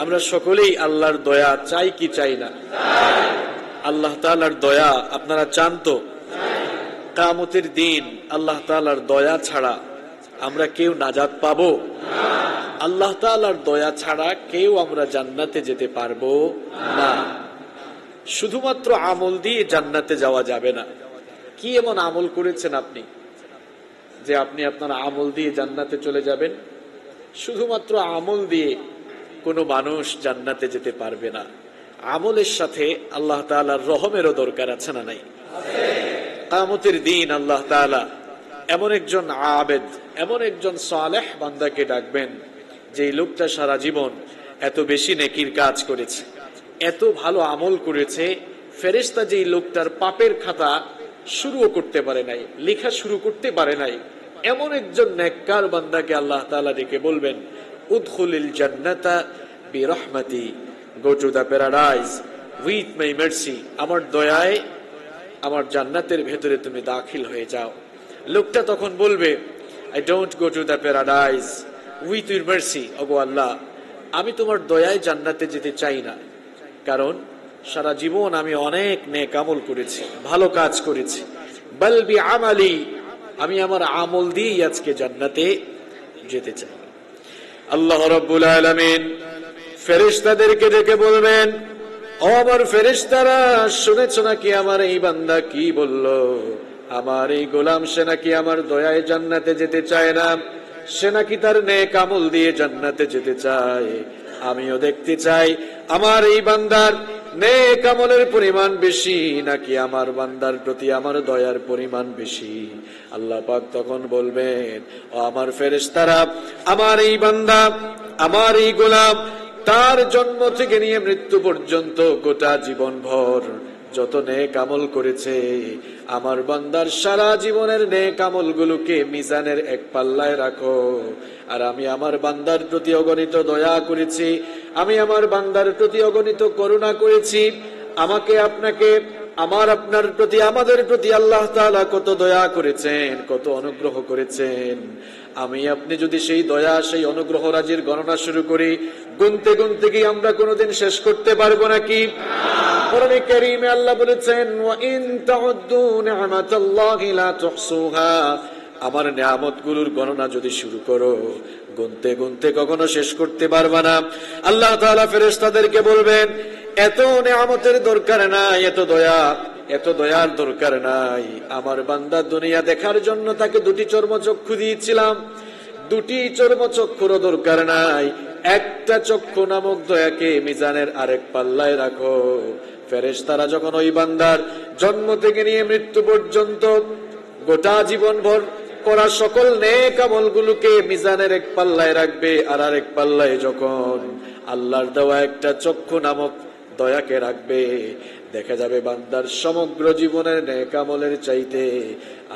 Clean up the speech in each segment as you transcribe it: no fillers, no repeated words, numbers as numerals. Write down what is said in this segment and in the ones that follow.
আমরা সকলেই আল্লাহর দয়া চাই কি চাই না? আল্লাহ তাআলার দয়া আপনারা চান তো? কিয়ামতের দিন আল্লাহ তাআলার দয়া ছাড়া আমরা কেউ নাজাত পাবো? আল্লাহ তাআলার দয়া ছাড়া কেউ আমরা জান্নাতে যেতে পারবো না। শুধুমাত্র আমল দিয়ে জান্নাতে যাওয়া যাবে না। কি এমন আমল করেছেন আপনি যে আপনি আপনার আমল দিয়ে জান্নাতে চলে যাবেন? শুধুমাত্র আমল দিয়ে কোনো মানুষ জান্নাতে যেতে পারবে না। আমলের সাথে আল্লাহ তাআলার রহমেরও দরকার আছে না নাই? কিয়ামতের দিন আল্লাহ তাআলা এমন একজন আবেদ, এমন একজন সালেহ বান্দাকে ডাকবেন, যেই লোকটা সারা জীবন এত বেশি নেকির কাজ করেছে, এত ভালো আমল করেছে, ফেরেশতা যেই লোকটার পাপের খাতা শুরুও করতে পারে নাই, লেখা শুরু করতে পারে নাই, এমন একজন নেককার বান্দাকে আল্লাহ তাআলা ডেকে বলবেন, উদখুলিল জান্নাতা বিরহমাতি, go to the paradise with my mercy, আমার দয়ায় আমার জান্নাতের ভেতরে তুমি দাখিল হয়ে যাও। লোকটা তখন বলবে, I don't go to the paradise with your mercy, ওগো আল্লাহ, আমি তোমার দয়ায় জান্নাতে যেতে চাই না, কারণ সারা জীবন আমি অনেক নেক আমল করেছি, ভালো কাজ করেছি। বাল বিআমালি, আমি আমার আমল দিয়ে আজকে জান্নাতে যেতে চাই। আল্লাহ রাব্বুল আলামিন ফেরেশতাদেরকে ডেকে বলবেন, ও আমার ফেরেশতারা, শুনেছো নাকি আমার এই বান্দা কি বলল? আমার এই গোলাম, সে নাকি আমার দয়ায় জান্নাতে যেতে চায় না, সে নাকি তার নেক আমল দিয়ে জান্নাতে যেতে চায়। আমিও দেখতে চাই আমার এই বান্দার নেক আমলের পরিমাণ বেশি নাকি আমার বান্দার প্রতি আমার দয়ার পরিমাণ বেশি। আল্লাহ পাক তখন বলবেন, ও আমার ফেরেশতারা, আমার এই বান্দা, আমার এই গোলাম তার জন্ম থেকে নিয়ে মৃত্যু পর্যন্ত গোটা জীবন ভর যত নেক আমল করেছে, আমার বান্দার সারা জীবনের নেক আমলগুলোকে মিজানের এক পাল্লায় রাখো। আর আমি আমার বান্দার প্রতি অগণিত দয়া করেছি, আমি আমার বান্দার প্রতি অগণিত করুণা করেছি। আমাকে, আপনাকে, আমার আপনার প্রতি, আমাদের প্রতি আল্লাহ তাআলা কত দয়া করেছেন, কত অনুগ্রহ করেছেন। আমি আপনি যদি সেই দয়া, সেই অনুগ্রহ রাজির গণনা শুরু করি, গুনতে গুনতে কি আমরা কোনোদিন শেষ করতে পারবো নাকি? কোরআনে কারীমে আল্লাহ বলেছেন, ওয়া ইন তাউদ্দু নি'মাতাল্লাহি লা তুহসুহা, আমার নিয়ামতগুলোর গণনা যদি শুরু করো, গুনতে গুনতে কখনো শেষ করতে পারবা না। আল্লাহ তাআলা ফেরেশতাদেরকে বলবেন, এত নিয়ামতের দরকার নাই, এত দয়া, এত দয়ার দরকার নাই। আমার বান্দা দুনিয়া দেখার জন্য তাকে দুটি চর্মচক্ষু দিয়েছিলাম, দুটি চর্মচক্ষুরও দরকার নাই। একটা চক্ষু নামক দয়াকে মিজানের আরেক পাল্লায় রাখো। ফেরেশতারা যখন ওই বান্দার জন্ম থেকে নিয়ে মৃত্যু পর্যন্ত গোটা জীবন ভর করা সকল নেক আমলগুলোকে মিজানের এক পাল্লায় রাখবে, আর আরেক পাল্লায় যখন আল্লাহর দেওয়া একটা চক্ষু নামক দয়াকে রাখবে, দেখা যাবে বান্দার সমগ্র জীবনের নেক আমলের চাইতে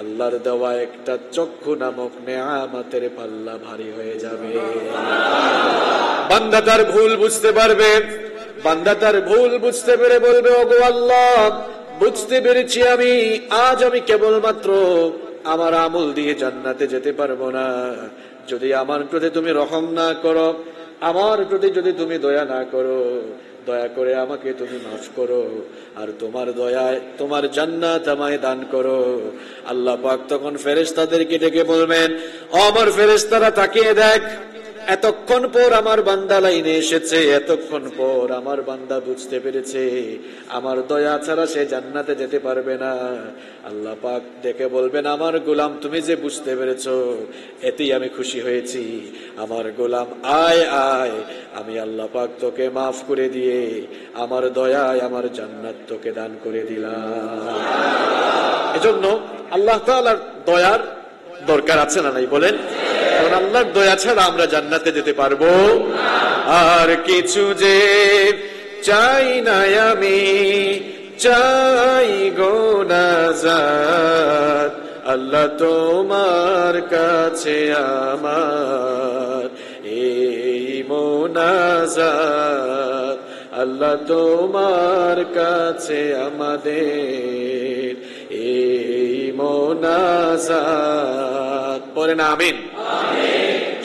আল্লাহর দেওয়া একটা চক্ষু নামক নেয়ামতের পাল্লা ভারী হয়ে যাবে। বান্দা তার ভুল বুঝতে পারবে, বান্দা তার ভুল বুঝতে পেরে বলবে, ওগো আল্লাহ, বুঝতে পেরেছি আমি আজ আমি কেবলমাত্র আমার আমল দিয়ে জান্নাতে যেতে পারবো না। যদি আমার প্রতি তুমি রহম না করো, আমার প্রতি যদি তুমি দয়া না করো, দয়া করে আমাকে তুমি মাফ করো, আর তোমার দয়ায় তোমার জান্নাত আমায় দান করো। আল্লাহ পাক তখন ফেরেশতাদেরকে ডেকে বলবেন, ও আমার ফেরেশতারা, তাকিয়ে দেখ, এতক্ষণ পর আমার বান্দা লাইনে এসেছে, এতক্ষণ পর আমার বান্দা বুঝতে পেরেছে আমার দয়া ছাড়া সে জান্নাতে যেতে পারবে না। আল্লাহ পাক ডেকে বলবেন, আমার গোলাম, তুমি যে বুঝতে পেরেছো, এতেই আমি খুশি হয়েছি। আমার গোলাম, আয় আয়, আমি আল্লাহ পাক তোকে মাফ করে দিয়ে আমার দয়ায় আমার জান্নাত তোকে দান করে দিলাম। এজন্য আল্লাহ তাআলার দয়ার দরকার আছে না নাই বলেন? কারণ আল্লাহর দয়া ছাড়া আমরা জান্নাতে যেতে পারবো আর কিছু যে চাই না আমি, চাই গো নাজাত, আল্লাহ তোমার কাছে আমার এই মোনাজাত, আল্লাহ তোমার কাছে আমাদের এই মোনাজাত। পড়েন আমিন।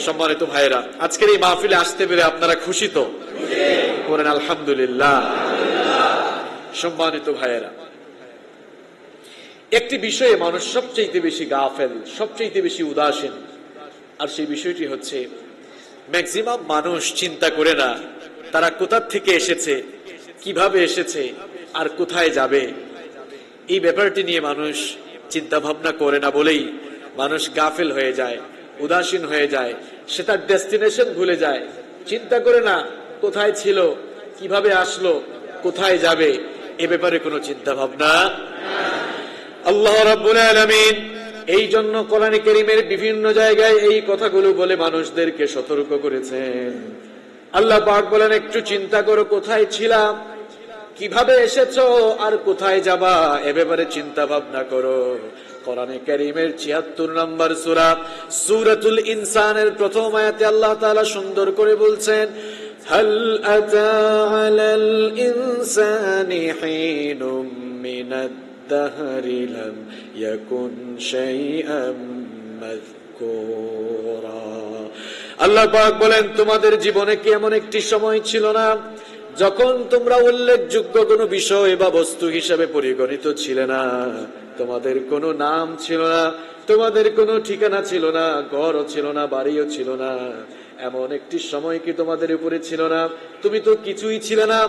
সম্মানিত ভাইরা, আজকের এই মাহফিলে আসতে পেরে আপনারা খুশি তো? বলেন আলহামদুলিল্লাহ। সম্মানিত ভাইয়েরা, একটি বিষয়ে মানুষ সবচেয়ে বেশি গাফেল, সবচেয়ে বেশি উদাসীন, আর সেই বিষয়টি হচ্ছে ম্যাক্সিমাম মানুষ চিন্তা করে না তারা কোথা থেকে এসেছে, কিভাবে এসেছে, আর কোথায় যাবে। এই ব্যাপারটি নিয়ে মানুষ চিন্তা ভাবনা করে না বলেই মানুষ গাফেল হয়ে যায়, উদাসীন হয়ে যায়। সে তার ডেস্টিনেশন ভুলে যায়, চিন্তা করে না কোথায় ছিল, কিভাবে আসলো, কোথায় যাবে, এ ব্যাপারে কোনো চিন্তা ভাবনা। আল্লাহ রাব্বুল আলামিন এই জন্য কোরআনে কারীমের বিভিন্ন জায়গায় এই কথাগুলো বলে মানুষদেরকে সতর্ক করেছেন। আল্লাহ পাক বলেন, একটু চিন্তা করো কোথায় ছিলাম, কিভাবে এসেছো, আর কোথায় যাবা, এ ব্যাপারে চিন্তা ভাবনা করো। কোরআনে কারীমের ৭৬ নম্বর সূরা সূরাতুল ইনসানের প্রথম আয়াতে আল্লাহ তাআলা সুন্দর করে বলছেন, হাল আতা আলাল ইনসানি হিনুম মিনাদ দাহরি লাম ইয়াকুন শাইআম মাযকুরা। আল্লাহ পাক বলেন, তোমাদের জীবনে কি এমন একটি সময় ছিল না যখন তোমরা উল্লেখযোগ্য কোনো বিষয় বা বস্তু হিসাবে পরিগণিত ছিলে না? তোমাদের কোনো নাম ছিল না, তোমাদের কোনো ঠিকানা ছিল না, ঘরও ছিল না, বাড়িও ছিল না। এমন একটি সময় কি তোমাদের উপরে ছিল না? তুমি তো কিছুই ছিলে না।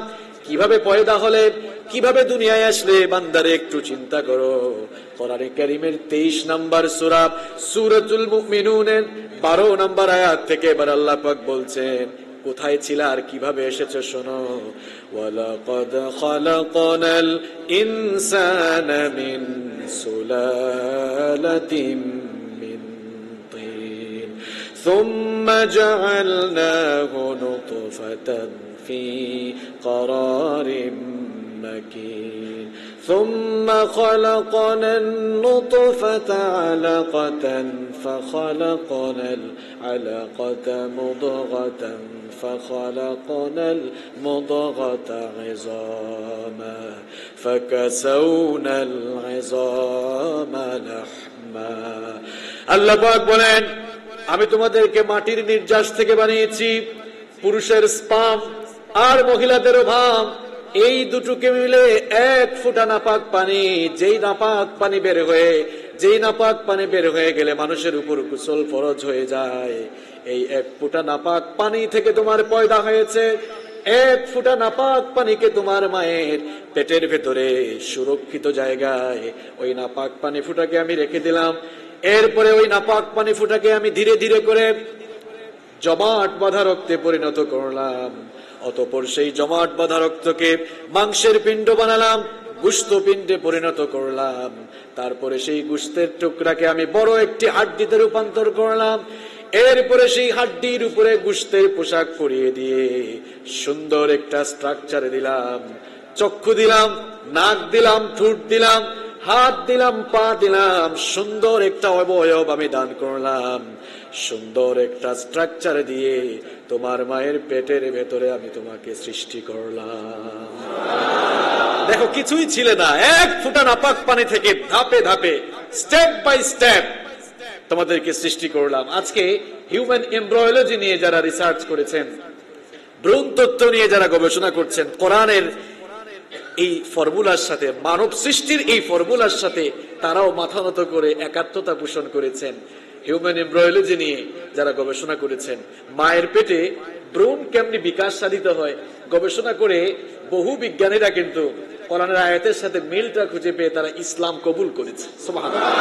কিভাবে পয়দা হলে, কিভাবে দুনিয়ায় আসলে, বান্দারে একটু চিন্তা করো। কোরআনে কারীমের ২৩ নম্বর সূরা সূরাতুল মুমিনুনের ১২ নম্বর আয়াত থেকে এবার আল্লাহ পাক বলছেন, কোথায় ছিল আর কিভাবে এসেছো শোনো। ওয়ালাকাদ খালাকনাল ইনসানা মিন সুলালাতিন মিন তিন সুম্মা জাআলনাহু নুতফাতান ফি ক্বারারিম মাকিন ثم خلقنا النطفة علقة فخلقنا العلقة مضغة فخلقنا المضغة عظاما فكسونا العظام لحما। আল্লাহ পাক বলেন, আমি তোমাদেরকে মাটির নির্যাস থেকে বানিয়েছি, পুরুষের স্পাম আর মহিলাদের ওভাম, এই দুটোকে মিলে এক ফোঁটা নাপাক পানি, যেই নাপাক পানি বের হয়ে গেলে মানুষের উপর গোসল ফরজ হয়ে যায়। এই এক ফোঁটা নাপাক পানি থেকে তোমার পয়দা হয়েছে। এক ফোঁটা নাপাক পানিকে তোমার মায়ের পেটের ভেতরে সুরক্ষিত জায়গায় ওই নাপাক পানি ফুটাকে আমি রেখে দিলাম। এরপরে ওই নাপাক পানি ফুটাকে আমি ধীরে ধীরে করে জমাট বাঁধা রক্তে পরিণত করলাম। অতঃপর সেই জমাট বাঁধা রক্তকে মাংসের পিণ্ড বানালাম, গোশত পিণ্ডে পরিণত করলাম। তারপরে সেই গোশতের টুকরাকে আমি বড় একটি হাড্ডিতে রূপান্তর করলাম। এরপরে সেই হাড্ডির উপরে গোশতের পোশাক পরিয়ে দিয়ে সুন্দর একটা স্ট্রাকচার দিলাম। চক্ষু দিলাম, নাক দিলাম, ঠোঁট দিলাম, হাত দিলাম, পা দিলাম, সুন্দর একটা অবয়ব আমি দান করলাম। সুন্দর একটা স্ট্রাকচার দিয়ে তোমার মায়ের পেটের ভেতরে আমি তোমাকে সৃষ্টি করলাম। দেখো, কিছুই ছিল না, এক ফোঁটা নাপাক পানি থেকে ধাপে ধাপে, স্টেপ বাই স্টেপ তোমাদেরকে সৃষ্টি করলাম। আজকে হিউম্যান এমব্রায়োলজি নিয়ে যারা রিসার্চ করেছেন, ভ্রূণ তত্ত্ব নিয়ে যারা গবেষণা করছেন, কোরআনের এই ফর্মুলার সাথে, মানব সৃষ্টির এই ফর্মুলার সাথে তারাও মাথা নত করে একাত্মতা পোষণ করেছেন। হিউম্যান এমব্রায়োলজি নিয়ে যারা গবেষণা করেছেন, মায়ের পেটে ভ্রূণ কেমনি বিকাশ সাধিত হয় গবেষণা করে বহু বিজ্ঞানীরা কিন্তু কোরআনের আয়াতের সাথে মিলটা খুঁজে পেয়ে তারা ইসলাম কবুল করেছে। সুবহানাল্লাহ।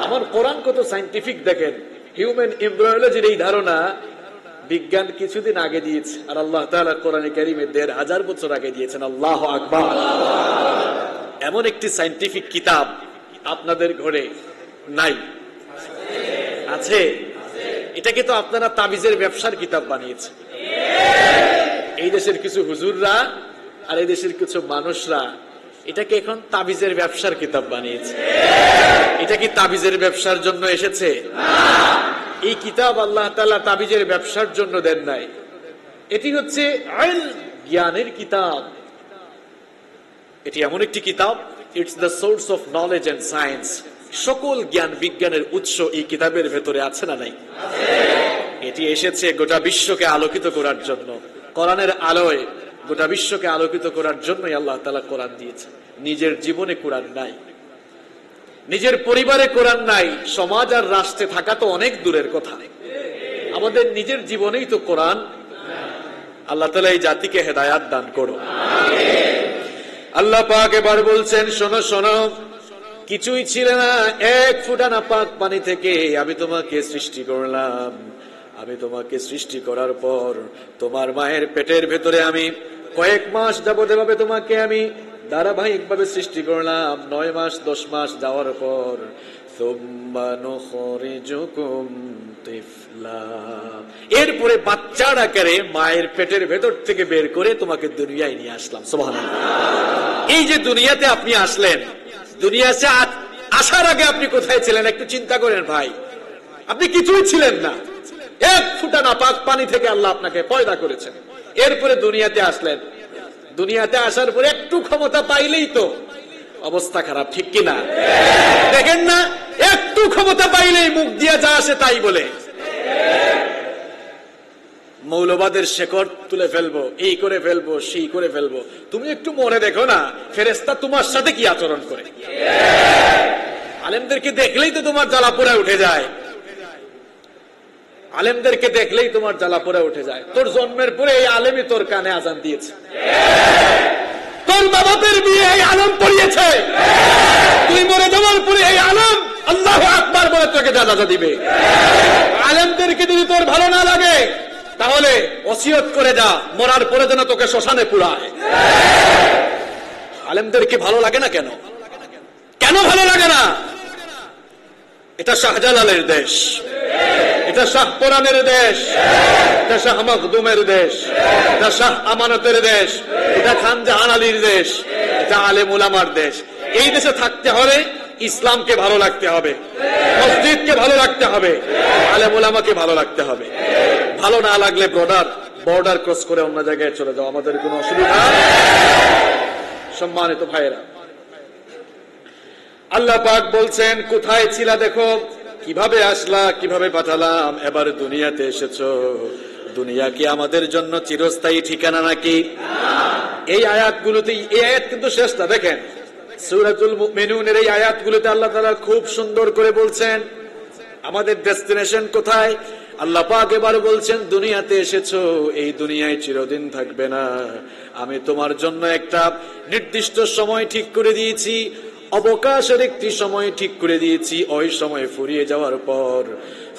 আমার কোরআন কত সায়েন্টিফিক দেখেন। হিউম্যান এমব্রায়োলজির এই ধারণা বিজ্ঞান কিছুদিন আগে দিয়েছে, আর আল্লাহ তাআলা কোরআনে কারীমে ১৫০০ বছর আগে দিয়েছেন। আল্লাহু আকবার। এমন একটি সায়েন্টিফিক কিতাব আপনাদের ঘরে নাই? আছে। এটাকে তো আপনারা তাবিজের ব্যবসার কিতাব বানিয়েছে। এই দেশের কিছু হুজুররা আর এই দেশের কিছু মানুষরা এটাকে এখন তাবিজের ব্যবসার কিতাব বানিয়েছে। এটা কি তাবিজের ব্যবসার জন্য এসেছে? এই কিতাব আল্লাহ তাআলা তাবিজের ব্যবসার জন্য দেন নাই। এটি হচ্ছে জ্ঞানের কিতাব। এটি এমন একটি কিতাব, it's the source of knowledge and science. সকল জ্ঞান বিজ্ঞানের উৎস এই কিতাবের ভেতরে আছে না নাই? এটি এসেছে গোটা বিশ্বকে আলোকিত করার জন্য। কোরআনের আলোয় গোটা বিশ্বকে আলোকিত করার জন্যই আল্লাহ তাআলা কোরআন দিয়েছেন। নিজের জীবনে কোরআন নাই, নিজের পরিবারে কোরআন নাই, সমাজ আর রাষ্ট্রে থাকা তো অনেক দূরের কথা, আমাদের নিজের জীবনেই তো কোরআন। আল্লাহ তাআলা এই জাতিকে হেদায়াত দান করো। আল্লাহ পাক এবার বলছেন, শোনো শোনো, কিছুই ছিল না, এক ফোঁটা নাপাক পানি থেকে আমি তোমাকে সৃষ্টি করলাম। আমি তোমাকে সৃষ্টি করার পর তোমার মায়ের পেটের ভেতরে আমি কয়েক মাস যাবতীয় তোমাকে আমি ধারাবাহিক ভাবে সৃষ্টি করলাম। 9 মাস 10 মাস যাওয়ার পর এরপরে বাচ্চার আকারে মায়ের পেটের ভেতর থেকে বের করে তোমাকে দুনিয়ায় নিয়ে আসলাম। সুবহানাল্লাহ। এই যে দুনিয়াতে আপনি আসলেন, দুনিয়াতে আসার আগে আপনি কোথায় ছিলেন একটু চিন্তা করেন ভাই। আপনি কিছুই ছিলেন না, এক ফোঁটা নাপাক পানি থেকে আল্লাহ আপনাকে পয়দা করেছেন। এরপরে দুনিয়াতে আসলেন, দুনিয়াতে আসার পরে একটু ক্ষমতা পাইলেই তো অবস্থা খারাপ, ঠিক কিনা? দেখেন না, একটু ক্ষমতা পাইলেই মুখ দিয়ে যা আসে তাই বলে, মৌলবাদের শেকড় তুলে ফেলবো, এই করে ফেলবো, সেই করে ফেলবো। তুমি একটু মনে দেখো না, ফেরেশতা তোমার সাথে কি আচরণ করে। আলেমদেরকে দেখলেই তো তোমার জ্বালা পোড়া উঠে যায়, আলেমদেরকে দেখলেই তোমার জ্বালা পোড়া উঠে যায়। তোর জন্মের পরে এই আলেমই তোর কানে আজান দিয়েছে, তোর বাবাদের বিয়ে এই আলেম পড়িয়েছে, তুই মরে যাওয়ার পরে এই আলেম আল্লাহু আকবার বলে তোকে জানাজা দিবে। আলেমদেরকে যদি তোর ভালো না লাগে তাহলে ওসিয়ত করে যা, মরার পরে যেন তোকে শ্মশানে পুরায়। আলেমদেরকে ভালো লাগে না কেন? কেন ভালো লাগে না? এটা শাহজালালের দেশ, এটা শাহ কোরআনের দেশ, এটা শাহ মখদুমের দেশ, এটা শাহ আমানতের দেশ, এটা খান জাহান আলীর দেশ, এটা আলেম উলামার দেশ। এই দেশে থাকতে হলে ইসলামকে ভালো লাগতে হবে, মসজিদকে ভালো লাগতে হবে, আলেম উলামাকে ভালো লাগতে হবে। ভালো না লাগলে বর্ডার ক্রস করে অন্য জায়গায় চলে যাও, আমাদের কোনো অসুবিধা। সম্মানিত ভাইয়েরা, আল্লাহ পাক বলছেন, কোথায় ছিলা দেখো, কিভাবে আসলা, কিভাবে পাঠালাম, এবার দুনিয়াতে এসেছো। দুনিয়া কি আমাদের জন্য চিরস্থায়ী ঠিকানা নাকি? এই আয়াতগুলোতে, এই আয়াত কিন্তু শেষ না, দেখেন সূরাতুল মুমিনুনের এই আয়াতগুলোতে আল্লাহ তাআলা খুব সুন্দর করে বলছেন আমাদের ডেস্টিনেশন কোথায়। আল্লাহ পাক এবার বলছেন, দুনিয়াতে এসেছো, এই দুনিয়ায় চিরদিন থাকবে না। আমি তোমার জন্য একটা নির্দিষ্ট সময় ঠিক করে দিয়েছি, অবকাশের একটি সময় ঠিক করে দিয়েছি। ওই সময় ফুরিয়ে যাওয়ার পর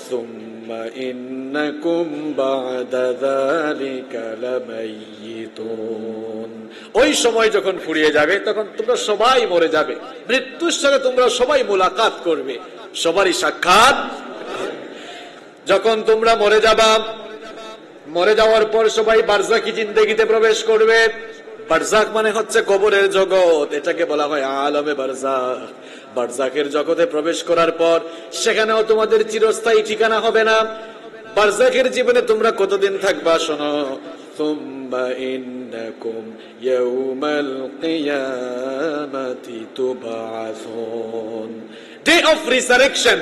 সুম্মা ইন্নাকুম বা'দা যালিকা লামাইয়িতুন, ওই সময় যখন ফুরিয়ে যাবে তখন তোমরা সবাই মরে যাবে। মৃত্যুর সাথে তোমরা সবাই মুলাকাত করবে, সবারই সাক্ষাৎ। যখন তোমরা মরে যাবা, মরে যাওয়ার পর সবাই বারজাকি জিন্দেগিতে প্রবেশ করবে। বারজাক মানে হচ্ছে কবরের জগৎ, এটাকে বলা হয় আলমে বারজাক। বারজাকের জগতে প্রবেশ করার পর সেখানেও তোমাদের চিরস্থায়ী ঠিকানা হবে না। বারজাকের জীবনে তোমরা কতদিন থাকবা শোনো, সুম্মা ইন্নাকুম ইয়াউমাল কিয়ামাতি তুবআসুন, ডে অফ রিসারেকশন,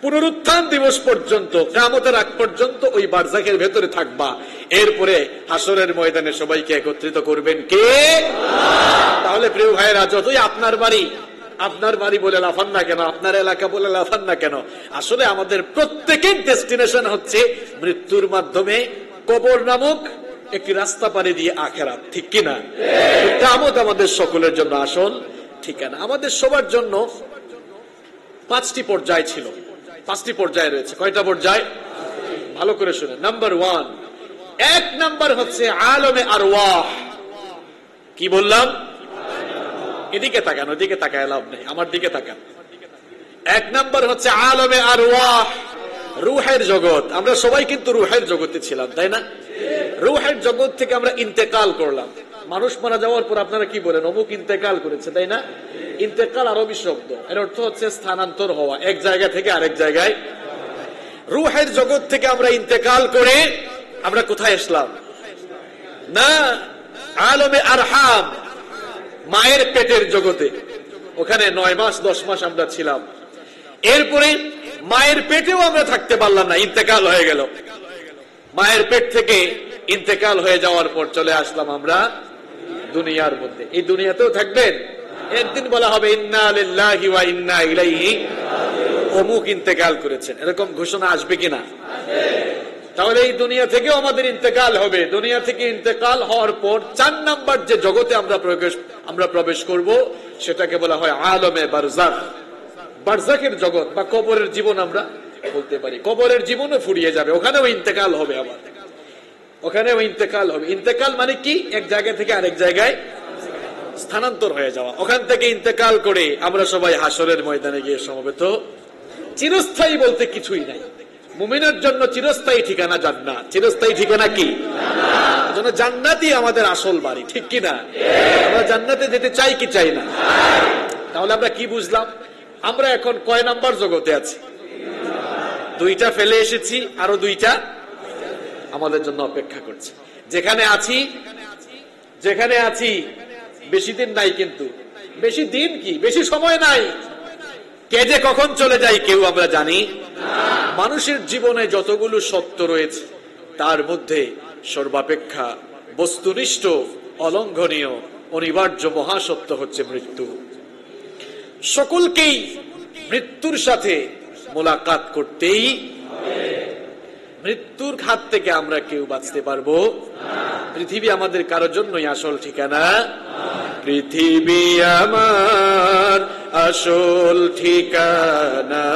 পুনরুত্থান দিবস পর্যন্ত, কিয়ামতের আগ পর্যন্ত ওই বারজাখের ভেতরে থাকবা। এরপরে হাসরের ময়দানে সবাইকে একত্রিত করবেন কে? তাহলে প্রিয় ভাইয়েরা, যতই আপনার বাড়ি বলে লাফান না কেন, আপনার এলাকা বলে লাফান না কেন, আসলে আমাদের প্রত্যেকের ডেস্টিনেশন হচ্ছে মৃত্যুর মাধ্যমে কবর নামক একটি রাস্তা পাড়ি দিয়ে আখেরাত, ঠিক কিনা? কিয়ামত আমাদের সকলের জন্য আসল ঠিকানা। আমাদের সবার জন্য 5টি পর্যায় ছিল, 5টি পর্যায় রয়েছে। কয়টা পর্যায়? ভালো করে শুনে। নাম্বার 1, 1 নাম্বার হচ্ছে আলমে আরওয়াহ। কি বললাম? এদিকে তাকান, ওদিকে তাকায় লাভ নেই, আমার দিকে তাকান। 1 নাম্বার হচ্ছে আলমে আরওয়াহ, রূহের জগৎ। আমরা সবাই কিন্তু রূহের জগতে ছিলাম, তাই না? রূহের জগৎ থেকে আমরা ইন্তেকাল করলাম। মানুষ মারা যাওয়ার পর আপনারা কি বলেন? অমুক ইন্তেকাল করেছে, তাই না? ইন্তেকাল আরবি শব্দ, এর অর্থ হচ্ছে স্থানান্তর হওয়া, এক জায়গা থেকে আরেক জায়গায়। রূহের জগৎ থেকে আমরা ইন্তেকাল করে আমরা কোথায় আসলাম? না, আলমে আরহাম, মায়ের পেটের জগতে। ওখানে 9 মাস 10 মাস আমরা ছিলাম। এরপরে মায়ের পেটেও আমরা থাকতে পারলাম না, ইন্তেকাল হয়ে গেল। মায়ের পেট থেকে ইন্তেকাল হয়ে যাওয়ার পর চলে আসলাম আমরা দুনিয়ার মধ্যে। এই দুনিয়াতেও থাকবেন, একদিন বলা হবে ইন্না লিল্লাহি ওয়া ইন্না ইলাইহি, অমুক ইন্তেকাল করেছেন, এরকম ঘোষণা আসবে কিনা? তাহলে এই দুনিয়া থেকেও আমাদের ইন্তেকাল হবে। দুনিয়া থেকে ইন্তেকাল হওয়ার পর 4 নাম্বার যে জগতে আমরা প্রবেশ করব, সেটাকে বলা হয় আলমে বারজাখ। বারজাখের জগৎ বা কবরের জীবন আমরা বলতে পারি। কবরের জীবনও ফুরিয়ে যাবে, ওখানেও ইন্তেকাল হবে। আবার ওখানেও ইন্তেকাল হবে। ইন্তেকাল মানে কি? এক জায়গা থেকে আরেক জায়গায় স্থানান্তর হয়ে যাওয়া। ওখান থেকে ইন্তেকাল করে আমরা সবাই হাসরের ময়দানে গিয়ে সমবেত। চিরস্থায়ী বলতে কিছুই নাই। মুমিনের জন্য চিরস্থায়ী ঠিকানা জান্নাত। চিরস্থায়ী ঠিকানা কি? জান্নাত। জান্নাতই আমাদের আসল বাড়ি, ঠিক কি না? আমরা জান্নাতে যেতে চাই কি চাই না? তাহলে আমরা কি বুঝলাম? আমরা এখন কয় নাম্বার জগতে আছি? 2টা ফেলে এসেছি, আরো 2টা আমাদের জন্য অপেক্ষা করছে। যেখানে আছি বেশি দিন নাই, কিন্তু বেশি দিন কি, বেশি সময় নাই। কে যে কখন চলে যায় কেউ আমরা জানি। মানুষের জীবনে যতগুলো সত্য রয়েছে তার মধ্যে সর্বাপেক্ষা বস্তুনিষ্ঠ, অলঙ্ঘনীয়, অনিবার্য মহাসত্য হচ্ছে মৃত্যু। সকলকেই মৃত্যুর সাথে মোলাকাত করতেই হবে। মৃত্যুর হাত থেকে আমরা কেউ বাঁচতে পারবো? পৃথিবী আমাদের কারোর জন্যই আসল ঠিকানা। পৃথিবী আমার আসল ঠিকানা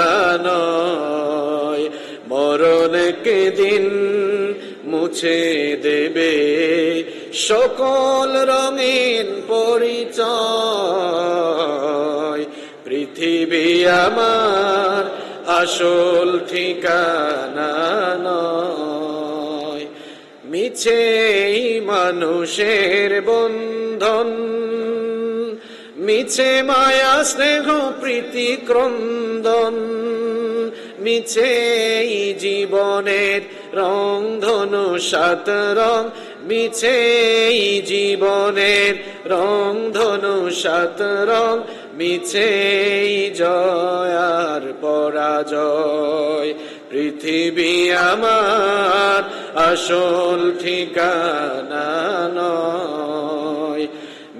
নয়, মরণ কে দিন মুছে দেবে সকল রঙিন পরিচয়। পৃথিবী আমার আসল ঠিকানা নয়, মিছে মানুষের বন্ধন, মিছে মায়া স্নেহ প্রীতি ক্রন্দন, মিছে জীবনের রং ধনু 7 রং, মিছে জীবনের রং ধনু 7 রং, মিছে জয় আর পরাজয়। পৃথিবী আমার আসল ঠিকানা নয়,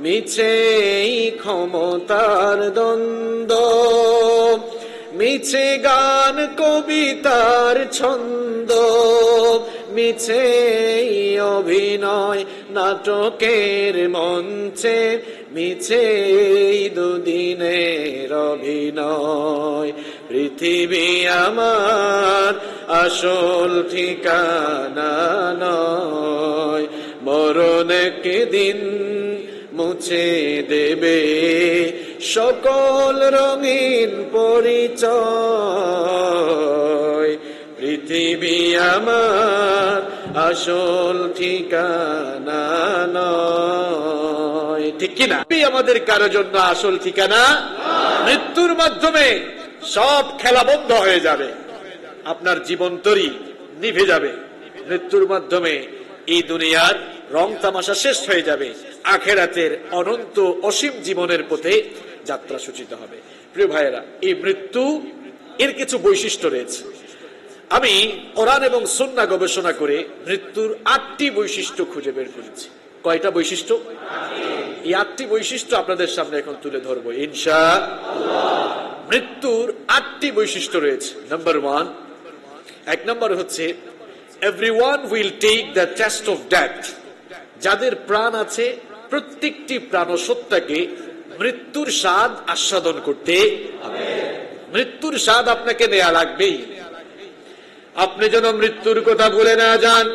মিছে ক্ষমতার দ্বন্দ্ব, মিছে গান কবিতার ছন্দ, মিছে অভিনয় নাটকের মঞ্চে, মিছে দুদিনের অভিনয়। পৃথিবী আমার আসল ঠিকানা নয়, মরণ একদিন মুছে দেবে সকল রঙিন পরিচয়। পৃথিবী আমার আসল ঠিকানা নয়, ঠিক কিনা? আমাদের কারো জন্য আসল ঠিকানা। মৃত্যুর মাধ্যমে সব খেলা বন্ধ হয়ে যাবে, আপনার জীবন তরি নিভে যাবে। মৃত্যুর মাধ্যমে এই দুনিয়ার রং তামাশা শেষ হয়ে যাবে, আখেরাতের অনন্ত অসীম জীবনের পথে যাত্রা সূচিত হবে। প্রিয় ভাইয়েরা, এই মৃত্যু এর কিছু বৈশিষ্ট্য রয়েছে। আমি কোরআন এবং সুন্নাহ গবেষণা করে মৃত্যুর 8টি বৈশিষ্ট্য খুঁজে বের করেছি। কয়টা বৈশিষ্ট্য? এই 8টি বৈশিষ্ট্য আপনাদের সামনে এখন তুলে ধরবো ইনশাআল্লাহ। মৃত্যুর 8টি বৈশিষ্ট্য রয়েছে। নাম্বার 1, 1 নম্বর হচ্ছে everyone will take the test of death. যাদের প্রাণ আছে প্রত্যেকটি প্রাণসত্তাকে মৃত্যুর স্বাদ আস্বাদন করতে হবে। মৃত্যুর স্বাদ আপনাকে নেওয়া লাগবেই। আপনি যেন মৃত্যুর কথা ভুলে না যান।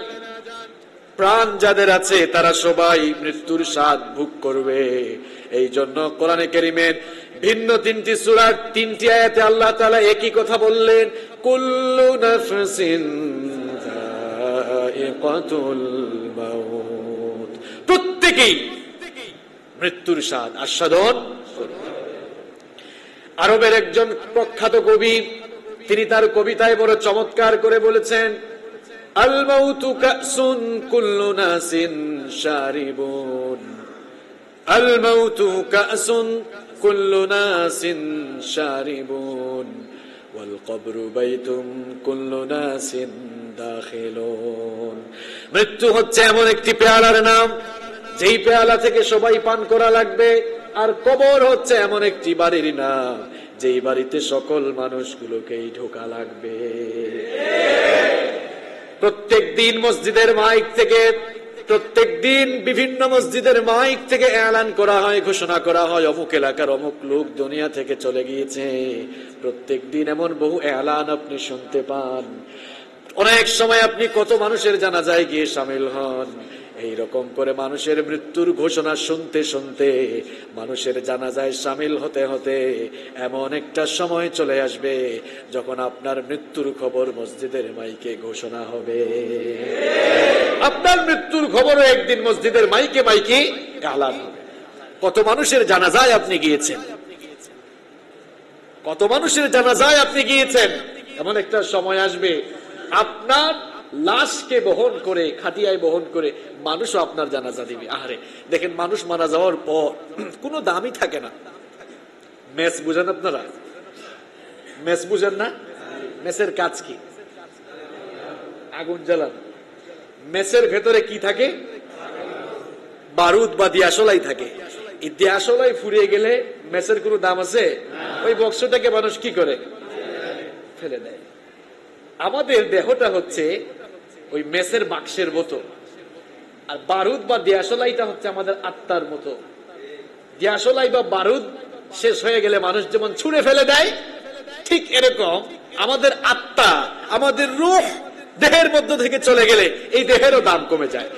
প্রাণ যাদের আছে তারা সবাই মৃত্যুর স্বাদ ভোগ করবে। এই জন্য কোরআনে কারীমের ভিন্ন 3টি সূরার 3টি আয়াতে আল্লাহ তাআলা একই কথা বললেন, কুল্লু নাফসিন যায়িকাতুল মাউত। প্রত্যেকেই মৃত্যুর স্বাদ আস্বাদন করবে। আরবের একজন প্রখ্যাত কবি, তিনি তার কবিতায় বড় চমৎকার করে বলেছেন, আল মাউতু কাসুন কুল্লু নাসিন শারিবুন, আল মাউতু কাসুন কুল্লু নাসিন শারিবুন, ওয়াল কবরু বাইতুম কুল্লু নাসিন দাখিলুন। মৃত্যু হচ্ছে এমন একটি পেয়ালার নাম, যেই পেয়ালা থেকে সবাই পান করা লাগবে। আর কবর হচ্ছে এমন একটি বাড়ির নাম, যেই বাড়িতে সকল মানুষগুলোকেই ঢোকা লাগবে। প্রত্যেক দিন মসজিদের মাইক থেকে, প্রত্যেক দিন বিভিন্ন মসজিদের মাইক থেকে এলান করা হয়, ঘোষণা করা হয়, অমুক এলাকার অমুক লোক দুনিয়া থেকে চলে গিয়েছে। প্রত্যেক দিন এমন বহু এলান আপনি শুনতে পান। অনেক সময় আপনি কত মানুষের জানাজায় গিয়ে শামিল হন। এইরকম করে মানুষের মৃত্যুর ঘোষণা শুনতে শুনতে, মানুষের জানাজায় শামিল হতে হতে এমন একটা সময় চলে আসবে যখন আপনার মৃত্যুর খবর মসজিদের মাইকে ঘোষণা হবে। আপনার মৃত্যুর খবরও একদিন মসজিদের মাইকে মাইকে এলান হবে। কত মানুষের জানাজায় আপনি গিয়েছেন, কত মানুষের জানাজায় আপনি গিয়েছেন। এমন একটা সময় আসবে আপনার লাশকে বহন করে, খাটিয়ায় বহন করে মানুষও আপনার জানাজা দিবে। আরে দেখেন, মানুষ মারা যাওয়ার পর কোনো দামই থাকে না। মেস বুঝেন আপনারা? মেস বুঝেন না? মেসের কাজ কি? আগুন জ্বালান। মেসের ভেতরে কি থাকে? বারুদ বা দিয়াশলাই থাকে। এই দিয়াশলাই ফুরিয়ে গেলে মেসের কোনো দাম আছে? ওই বক্সটাকে মানুষ কি করে? ফেলে দেয়। আমাদের দেহটা হচ্ছে ওই মেসের বাক্সের মতো, আর বারুদ বা দিয়াশলাইটা হচ্ছে আমাদের আত্মার মতো। দিয়াশলাই বা বারুদ শেষ হয়ে গেলে মানুষ যেমন ছুঁড়ে ফেলে দেয়, ঠিক এরকম আমাদের আত্মা, আমাদের রূহ দেহের মধ্য থেকে চলে গেলে এই দেহেরও দাম কমে যায়।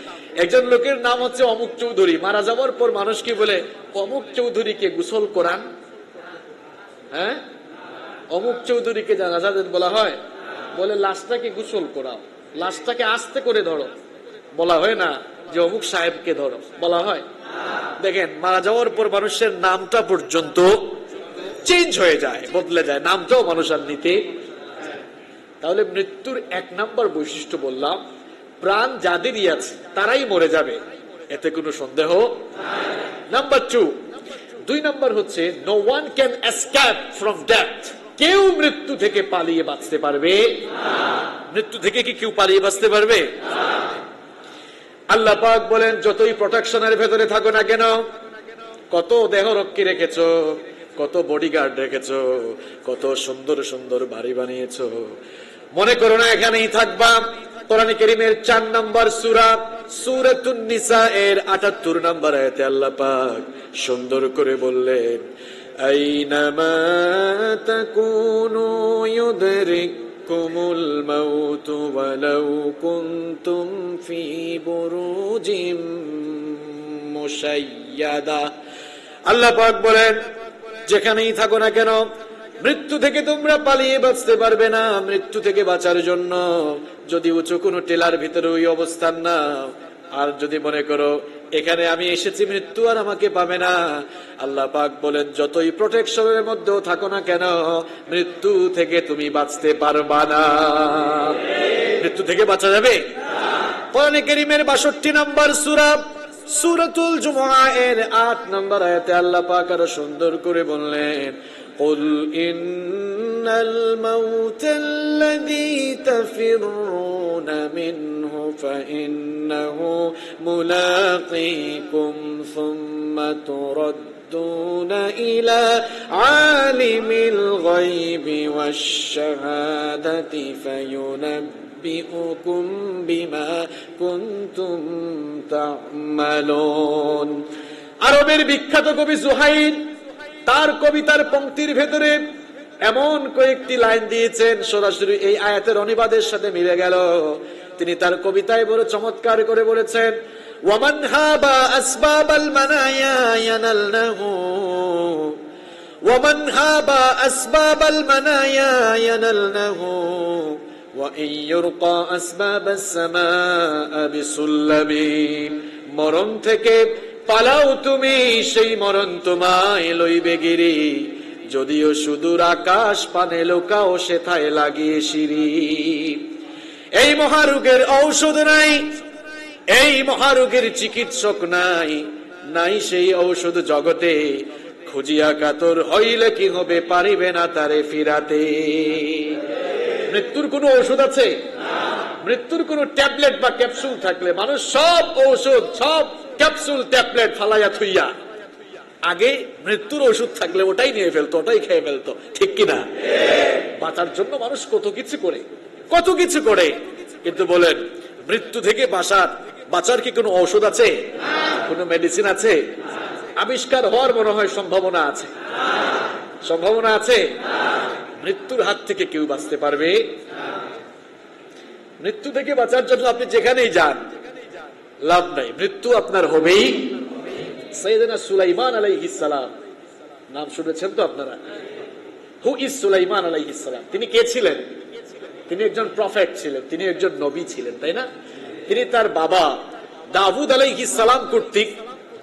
একজন লোকের নাম হচ্ছে অমুক চৌধুরী, মারা যাওয়ার পর মানুষ কি বলে? অমুক চৌধুরীকে গোসল করান। হ্যাঁ, অমুক চৌধুরীকে জানাজা দেন বলা হয়? বলে লাশটাকে গোসল করাও, লাশটাকে আস্তে করে ধরো। বলা হয় না যে অমুক সাহেবকে ধরো, বলা হয়? দেখেন, মারা যাওয়ার পর মানুষের নামটা পর্যন্ত চেঞ্জ হয়ে যায়, বদলে যায়, নামটাও মানুষ আর নিতে। তাহলে মৃত্যুর এক নাম্বার বৈশিষ্ট্য বললাম, প্রাণ যাদেরই আছে তারাই মরে যাবে, এতে কোনো সন্দেহ। নাম্বার 2 নাম্বার হচ্ছে no one can escape from death. কেউ মৃত্যু থেকে পালিয়ে বাঁচতে পারবে না। মৃত্যু থেকে কি কেউ পালিয়ে বাঁচতে পারবে? আল্লাহ পাক বলেন, যতই প্রোটেকশনের ভেতরে থাকো না কেন, কত দেহরক্ষী রেখেছো, কত বডিগার্ড রেখেছো, কত সুন্দর সুন্দর বাড়ি বানিয়েছো, মনে করো না এখানেই থাকবা। কোরআন কারীমের 4 নম্বর সূরা সূরাতুন নিসা এর 78 নম্বর আয়াতে আল্লাহ পাক সুন্দর করে বললেন, আইনামা তাকুনু ইউদরিকুমুল মাউত ওয়ালাউ কুনতুম ফি বুরুজিম মুশাইয়াদা। আল্লাহ পাক বলেন, যেখানেই থাকো না কেন মৃত্যু থেকে তোমরা পালিয়ে বাঁচতে পারবে না। মৃত্যু থেকে বাঁচার জন্য যদি উঁচু কোনো টেলার ভিতরে ওই অবস্থান না, আর যদি মনে করো এখানে আমি এসেছি মৃত্যু আর আমাকে পাবে না, আল্লাহ পাক বলেন যতই প্রোটেকশনের মধ্যেও থাকো না কেন মৃত্যু থেকে তুমি বাঁচতে পারবা না। মৃত্যু থেকে বাঁচা যাবে? কোরআন কারীমের 62 নম্বর সূরা সূরাতুল জুমআ এর 8 নম্বর আয়াতে আল্লাহ পাক আরো সুন্দর করে বললেন, قل إن الموت الذي تفرون منه فإنه ملاقيكم ثم تردون إلى عالم الغيب والشهادة فينبئكم بما كنتم تعملون। আরবের বিখ্যাত কবি জুহাইর তার কবিতার পংক্তির ভেতরে এমন কয়েকটি লাইন দিয়েছেন, সরাসরি এই আয়াতের অনুবাদের সাথে মিলে গেল। তিনি তার কবিতায় বড় চমৎকার করে বলেছেন, ওয়ামান হাবা আসবাবাল মানায়া ইয়ানালনাহু ওয়ামান হাবা আসবাবাল মানায়া ইয়ানালনাহু ওয়া ইয়ুরকা আসবাবাস সামাআ বিসুল্লাবি। মরণ থেকে পালাও তুমি, সেই মরণ তোমায় লইবে গিরি, যদিও সুদূর আকাশ পানে লোকাও সেথায় লাগিয়ে সিঁড়ি। এই মহারোগের ঔষধ নাই, এই মহারোগের চিকিৎসক নাই, নাই সেই ঔষধ জগতে। খুঁজিয়া কাতর হইলে কি হবে, পারিবে না তারে ফিরাতে। মৃত্যুর কোনো ঔষধ আছে? মৃত্যুর কোন ট্যাবলেট বা ক্যাপসুল থাকলে মানুষ সব ঔষধ, সব ক্যাপসুল ট্যাবলেট ফালাইয়া থুইয়া আগে মৃত্যুর ওষুধ থাকলে ওটাই নিয়ে ফেলতো, ওটাই খেয়ে ফেলতো, ঠিক কিনা? বাঁচার জন্য মানুষ কত কিছু করে, কত কিছু করে। কিন্তু বলেন, মৃত্যু থেকে বাঁচার কি কোনো ঔষধ আছে? কোনো মেডিসিন আছে? আবিষ্কার হওয়ার মনে হয় সম্ভাবনা আছে? সম্ভাবনা আছে? মৃত্যুর হাত থেকে কেউ বাঁচতে পারবে? মৃত্যু থেকে বাঁচার জন্য আপনি যেখানেই যান লাভ নাই, মৃত্যু আপনার হবেই। সাইয়েদনা সুলাইমান আলাইহিস সালাম, নাম শুনেছেন তো আপনারা? হু ইজ সুলাইমান আলাইহিস সালাম? তিনি কে ছিলেন? তিনি একজন প্রফেট ছিলেন, তিনি একজন নবী ছিলেন, তাই না? তিনি তার বাবা দাউদ আলাইহিস সালাম কর্তৃক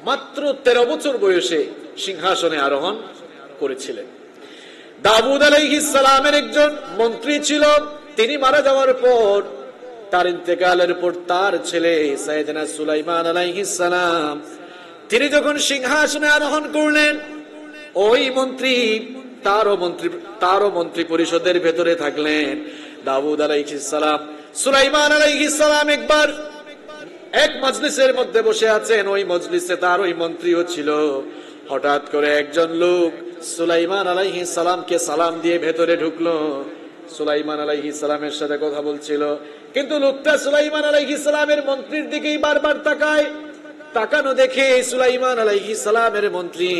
মাত্র 13 বছর বয়সে সিংহাসনে আরোহণ করেছিলেন। দাউদ আলাইহিস সালামের একজন মন্ত্রী ছিল, তিনি মারা যাওয়ার পর, তার ইন্তেকালের পর তার ছেলে সাইয়েদনা সুলাইমান আলাইহিস সালাম তিনি যখন সিংহাসনে আরোহণ করলেন, ওই মন্ত্রী তারও মন্ত্রী পরিষদের ভেতরে থাকলেন। দাউদ আলাইহিস সালাম, সুলাইমান আলাইহিস সালাম একবার এক মজলিসের মধ্যে বসে আছেন, ওই মজলিসে তার ওই মন্ত্রীও ছিল। হঠাৎ করে একজন লোক সুলাইমান আলাইহিস সালামকে সালাম দিয়ে ভেতরে ঢুকলো, সুলাইমান আলাইহিস সালামের সাথে কথা বলছিল, কিন্তু লোকটা সুলাইমান আলাইহিস সালামের মন্ত্রীর দিকেই বারবার তাকায়। তাকানো দেখে সুলাইমান আলাইহিস সালামের মন্ত্রী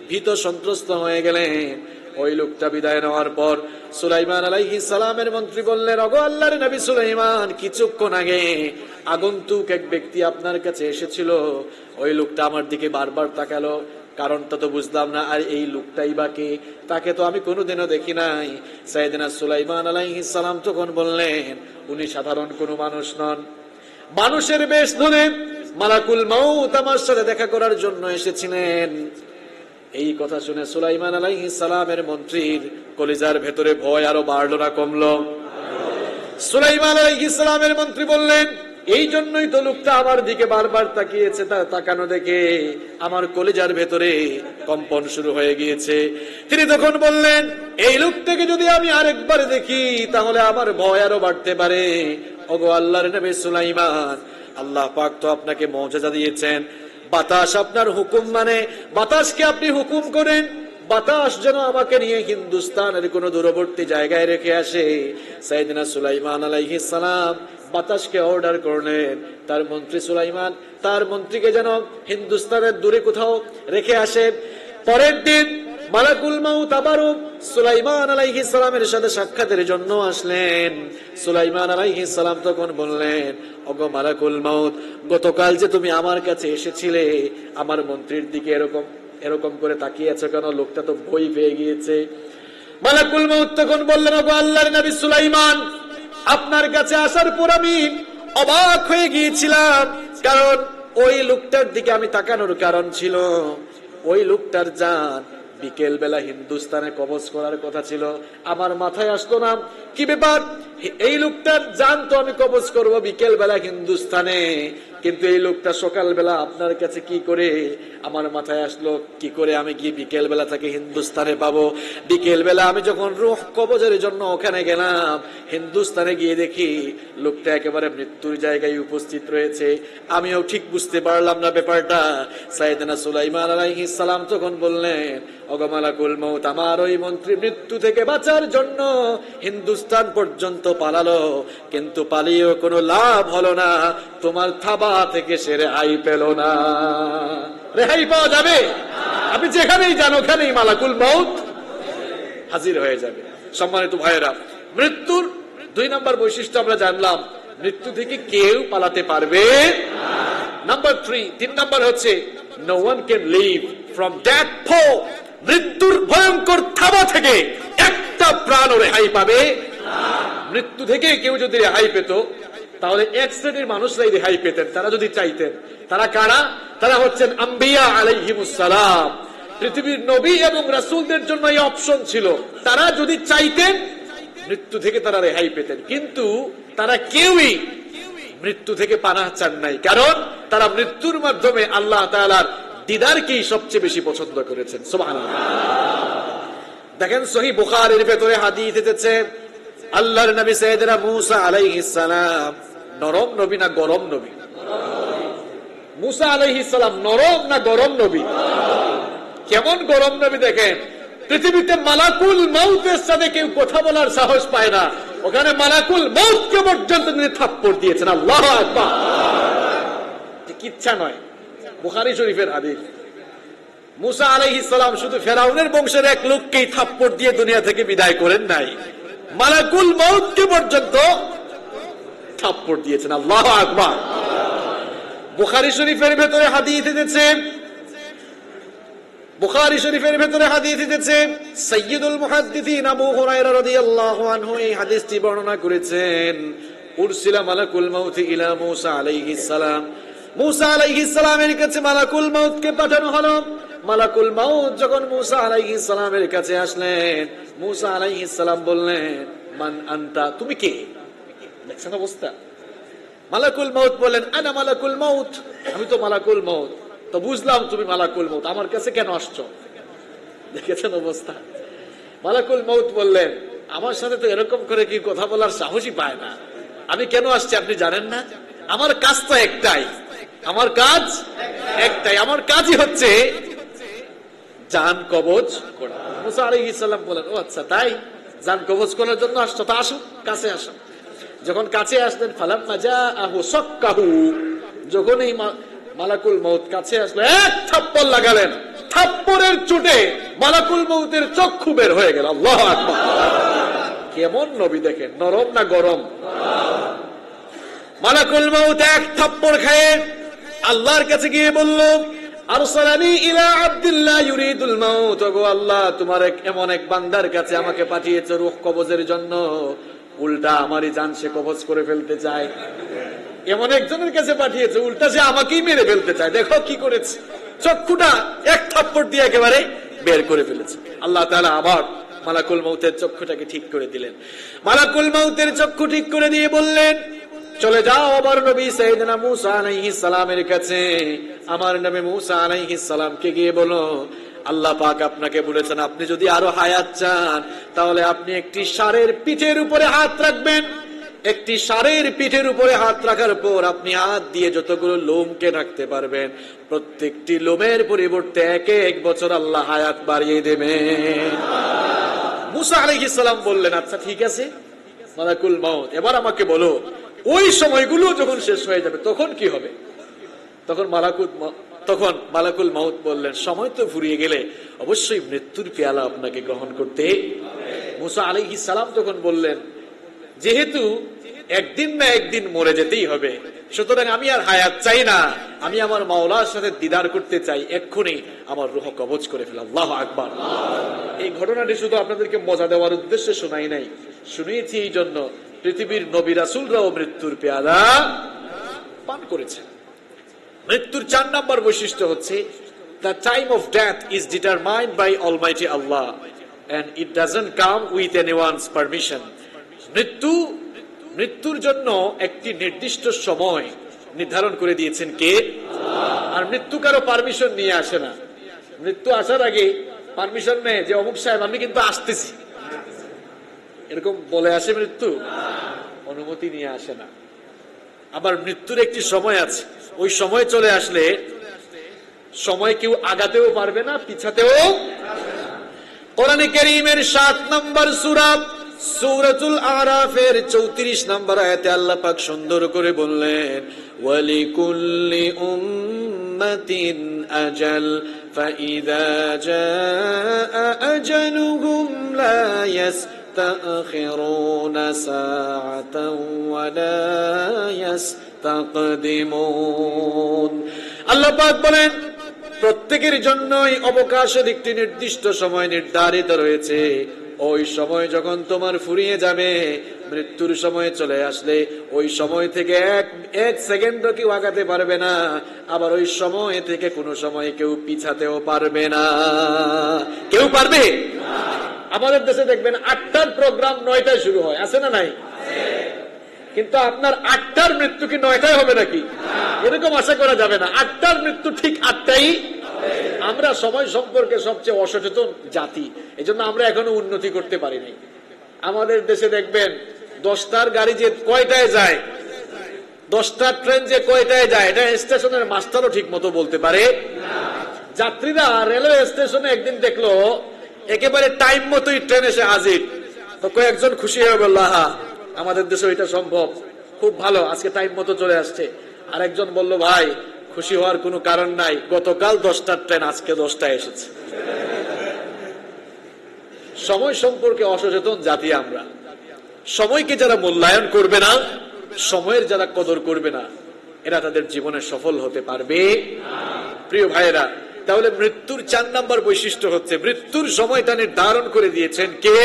ভীত সন্ত্রস্ত হয়ে গেলেন। ওই লোকটা বিদায় নেওয়ার পর সুলাইমান আলাইহিস সালামের মন্ত্রী বললেন, ওগো আল্লাহর নবী সুলাইমান, কিছুক্ষণ আগে আগন্তুক এক ব্যক্তি আপনার কাছে এসেছিল, ওই লোকটা আমার দিকে বারবার তাকালো, কারণটা তো বুঝলাম না, আর এই লোকটাই বা কে? তাকে তো আমি কোনোদিনও দেখি নাই। সাইয়েদনা সুলাইমান আলাইহিস সালাম তখন বললেন, উনি সাধারণ কোনো মানুষ নন, মানুষের বেশ ধরে মালাকুল মাউত আমার সাথে দেখা করার জন্য এসেছিলেন। এই কথা শুনে সুলাইমান আলাইহিস সালামের মন্ত্রীর কলিজার ভেতরে ভয় আরো বাড়লো না কমলো? সুলাইমান আলাইহিস সালামের মন্ত্রী বললেন, এই জন্যই তো লোকটা আমার দিকে বারবার তাকিয়েছে, তার তাকানো দেখে আমার কলিজার ভেতরে কম্পন শুরু হয়ে গিয়েছে। তিনি তখন বললেন, এই লোকটাকে যদি আমি আরেকবার দেখি তাহলে আমার ভয় আরো বাড়তে পারে। ওগো আল্লাহর নবী সুলাইমান, আল্লাহ পাক তো আপনাকে মুআজিজা দিয়েছেন, বাতাস আপনার হুকুম মানে, বাতাসকে আপনি হুকুম করেন, বাতাস যেন আমাকে নিয়ে হিন্দুস্তানের কোন দূরবর্তী জায়গায় রেখে আসে। সাইয়েদনা সুলাইমান আলাইহিস সালাম বাতাসকে অর্ডার করলেন, তার মন্ত্রী সুলাইমান তার মন্ত্রীকে যেন হিন্দুস্তানের দূরে কোথাও রেখে আসে। পরের দিন মালাকুল মাউত আবারও সুলাইমান আলাইহিস সালামের সাথে সাক্ষাতের জন্য আসলেন। সুলাইমান আলাইহিস সালাম তখন বললেন, ওগো মালাকুল মাউত, গতকাল যে তুমি আমার কাছে এসেছিলে, আমার মন্ত্রীর দিকে এরকম করে তাকিয়ে আছো কেন? লোকটা তো ভয় পেয়ে গিয়েছে। মালাকুল মাউত তখন বললেন, ওগো আল্লাহর নবী সুলাইমান, আপনার কাছে আসার পর আমি অবাক হয়ে গিয়েছিলাম, কারণ ওই লোকটার দিকে আমি তাকানোর কারণ ছিল, ওই লোকটার জান বিকেল বেলা হিন্দুস্তানে কবজ করার কথা ছিল। আমার মাথায় আসতো না কি ব্যাপার, এই লোকটার জান তো আমি কবজ করব বিকেল বেলা হিন্দুস্তানে, কিন্তু এই লোকটা সকাল বেলা আপনার কাছে কি করে? আমার মাথায় আসলো কি করে আমি গিয়ে বিকেল বেলা তাকে হিন্দুস্তানে পাবো। বিকেল বেলা আমি যখন রূহ কবজের জন্য ওখানে গেলাম, হিন্দুস্তানে গিয়ে দেখি লোকটা একেবারে মৃত্যুর জায়গায় উপস্থিত রয়েছে। আমিও ঠিক বুঝতে পারলাম না ব্যাপারটা। সাইয়েদনা সুলাইমান আলাইহিস সালাম তখন বললেন, ওগো মালাকুল মাউত, আমার ওই মন্ত্রী মৃত্যু থেকে বাঁচার জন্য হিন্দুস্তান পর্যন্ত পালালো, কিন্তু পালিয়েও কোনো লাভ হলো না, তোমার থাবা থেকে সে রেহাই পেল না। রেহাই পাওয়া যাবে? আপনি যেখানেই যান ওখানেই মালাকুল মাউত হাজির হয়ে যাবে। সম্মানিত ভাইয়েরা, মৃত্যুর 2 নম্বর বৈশিষ্ট্য আমরা জানলাম, মৃত্যু থেকে কেউ পালাতে পারবে নাম্বার 3 নম্বর হচ্ছে, no one can live from that pole, মৃত্যুর ভয়ঙ্কর থাবা থেকে একটা প্রাণও রেহাই পাবে না। মৃত্যু থেকে কেউ যদি রেহাই পেত তাহলে এক শ্রেণীর মানুষরাই রেহাই পেতেন, তারা যদি চাইতেন। তারা কারা? তারা হচ্ছেন আম্বিয়া আলাইহিমুস সালাম। পৃথিবীর নবী এবং রাসূলদের জন্য এই অপশন ছিল, তারা যদি চাইতেন মৃত্যু থেকে তারা রেহাই পেতেন, কিন্তু তারা কেউই মৃত্যু থেকে পানাহ চান নাই, কারণ তারা মৃত্যুর মাধ্যমে আল্লাহ তাআলার দিদারকেই সবচেয়ে বেশি পছন্দ করেছেন। সুবহানাল্লাহ। দেখেন সহিহ বুখারীর ভেতরে হাদিস এসেছে, আল্লাহর নবী সাইয়েদনা মূসা আলাইহিস সালাম নরম নবী না গরম নবী? মূসা আলাইহিস সালাম নরম না গরম নবী? কেমন গরম নবী দেখেন, পৃথিবীতে মালাকুল মউতের সাথে কেউ কথা বলার সাহস পায় না, ওখানে মালাকুল মউতকে পর্যন্ত তিনি থাপ্পড় দিয়েছেন। আল্লাহু আকবার। কিচ্ছা নয়, বুখারী শরীফের হাদিস। মূসা আলাইহিস সালাম শুধু ফেরাউনের বংশের এক লোককেই থাপ্পড় দিয়ে দুনিয়া থেকে বিদায় করেন নাই, মালাকুল মউতকে পর্যন্ত থাপ্পড় দিয়েছেন। আল্লাহু আকবার। বুখারী শরীফের ভেতরে হাদিস এসেছে, বুখারী শরীফের ভেতরে হাদিস এসেছে, সাইয়্যিদুল মুহাদ্দিসিন আবু হুরায়রা রাদিয়াল্লাহু আনহু এই হাদিসটি বর্ণনা করেছেন। উরসিলা মালাকুল মাউত ইলা মূসা আলাইহিস সালাম, মূসা আলাইহিস সালামের কাছে মালাকুল মাউতকে পাঠানো হলো। মালাকুল মাউত যখন মূসা আলাইহিস সালামের কাছে আসলেন, মূসা আলাইহিস সালাম বললেন, মান আনতা, তুমি কে? দেখছেন অবস্থা। মালাকুল মাউত বলেন, আনা মালাকুল মাউত, আমি তো মালাকুল মাউত। তো বুঝলাম তুমি মালাকুল মাউত, আমার কাছে কেন আসছো? দেখেছেন অবস্থা। মালাকুল মাউত বললেন, আমার সাথে তো এরকম করে কি কথা বলার সাহসই পায় না, আমি কেন আসছি আপনি জানেন না? আমার কাজ তো একটাই, আমার কাজ একটাই, আমার কাজই হচ্ছে জান কবজ করা। মূসা আলাইহিস সালাম বলেন, ও আচ্ছা তাই, জান কবজ করার জন্য আসছো, তা আসো, কাছে আসো। যখন কাছে আসলেন, ফালাম্মা জাআহু সাক্কাহু, যখন এই মালাকুল মউত কাছে আসলো, এক থাপ্পড় লাগালেন, থাপ্পড়ের চোটে মালাকুল মউতের চক্ষু বের হয়ে গেল। আল্লাহু আকবার। কেমন নবী দেখেন, নরম না গরম? মালাকুল মউত এক থাপ্পড় খেয়ে আল্লাহর কাছে গিয়ে বলল, আরসালানি ইলা আব্দুল্লাহ ইউরিদুল মাউত, ওগো আল্লাহ, তোমার এমন এক বান্দার কাছে আমাকে পাঠিয়েছো রূহ কবজের জন্য, উল্টা আমারই জান সে কবজ করে ফেলতে চায়। এমন একজনের কাছে পাঠিয়েছে, উল্টা সে আমাকেই মেরে ফেলতে চায়। দেখো কি করেছে, চক্ষুটা এক থাপ্পড় দিয়ে একেবারে বের করে ফেলেছে। আল্লাহ তাআলা আবার মালাকুল মউতের চক্ষুটাকে ঠিক করে দিলেন। মালাকুল মউতের চক্ষু ঠিক করে দিয়ে বললেন, চলে যাও আবার নবী সাইয়েদনা মূসা আলাইহিস সালামের কাছে। আমার নবী মূসা আলাইহিস সালামকে গিয়ে বলো, আল্লাহ পাক আপনাকে বলেছেন আপনি যদি আরো হায়াত চান তাহলে আপনি একটি ষাঁড়ের পিঠের উপরে হাত রাখবেন। একটি ষাঁড়ের পিঠের উপরে হাত রাখার পর আপনি হাত দিয়ে যতগুলো লোমকে রাখতে পারবেন, প্রত্যেকটি লোমের পরিবর্তে এক এক বছর আল্লাহ হায়াত বাড়িয়ে দেবেন। মূসা আলাইহিস সালাম বললেন, আচ্ছা ঠিক আছে মালাকুল মউত, এবার আমাকে বলো ওই সময়গুলো যখন শেষ হয়ে যাবে তখন কি হবে? তখন মালাকুল মউত বললেন, সময় তো ফুরিয়ে গেলে অবশ্যই মৃত্যুর পেয়ালা আপনাকে গ্রহণ করতে। মূসা আলাইহিস সালাম তখন বললেন, যেহেতু একদিন না একদিন মরে যেতেই হবে, সুতরাং আমি আর হায়াত চাই না, আমি আমার মাওলার সাথে দিদার করতে চাই, এক্ষুনি আমার রূহ কবজ করে ফেল। আল্লাহু আকবার। এই ঘটনাটি শুধু আপনাদেরকে মজা দেওয়ার উদ্দেশ্যে শোনাই নাই, শুনিয়েছি এই জন্য পৃথিবীর নবী রাসূলরাও মৃত্যুর পেয়ালা পান করেছেন। মৃত্যুর 4 নম্বর বৈশিষ্ট্য হচ্ছে, the time of death is determined by Almighty Allah and it doesn't come with anyone's permission. মৃত্যুর জন্য একটি নির্দিষ্ট সময় নির্ধারণ করে দিয়েছেন কে? আর মৃত্যু কারো পারমিশন নিয়ে আসে না। মৃত্যু আসার আগে পারমিশন নেই যে অমুক সাহেব আমি কিন্তু আসতেছি, এরকম বলে আসে মৃত্যু, অনুমতি নিয়ে আসে না। আবার মৃত্যুর একটি সময় আছে, ওই সময় চলে আসলে সময় কেউ আগাতেও পারবে না, পিছাতেও। কোরআনে কারীমের 7 নম্বর সূরা সূরাতুল আরাফের 34 নম্বর আয়াতে আল্লাহ পাক সুন্দর করে বললেন, ওয়ালিকুল্লি উম্মাতিন আজাল ফাইযা জাআ আজালুহুম লা ইস্তাখিরুনা সাআতান ওয়া লা ইস্তাকদিমুন। আল্লাহ পাক বলেন, প্রত্যেকের জন্যই অবকাশের একটি নির্দিষ্ট সময় নির্ধারিত রয়েছে। ওই সময় যখন তোমার ফুরিয়ে যাবে, মৃত্যুর সময় চলে আসলে ওই সময় থেকে এক সেকেন্ডও কেউ আগাতে পারবে না, আবার ওই সময় থেকে কোনো সময় কেউ পিছাতেও পারবে না। কেউ পারবে? আমাদের দেশে দেখবেন 8টার প্রোগ্রাম 9টায় শুরু হয়, আছে না নাই? কিন্তু আপনার 8টার মৃত্যু কি 9টায় হবে নাকি? এরকম আশা করা যাবে না। 8টার মৃত্যু ঠিক 8টাই আমরা সময় সম্পর্কে সবচেয়ে অসচেতন জাতি, এই জন্য আমরা এখনো উন্নতি করতে পারি নাই। আমাদের দেশে দেখবেন 10টার গাড়ি যে কয়টায় যায়, 10টার ট্রেন যে কয়টায় যায়, এটা স্টেশনের মাস্টারও ঠিক মতো বলতে পারে। যাত্রীরা রেলওয়ে স্টেশনে একদিন দেখলো একেবারে টাইম মতোই ট্রেন এসে হাজির, তো কয়েকজন খুশি হয়ে বলল, হা আমাদের দেশে এটা সম্ভব, খুব ভালো, আজকে টাইম মতো চলে আসছে। আরেকজন বলল, ভাই খুশি হওয়ার কোনো কারণ নাই, গতকাল 10টার ট্রেন, আজকে 10টায় এসেছে। সময় সম্পর্কে অসচেতন জাতি আমরা। সময়কে যারা মূল্যায়ন করবে না, সময়ের যারা কদর করবে না, এরা তাদের জীবনে সফল হতে পারবে। প্রিয় ভাইয়েরা, তাহলে মৃত্যুর 4 নম্বর বৈশিষ্ট্য হচ্ছে মৃত্যুর সময়টা নির্ধারণ করে দিয়েছেন কে?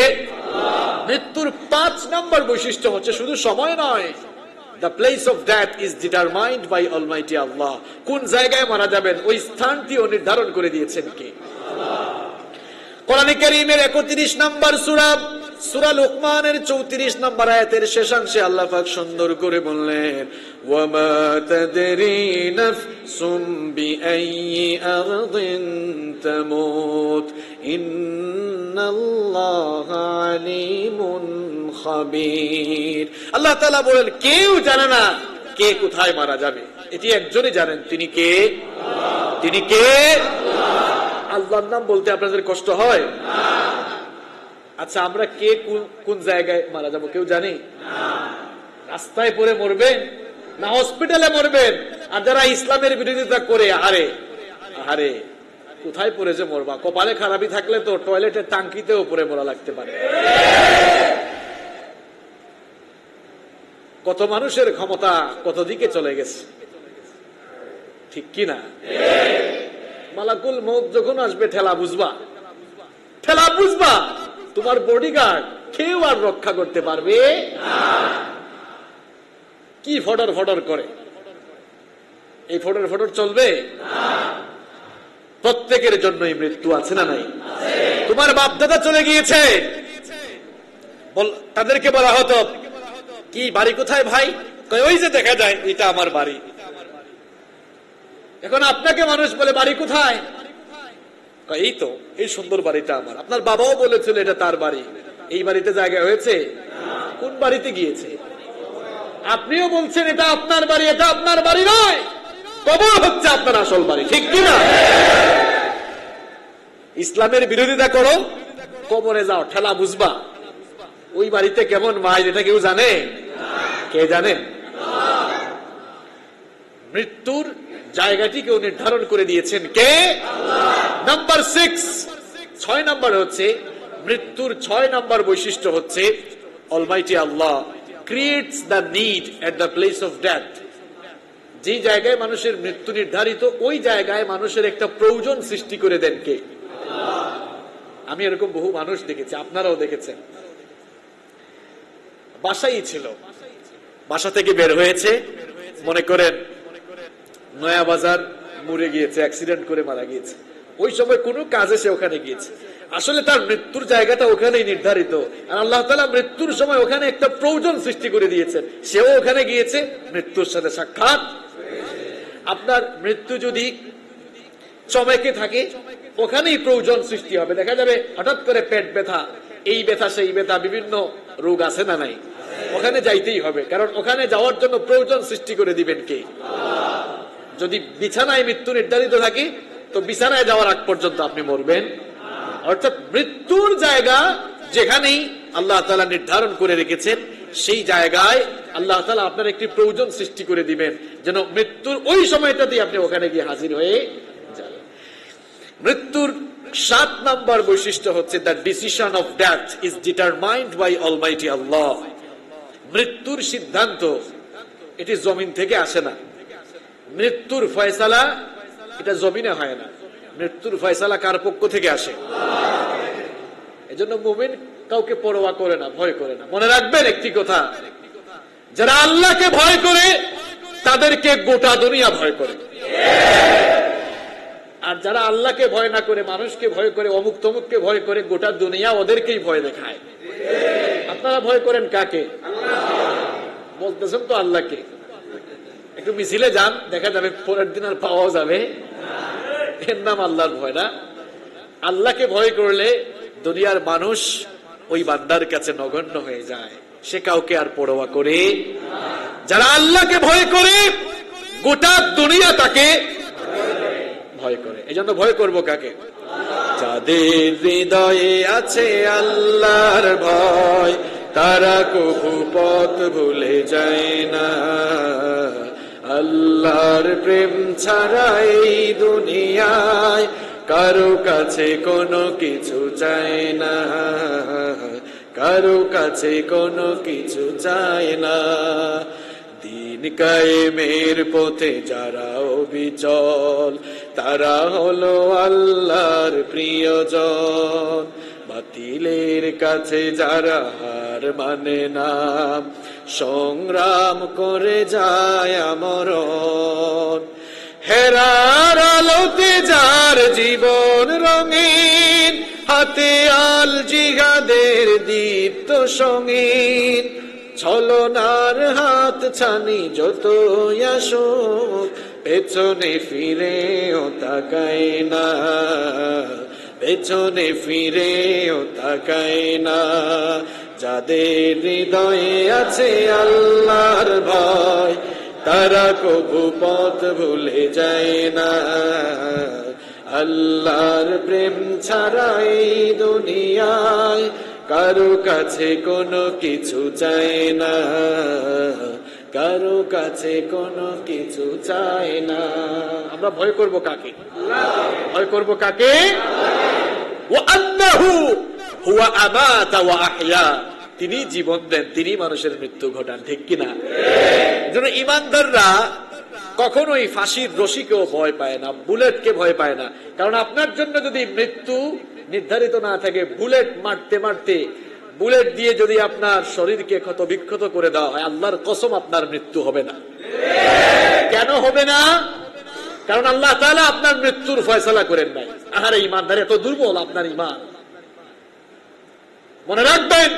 মৃত্যুর 5 নম্বর বৈশিষ্ট্য হচ্ছে শুধু সময় নয়, the place of death is determined by Almighty Allah. কোন জায়গায় মারা যাবেন ওই স্থানটিও নির্ধারণ করে দিয়েছেন কে? কোরআনে কারীমের 31 নম্বর সূরা, সূরা লুকমানের 34 নম্বর আয়াতের শেষাংশে আল্লাহ পাক সুন্দর করে বললেন, ওয়া মা তাদরি নাফসুম বিআইয়ি আরদিন তামুত ইন্নাল্লাহা আলিমুন খাবীর। আল্লাহ তাআলা বলেন, কেউ জানে না কে কোথায় মারা যাবে, এটি একজনই জানেন, তিনি কে? তিনি কে? আল্লাহর নাম বলতে আপনাদের কষ্ট হয়? আচ্ছা, আমরা কে কোন জায়গায় মারা যাবো কেউ জানি? রাস্তায় পড়ে মরবেন না হসপিটালে মরবেন? আর যারা ইসলামের বিরোধিতা করে, আরে আরে কোথায় পড়ে যে মরবা? কপালে খারাপই থাকলে তো টয়লেটের টাঙ্কিতেও পড়ে মরা লাগতে পারে। কত মানুষের ক্ষমতা কত দিকে চলে গেছে, ঠিক কি না? মালাকুল মউত যখন আসবে ঠেলা বুঝবা, ঠেলা বুঝবা। তোমার বডিগার্ড কেউ আর রক্ষা করতে পারবে না। কি ফডর ফডর করে, এই ফডর ফডর চলবে না। প্রত্যেকের জন্যই মৃত্যু আছে না নাই? তোমার বাপ দাদা চলে গিয়েছে, তাদেরকে বলা হতো, কি বাড়ি কোথায় ভাই? ওই যে দেখা যায় এটা আমার বাড়ি। এখন আপনাকে মানুষ বলে বাড়ি কোথায়? এই তো এই সুন্দর বাড়িটা আমার। আপনার বাবাও বলেছিল এটা তার বাড়ি। এই বাড়িতে জায়গা হয়েছে? কোন বাড়িতে গিয়েছে? আপনিও বলছেন এটা আপনার বাড়ি, এটা আপনার বাড়ি নয়, কবর হচ্ছে আপনার আসল বাড়ি, ঠিক কিনা? ইসলামের বিরোধিতা করো, কবরে যাও, ঠেলা বুঝবা। ওই বাড়িতে কেমন মাই এটা কেউ জানে? কে জানেন? মৃত্যুর জায়গাটি কেউ নির্ধারণ করে দিয়েছেন কে? নাম্বার 6 নম্বর হচ্ছে মৃত্যুর 6 নম্বর বৈশিষ্ট্য হচ্ছে Almighty Allah creates the need at the place of death. যে জায়গায় মানুষের মৃত্যু নির্ধারিত, ওই জায়গায় মানুষের একটা প্রয়োজন সৃষ্টি করে দেন কে? আমি এরকম বহু মানুষ দেখেছি, আপনারাও দেখেছেন। বাসাই ছিল, বাসা থেকে বের হয়েছে, মনে করেন নয়া বাজার মরে গিয়েছে, অ্যাক্সিডেন্ট করে মারা গিয়েছে। ওই সময় কোনো কাজে সে ওখানে গিয়েছে, আসলে তার মৃত্যুর জায়গাটা ওখানেই নির্ধারিত। আর আল্লাহ তাআলা মৃত্যুর সময় ওখানে একটা প্রয়োজন সৃষ্টি করে দিয়েছেন, সেও ওখানে গিয়েছে, মৃত্যুর সাথে সাক্ষাৎ। আপনার মৃত্যু যদি চমেকে থাকে, ওখানেই প্রয়োজন সৃষ্টি হবে। দেখা যাবে হঠাৎ করে পেট ব্যথা, এই ব্যথা সেই ব্যথা, বিভিন্ন রোগ আছে না নাই? ওখানে যাইতেই হবে, কারণ ওখানে যাওয়ার জন্য প্রয়োজন সৃষ্টি করে দিবেন কে? যদি বিছানায় মৃত্যু নির্ধারিত থাকে, তো বিছানায় যাওয়ার আগ পর্যন্ত আপনি মরবেন। অর্থাৎ মৃত্যুর জায়গা যেখানেই আল্লাহ তাআলা নির্ধারণ করে রেখেছেন, সেই জায়গায় আল্লাহ তাআলা আপনার একটি প্রয়োজন সৃষ্টি করে দিবেন, যেন মৃত্যুর ওই সময়টাতেই আপনি ওখানে গিয়ে হাজির হয়ে যান। মৃত্যুর 7 নম্বর বৈশিষ্ট্য হচ্ছে the decision of death is determined by almighty Allah. মৃত্যুর সিদ্ধান্ত এটি জমিন থেকে আসে না। মৃত্যুর ফয়সালা এটা জমিনে হয় না, মৃত্যুর ফয়সালা কার পক্ষ থেকে আসে? এজন্য মুমিন কাউকে পরোয়া করে না, ভয় করে না। মনে রাখবেন একটি কথা, যারা আল্লাহকে ভয় করে তাদেরকে গোটা দুনিয়া ভয় করে, আর যারা আল্লাহকে ভয় না করে মানুষকে ভয় করে, অমুক তমুককে ভয় করে, গোটা দুনিয়া ওদেরকেই ভয় দেখায়। আপনারা ভয় করেন কাকে? বলতেছেন তো আল্লাহকে। একটু মিছিলে যান, দেখা যাবে পরের দিন আর পাওয়া যাবে। এর নাম আল্লাহর ভয় না? আল্লাহকে ভয় করলে দুনিয়ার মানুষ ওই বান্দার কাছে নগণ্য হয়ে যায়, সে কাউকে আর পরোয়া করে। যারা আল্লাহকে ভয় করে গোটা দুনিয়া তাকে ভয় করে। এই জন্য ভয় করবো কাকে? যাদের হৃদয়ে আছে আল্লাহর ভয়, তারা কভু পথ ভুলে যায় না। আল্লাহর প্রেম ছাড়া এই দুনিয়ায় কারো কাছে কোনো কিছু চায় না, কারো কাছে কোনো কিছু চায় না। দিন কায়েমের পথে যারা অবিচল, তারা হলো আল্লাহর প্রিয়জন। বাতিলের কাছে যারা হার মানে না, সংগ্রাম করে যায় আমরণ। হেরার আলোতে যার জীবন রঙিন, হাতে আল জিহাদের দীপ্ত সঙ্গীন। ছলনার হাত ছানি যত আসুক, পেছনে ফিরেও তাকায় না, পেছনে ফিরেও তাকায় না। যাদের হৃদয়ে আছে আল্লাহর ভয়, তারা কভু পথ ভুলে যায় না। আল্লাহর প্রেম ছাড়া এই দুনিয়ায় কারো কাছে কোনো কিছু চায় না, কারো কাছে কোনো কিছু চায় না। আমরা ভয় করব কাকে? ভয় করব কাকে? ওয়া আন্নাহু হুয়া আমাতা ওয়া আহইয়া, তিনি জীবন দেন, তিনি মানুষের মৃত্যু ঘটান, ঠিক কিনা? যেন ইমানদাররা কখনোই ফাঁসির রশিকেও ভয় পায় না, বুলেটকে ভয় পায় না। কারণ আপনার জন্য যদি মৃত্যু নির্ধারিত না থাকে, বুলেট মারতে মারতে, বুলেট দিয়ে যদি আপনার শরীরকে ক্ষত বিক্ষত করে দেওয়া হয়, আল্লাহর কসম আপনার মৃত্যু হবে না। কেন হবে না? কারণ আল্লাহ তাআলা আপনার মৃত্যুর ফয়সালা করেন নাই। আহারে ইমানদার এত দুর্বল আপনার ইমান। মনে রাখবেন,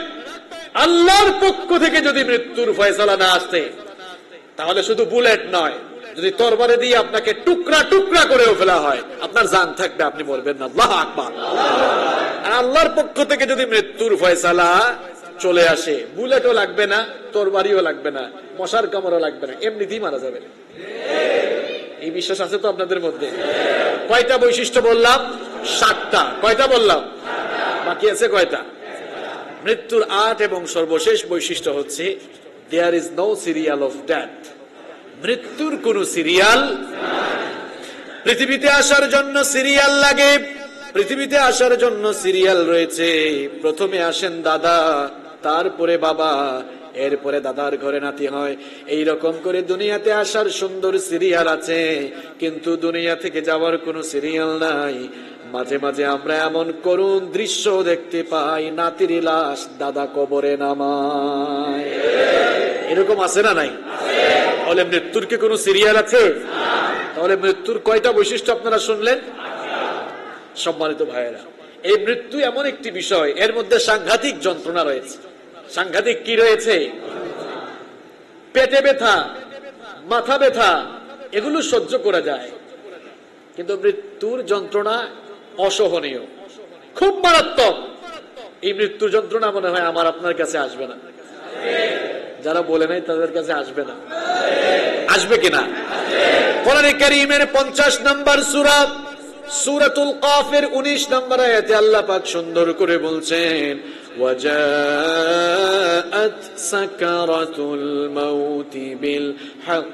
আল্লাহর পক্ষ থেকে যদি মৃত্যুর ফয়সালা না আসে, তাহলে শুধু বুলেট নয়, যদি তরবারে দিয়ে আপনাকে টুকরা টুকরা করেও ফেলা হয়, আপনার জান থাকবে, আপনি মরবেন না। আল্লাহু আকবার। আর আল্লাহর পক্ষ থেকে যদি মৃত্যুর ফয়সালা চলে আসে, বুলেটও লাগবে না, তরবারিও লাগবে না, মশার কামড়ও লাগবে না, এমনিতেই মারা যাবে। এই বিশ্বাস আছে তো আপনাদের মধ্যে? কয়টা বৈশিষ্ট্য বললাম? 7টা। কয়টা বললাম? বাকি আছে কয়টা? মৃত্যুর 8 এবং সর্বশেষ বৈশিষ্ট্য হচ্ছে there is no serial of death. মৃত্যুর কোন সিরিয়াল। পৃথিবীতে আসার জন্য সিরিয়াল লাগে, পৃথিবীতে আসার জন্য সিরিয়াল রয়েছে। প্রথমে আসেন দাদা, তারপরে বাবা, এরপরে দাদার ঘরে নাতি হয়। এই রকম করে দুনিয়াতে আসার সুন্দর সিরিয়াল আছে, কিন্তু দুনিয়া থেকে যাওয়ার কোনো সিরিয়াল নাই। মাঝে মাঝে আমরা এমন করুণ দৃশ্য দেখতে পাই, নাতির লাশ দাদা কবরে নামায়। এরকম আছে না নাই? তাহলে মৃত্যুর কি কোনো সিরিয়াল আছে? তাহলে মৃত্যুর কয়টা বৈশিষ্ট্য আপনারা শুনলেন? সম্মানিত ভাইয়েরা, এই মৃত্যু এমন একটি বিষয়, এর মধ্যে সাংঘাতিক যন্ত্রণা রয়েছে। সাংঘাতিক কি রয়েছে? পেটে ব্যথা, মাথা ব্যথা, এগুলো সহ্য করা যায়, কিন্তু মৃত্যুর যন্ত্রণা অসহনীয়, খুব মারাত্মক। এই মৃত্যুর যন্ত্রণা মনে হয় আমার আপনার কাছে আসবে না। যারা বলে নাই তাদের কাছে আসবে না। আসবে কিনা? কোরআনে কারীমের 50 নম্বর সূরা, সূরাতুল কাফের 19 নম্বর আয়াতে আল্লাহ পাক সুন্দর করে বলছেন, ওয়াজাআত সাকারাতুল মাউতি বিল হক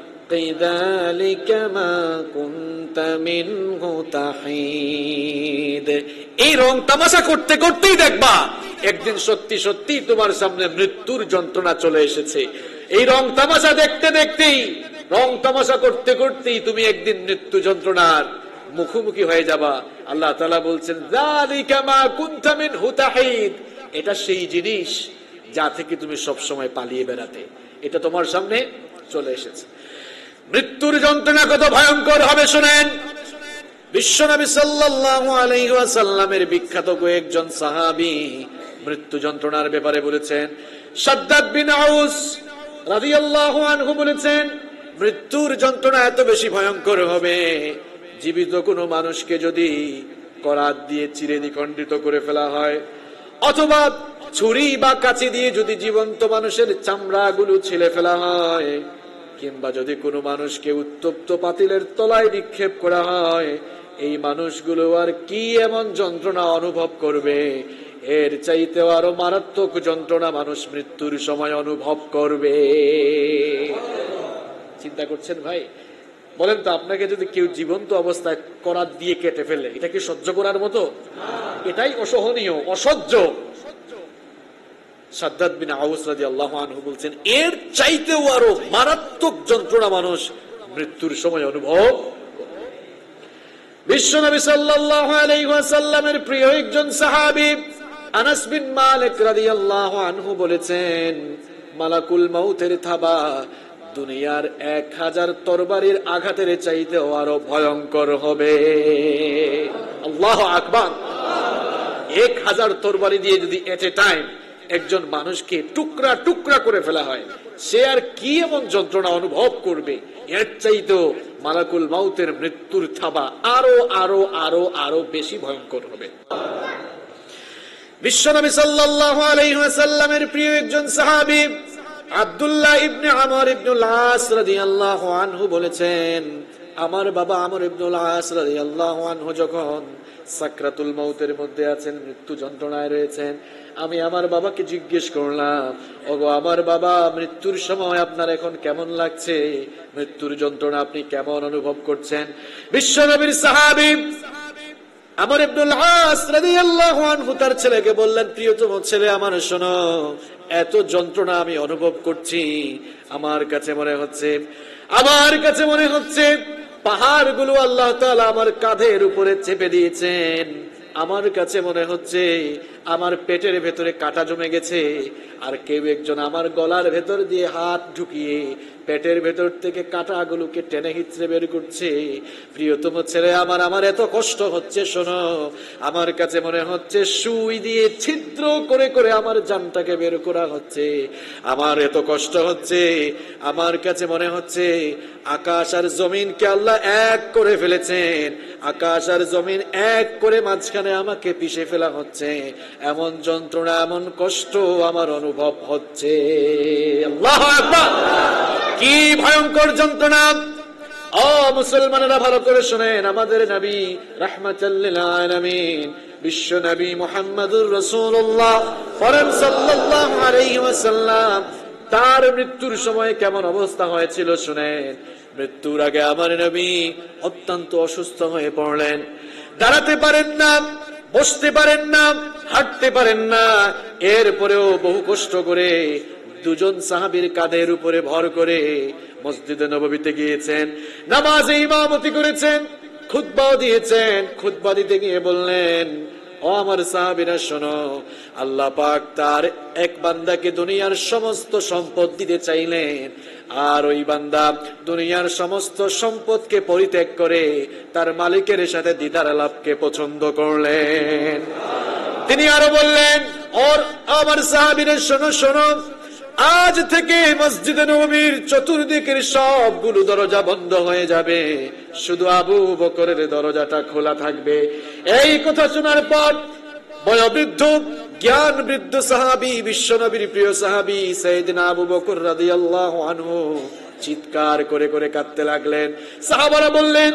যালিকা মা কুনতা মিনহু তাহিদ। এই রং তামাশা করতে করতেই দেখবা একদিন সত্যি সত্যি তোমার সামনে মৃত্যুর যন্ত্রণা চলে এসেছে। এই রং তামাশা দেখতে দেখতেই, রং তামাশা করতে করতেই তুমি একদিন মৃত্যু যন্ত্রণার মুখোমুখি হয়ে যাবা। আল্লাহ তাআলা বলছেন, যালিকা মা কুনতা মিনহু তাহিদ, এটা সেই জিনিস যা থেকে তুমি সব সময় পালিয়ে বেড়াতে, এটা তোমার সামনে চলে এসেছে। মৃত্যুর যন্ত্রণা কত ভয়ঙ্কর হবে শুনেন। বিশ্বনবী সাল্লাল্লাহু আলাইহি ওয়াসাল্লামের বিখ্যাত কয়েকজন সাহাবী মৃত্যু যন্ত্রণার ব্যাপারে বলেছেন। শাদ্দাদ বিন আউস রাদিয়াল্লাহু আনহু বলেছেন, মৃত্যুর যন্ত্রণা এত বেশি ভয়ঙ্কর হবে, জীবিত কোনো মানুষকে যদি করাত দিয়ে চিরে দ্বিখণ্ডিত করে ফেলা হয়, অথবা ছুরি বা কাঁচি দিয়ে যদি জীবন্ত মানুষের চামড়াগুলো ছিলে ফেলা হয়, কিংবা যদি কোনো মানুষকে উত্তপ্ত পাতিলের তলায় নিক্ষেপ করা হয়, এই মানুষগুলো আর কি এমন যন্ত্রণা অনুভব করবে? এর চাইতেও আরো মারাত্মক যন্ত্রণা মানুষ মৃত্যুর সময় অনুভব করবে। চিন্তা করছেন ভাই? বলেন তো, আপনাকে যদি কেউ জীবন্ত অবস্থায় করাত দিয়ে কেটে ফেলে, এটা কি সহ্য করার মতো? এটাই অসহনীয়, অসহ্য। সাদ্দাদ বিন আউস রাদিয়াল্লাহু আনহু বলছেন, এর চাইতেও আরো মারাত্মক যন্ত্রণা মানুষ মৃত্যুর সময় অনুভব। বিশ্বনবী সাল্লাল্লাহু আলাইহি ওয়াসাল্লামের প্রিয় একজন সাহাবী আনাস বিন মালিক রাদিয়াল্লাহু আনহু বলেছেন, মালাকুল মাউতের থাবা দুনিয়ার 1000 তরবারির আঘাতের চাইতেও আরো ভয়ঙ্কর হবে। আল্লাহু আকবার। 1000 তরবারি দিয়ে যদি এট এ টাইম একজন মানুষকে টুকরা টুকরা করে ফেলা হয়, সে আর কি এমন যন্ত্রণা অনুভব করবে? এর চাইতেও মালাকুল মাউতের মৃত্যুর থাবা আরো আরো আরো আরো বেশি ভয়ঙ্কর হবে। বিশ্বনবী সাল্লাল্লাহু আলাইহি ওয়াসাল্লামের প্রিয় একজন সাহাবী আব্দুল্লাহ ইবনে আমর ইবনুল আস রাদিয়াল্লাহু আনহু বলেছেন, আমার বাবা আমর ইবনুল আস রাদিয়াল্লাহু আনহু যখন সাকরাতুল মউতের মধ্যে আছেন, মৃত্যু যন্ত্রণায় রয়েছেন, আমি আমার বাবাকে জিজ্ঞেস করলাম, ওগো আমার বাবা, মৃত্যুর সময় আপনার এখন কেমন লাগছে? মৃত্যুর যন্ত্রণা আপনি কেমন অনুভব করছেন? বিশ্বনবীর সাহাবী আমর ইবনুল আস রাদিয়াল্লাহু আনহু তার ছেলেকে বললেন, প্রিয়তম ছেলে আমার, শোনো, এত যন্ত্রণা আমি অনুভব করছি, আমার কাছে মনে হচ্ছে পাহাড়গুলো আল্লাহ তাআলা আমার কাঁধের উপরে চেপে দিয়েছেন। আমার কাছে মনে হচ্ছে আমার পেটের ভেতরে কাঁটা জমে গেছে, আর কেউ একজন আমার গলার ভেতর দিয়ে হাত ঢুকিয়ে পেটের ভেতর থেকে কাঁটাগুলোকে টেনে হিচড়ে বের করছে। প্রিয়তম ছেলে আমার এত কষ্ট হচ্ছে, শোনো, আমার কাছে মনে হচ্ছে সুই দিয়ে ছিদ্র করে করে আমার জানটাকে বের করা হচ্ছে। আমার এত কষ্ট হচ্ছে, আমার কাছে মনে হচ্ছে আকাশ আর জমিনকে আল্লাহ এক করে ফেলেছেন, আকাশ আর জমিন এক করে মাঝখানে আমাকে পিষে ফেলা হচ্ছে। এমন যন্ত্রণা, এমন কষ্ট আমার অনুভব হচ্ছে। আল্লাহু আকবার! কি ভয়ঙ্কর যন্ত্রণা! ও মুসলমানেরা, ভালো করে শুনেন, আমাদের নবী রাহমাতাল লিল আলামিন বিশ্ব নবী মুহাম্মদুর রাসূলুল্লাহ সাল্লাল্লাহু আলাইহি ওয়াসাল্লাম তার মৃত্যুর সময় কেমন অবস্থা হয়েছিল শুনেন। মৃত্যুর আগে আমার নবী অত্যন্ত অসুস্থ হয়ে পড়লেন, দাঁড়াতে পারেন না, বসতে পারেন না, হাঁটতে পারেন না। এরপরেও বহু কষ্ট করে দুজন সাহাবীর কাঁধের উপরে ভর করে মসজিদে নববীতে গিয়েছেন, নামাজে ইমামতি করেছেন, খুতবাও দিয়েছেন। খুতবা দিতে গিয়ে বললেন, ও আমার সাহাবীরা শোনো, আল্লাহ পাক তার এক বান্দাকে দুনিয়ার সমস্ত সম্পদ দিতে চাইলেন, আর ওই বান্দা দুনিয়ার সমস্ত সম্পদকে পরিত্যাগ করে তার মালিকের সাথে দিদার আলাপকে পছন্দ করলেন। তিনি আরো বললেন, ওর আমার সাহাবীরা শোনো শোনো, আজ থেকে মসজিদে নববীর চতুর্দিকের সবগুলো দরজা বন্ধ হয়ে যাবে, শুধু আবু বকরের দরজাটা খোলা থাকবে। এই কথা শোনার পর বয়োবৃদ্ধ জ্ঞান বৃদ্ধ সাহাবী, বিশ্বনবীর প্রিয় সাহাবী সাইয়েদনা আবু বকর রাদিয়াল্লাহু আনহু চিৎকার করে করে কাঁদতে লাগলেন। সাহাবারা বললেন,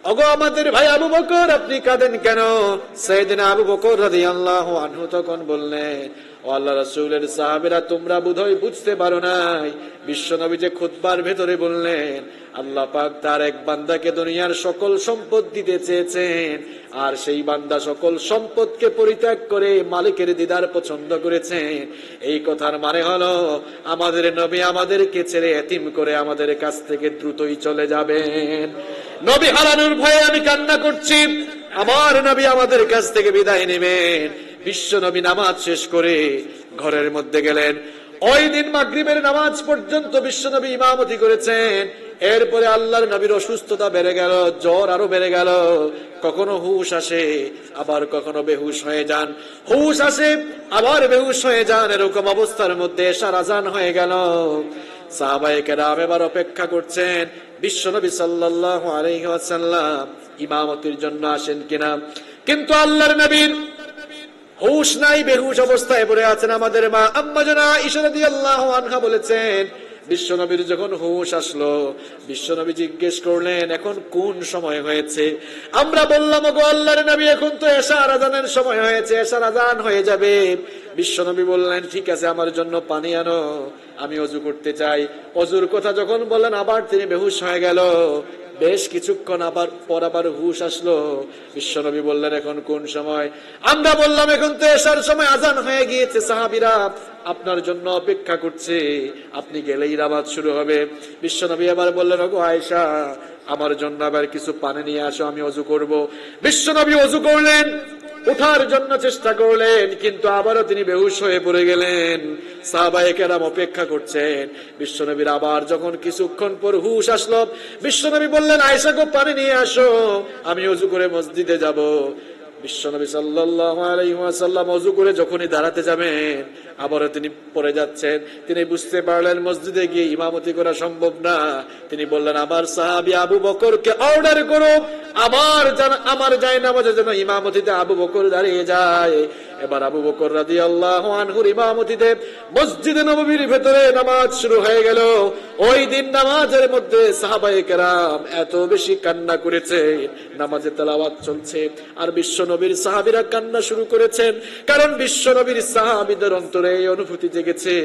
ওগো আমাদের ভাই আবু বকর, আপনি কাঁদেন কেন? সাইয়েদনা আবু বকর রাদিয়াল্লাহু আনহু তখন বললেন, ও আল্লাহর রাসূলের সাহাবীরা, তোমরা বোধহয় বুঝতে পারো নাই, বিশ্বনবী যে খুতবার ভেতরে বললেন আল্লাহ পাক তার এক বান্দাকে দুনিয়ার সকল সম্পদ দিতে চেয়েছেন, আর সেই বান্দা সকল সম্পদকে পরিত্যাগ করে মালিকের দিদার পছন্দ করেছেন। এই কথার মানে হলো আমাদের নবী আমাদেরকে ছেড়ে এতিম করে আমাদের কাছ থেকে দ্রুতই চলে যাবেন। নবী হারানোর ভয়ে আমি কান্না করছি, আমার নবী আমাদের কাছ থেকে বিদায় নেবেন। বিশ্ব নবী নামাজ শেষ করে ঘরের মধ্যে গেলেন। ওই দিন মাগরিবের নামাজ পর্যন্ত বিশ্ব নবী ইমামতি করেছেন। এরপরে আল্লাহর নবীর অসুস্থতা বেড়ে গেল, জ্বর আরো বেড়ে গেল। কখনো হুশ আসে, আবার কখনো বেহুশ হয়ে যান, হুশ আসে আবার বেহুশ হয়ে যান। এরকম অবস্থার মধ্যে এশার আযান হয়ে গেল। সাহাবায়ে কেরাম এবার অপেক্ষা করছেন বিশ্বনবী সাল্লাল্লাহু আলাইহি ওয়াসাল্লাম ইমামতির জন্য আসেন কিনা। কিন্তু আল্লাহর নবীর হুঁশ নাই, বেহুশ অবস্থায় পড়ে আছেন। আমাদের মা আম্মা জানা আয়েশা রাদিয়াল্লাহু আনহা বলেছেন, বিশ্বনবীর যখন হুঁশ আসলো, বিশ্বনবী জিজ্ঞেস করলেন এখন কোন সময় হয়েছে। আমরা বললাম, ওগো আল্লাহর নবী, এখন তো এশার আযানের সময় হয়েছে, এশার আযান হয়ে যাবে। বিশ্বনবী বললেন, ঠিক আছে, আমার জন্য পানি আনো, আমি ওযু করতে চাই। ওযুর কথা যখন বললেন, আবার তিনি বেহুশ হয়ে গেল। বেশ কিছুক্ষণ আবার হুঁশ আসলো। বিশ্বনবী বললেন, এখন কোন সময়? আমরা বললাম, এখন তো এশার সময়, আযান হয়ে গিয়েছে, সাহাবীরা আপনার জন্য অপেক্ষা করছে, আপনি গেলেই নামাজ শুরু হবে। বিশ্বনবী আবার বললেন, ওগো আয়েশা, আমার জন্য আবার কিছু পানি নিয়ে আসো, আমি ওযু করব। বিশ্বনবী ওযু করলেন, উঠার জন্য চেষ্টা করলেন, কিন্তু আবারও তিনি বেহুশ হয়ে পড়ে গেলেন। সাহাবায়ে কেরাম অপেক্ষা করছেন। বিশ্বনবীর আবার যখন কিছুক্ষণ পর হুঁশ আসলো, বিশ্বনবী বললেন, আয়েশা গো, পানি নিয়ে আসো, আমি ওযু করে মসজিদে যাব। বিশ্বনবী সাল্লাল্লাহু আলাইহি ওয়াসাল্লাম ওযু করে যখনই দাঁড়াতে যাবেন, আবারও তিনি পড়ে যাচ্ছেন। তিনি বুঝতে পারলেন মসজিদে গিয়ে ইমামতি করা সম্ভব না। তিনি বললেন, আমার সাহাবী আবু বকরকে অর্ডার করো, আমার জায়নামাজে যেন ইমামতিতে আবু বকর দাঁড়িয়ে যায়। এবার আবু বকর রাদিয়াল্লাহু আনহুর ইমামতিতে মসজিদে নববীর ভেতরে নামাজ শুরু হয়ে গেল। ওই দিন নামাজের মধ্যে সাহাবায়ে কেরাম এত বেশি কান্না করেছে, নামাজে তেলাওয়াত চলছে আর বিশ্বনবীর সাহাবীরা কান্না শুরু করেছেন। কারণ বিশ্বনবীর সাহাবীদের অন্তরে এই অনুভূতি জেগেছে,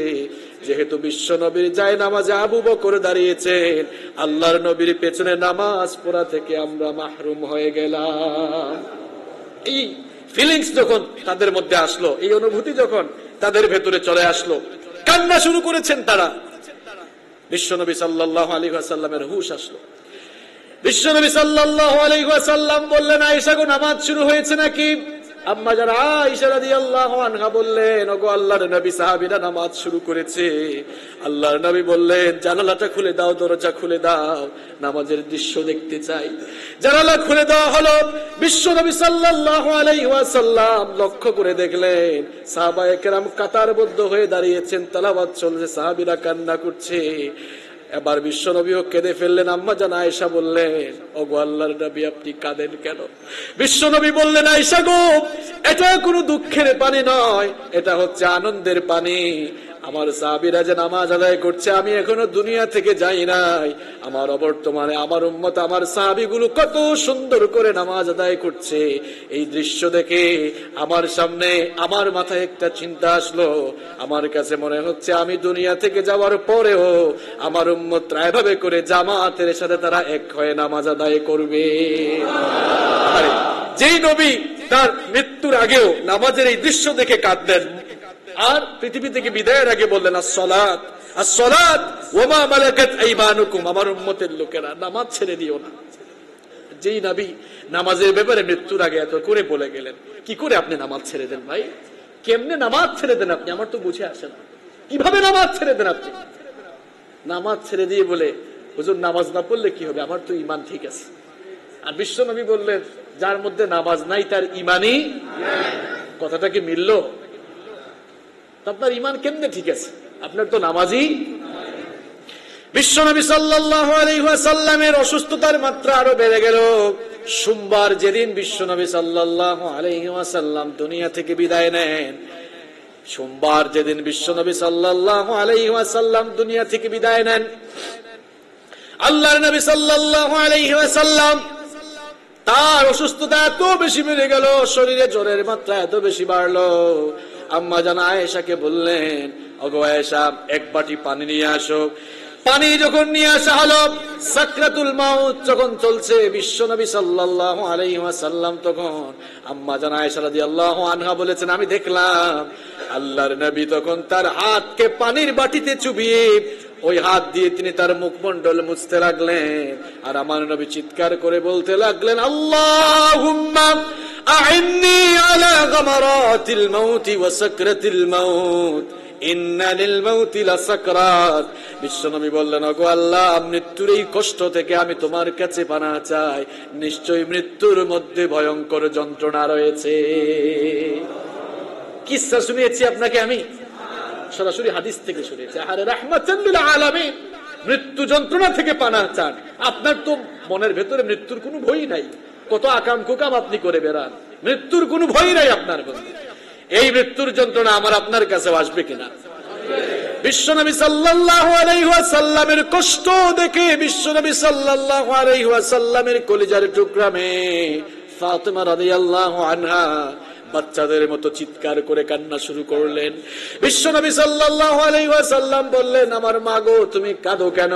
যেহেতু বিশ্বনবীর জায়নামাজে আবু বকর দাঁড়িয়েছেন, আল্লাহর নবীর পেছনে নামাজ পড়া থেকে আমরা মাহরুম হয়ে গেলাম। এই ফিলিংস যখন তাদের মধ্যে আসলো, এই অনুভূতি যখন তাদের ভেতরে চলে আসলো, কান্না শুরু করেছেন তারা। বিশ্বনবী সাল্লাল্লাহু আলাইহি ওয়াসাল্লামের হুঁশ আসলো। বিশ্বনবী সাল্লাল্লাহু আলাইহি ওয়াসাল্লাম বললেন, আয়েশা গো, নামাজ শুরু হয়েছে নাকি? আম্মা জান আয়েশা রাদিয়াল্লাহু আনহা বললেন, ওগো আল্লাহর নবী, সাহাবীরা নামাজ শুরু করেছে। আল্লাহর নবী বললেন, জানালাটা খুলে দাও, দরজা খুলে দাও, নামাজের দৃশ্য দেখতে চাই। জানালা খুলে দেওয়া হলো। বিশ্বনবী সাল্লাল্লাহু আলাইহি ওয়াসাল্লাম লক্ষ্য করে দেখলেন সাহাবায়ে কেরাম কাতারবদ্ধ হয়ে দাঁড়িয়েছেন, তেলাওয়াত চলছে, সাহাবীরা কান্না করছে। এবার বিশ্বনবীও কেঁদে ফেললেন। আম্মা জান আয়েশা বললেন, ওগো আল্লাহর নবী, আপনি কাঁদেন কেন? বিশ্বনবী বললেন, আয়েশা গো, এটা কোনো দুঃখের পানি নয়, এটা হচ্ছে আনন্দের পানি। আমার সাহাবীরা যে নামাজ আদায় করছে, আমি এখনো দুনিয়া থেকে যাই নাই। আমার অবর্তমানে আমার উম্মত, আমার সাহাবীগুলো কত সুন্দর করে নামাজ আদায় করছে। এই দৃশ্য দেখে আমার সামনে, আমার মাথায় একটা চিন্তা আসলো। আমার কাছে মনে হচ্ছে আমি দুনিয়া থেকে যাওয়ার পরেও আমার উম্মতরা এভাবে করে জামাতের সাথে তারা এক হয়ে নামাজ আদায় করবে। যেই নবী তার মৃত্যুর আগেও নামাজের এই দৃশ্য দেখে কাঁদলেন, আর পৃথিবী থেকে বিদায়ের আগে বললেন, আসসালাত আসসালাত ওয়া মা মালাকাত আইমানুকুম, আমার উম্মতের লোকেরা, নামাজ ছেড়ে দিও না। যেই নবী নামাজের ব্যাপারে মৃত্যুর আগে এত করে বলে গেলেন, কি করে আপনি নামাজ ছেড়ে দেন ভাই? কেমনে নামাজ ছেড়ে দেন আপনি? আমার তো বুঝে আসে না, কিভাবে নামাজ ছেড়ে দেন আপনি? নামাজ ছেড়ে দিয়ে বলে, হুজুর নামাজ না পড়লে কি হবে, আমার তো ঈমান ঠিক আছে। আর বিশ্বনবী বললেন, যার মধ্যে নামাজ নাই তার ঈমানই নাই। কথাটা কি মিলল? আপনার ঈমান কেমনে ঠিক আছে? আপনার তো নামাজই। বিশ্বনবী সাল্লাল্লাহু আলাইহি ওয়াসাল্লামের অসুস্থতার মাত্রা আরো বেড়ে গেল। সোমবার যেদিন বিশ্বনবী সাল্লাল্লাহু আলাইহি ওয়াসাল্লাম দুনিয়া থেকে বিদায় নেন, সোমবার যেদিন বিশ্বনবী সাল্লাল্লাহু আলাইহি ওয়াসাল্লাম দুনিয়া থেকে বিদায় নেন, আল্লাহর নবী সাল্লাল্লাহু আলাইহি ওয়াসাল্লাম তার অসুস্থতা এত বেশি বেড়ে গেল, শরীরে জ্বরের মাত্রা এত বেশি বাড়লো। আম্মা জান আয়েশাকে বললেন, ওগো আয়েশা, এক বাটি পানি নিয়ে আসো। পানি যখন নিয়ে আসা হলো, সাকরাতুল মাউত যখন চলছে, বিশ্বনবী সাল্লাল্লাহু আলাইহি ওয়াসাল্লাম তখন, আম্মা জান আয়েশা রাদিয়াল্লাহু আনহা বলেছেন, আমি দেখলাম আল্লাহর নবী তখন তার হাতকে পানির বাটিতে চুবিয়ে ওই হাত দিয়ে তিনি তার মুখমণ্ডল মুছতে লাগলেন। আর আমার নবী চিৎকার করে বলতে লাগলেন, আল্লাহুম্মা আইন্নি আলা গামারাতিল মাউতি ওয়া সাকরাতিল মাউত, ইন্না লিল মাউতি লাসাকরাত। বিশ্বনবী বললেন, ওগো আল্লাহ, মৃত্যুর এই কষ্ট থেকে আমি তোমার কাছে পানাহ চাই, নিশ্চয়ই মৃত্যুর মধ্যে ভয়ঙ্কর যন্ত্রণা রয়েছে। কিসসা শুনিয়েছি আপনাকে আমি, সরাসরি হাদিস থেকে শুনেছি। আরে রাহমাতাল লিল আলামিন, মৃত্যু যন্ত্রণা থেকে পানাহ চান। আপনার তো মনের ভেতরে মৃত্যুর কোনো ভয় নাই, কত আকাম কুকাম আপনি করে বেড়ান, মৃত্যুর কোনো ভয় নাই আপনার মধ্যে। এই মৃত্যুর যন্ত্রণা আমার আপনার কাছে আসবে কিনা? বিশ্বনবী সাল্লাল্লাহু আলাইহি ওয়াসাল্লামের কষ্ট দেখে বিশ্বনবী সাল্লাল্লাহু আলাইহি ওয়াসাল্লামের কলিজার টুকরা মেয়ে ফাতেমা রাদিয়াল্লাহু আনহা বাচ্চাদের মতো চিৎকার করে কান্না শুরু করলেন। বিশ্বনবী সাল্লাল্লাহু আলাইহি ওয়াসাল্লাম বললেন, আমার মা গো, তুমি কাঁদো কেন?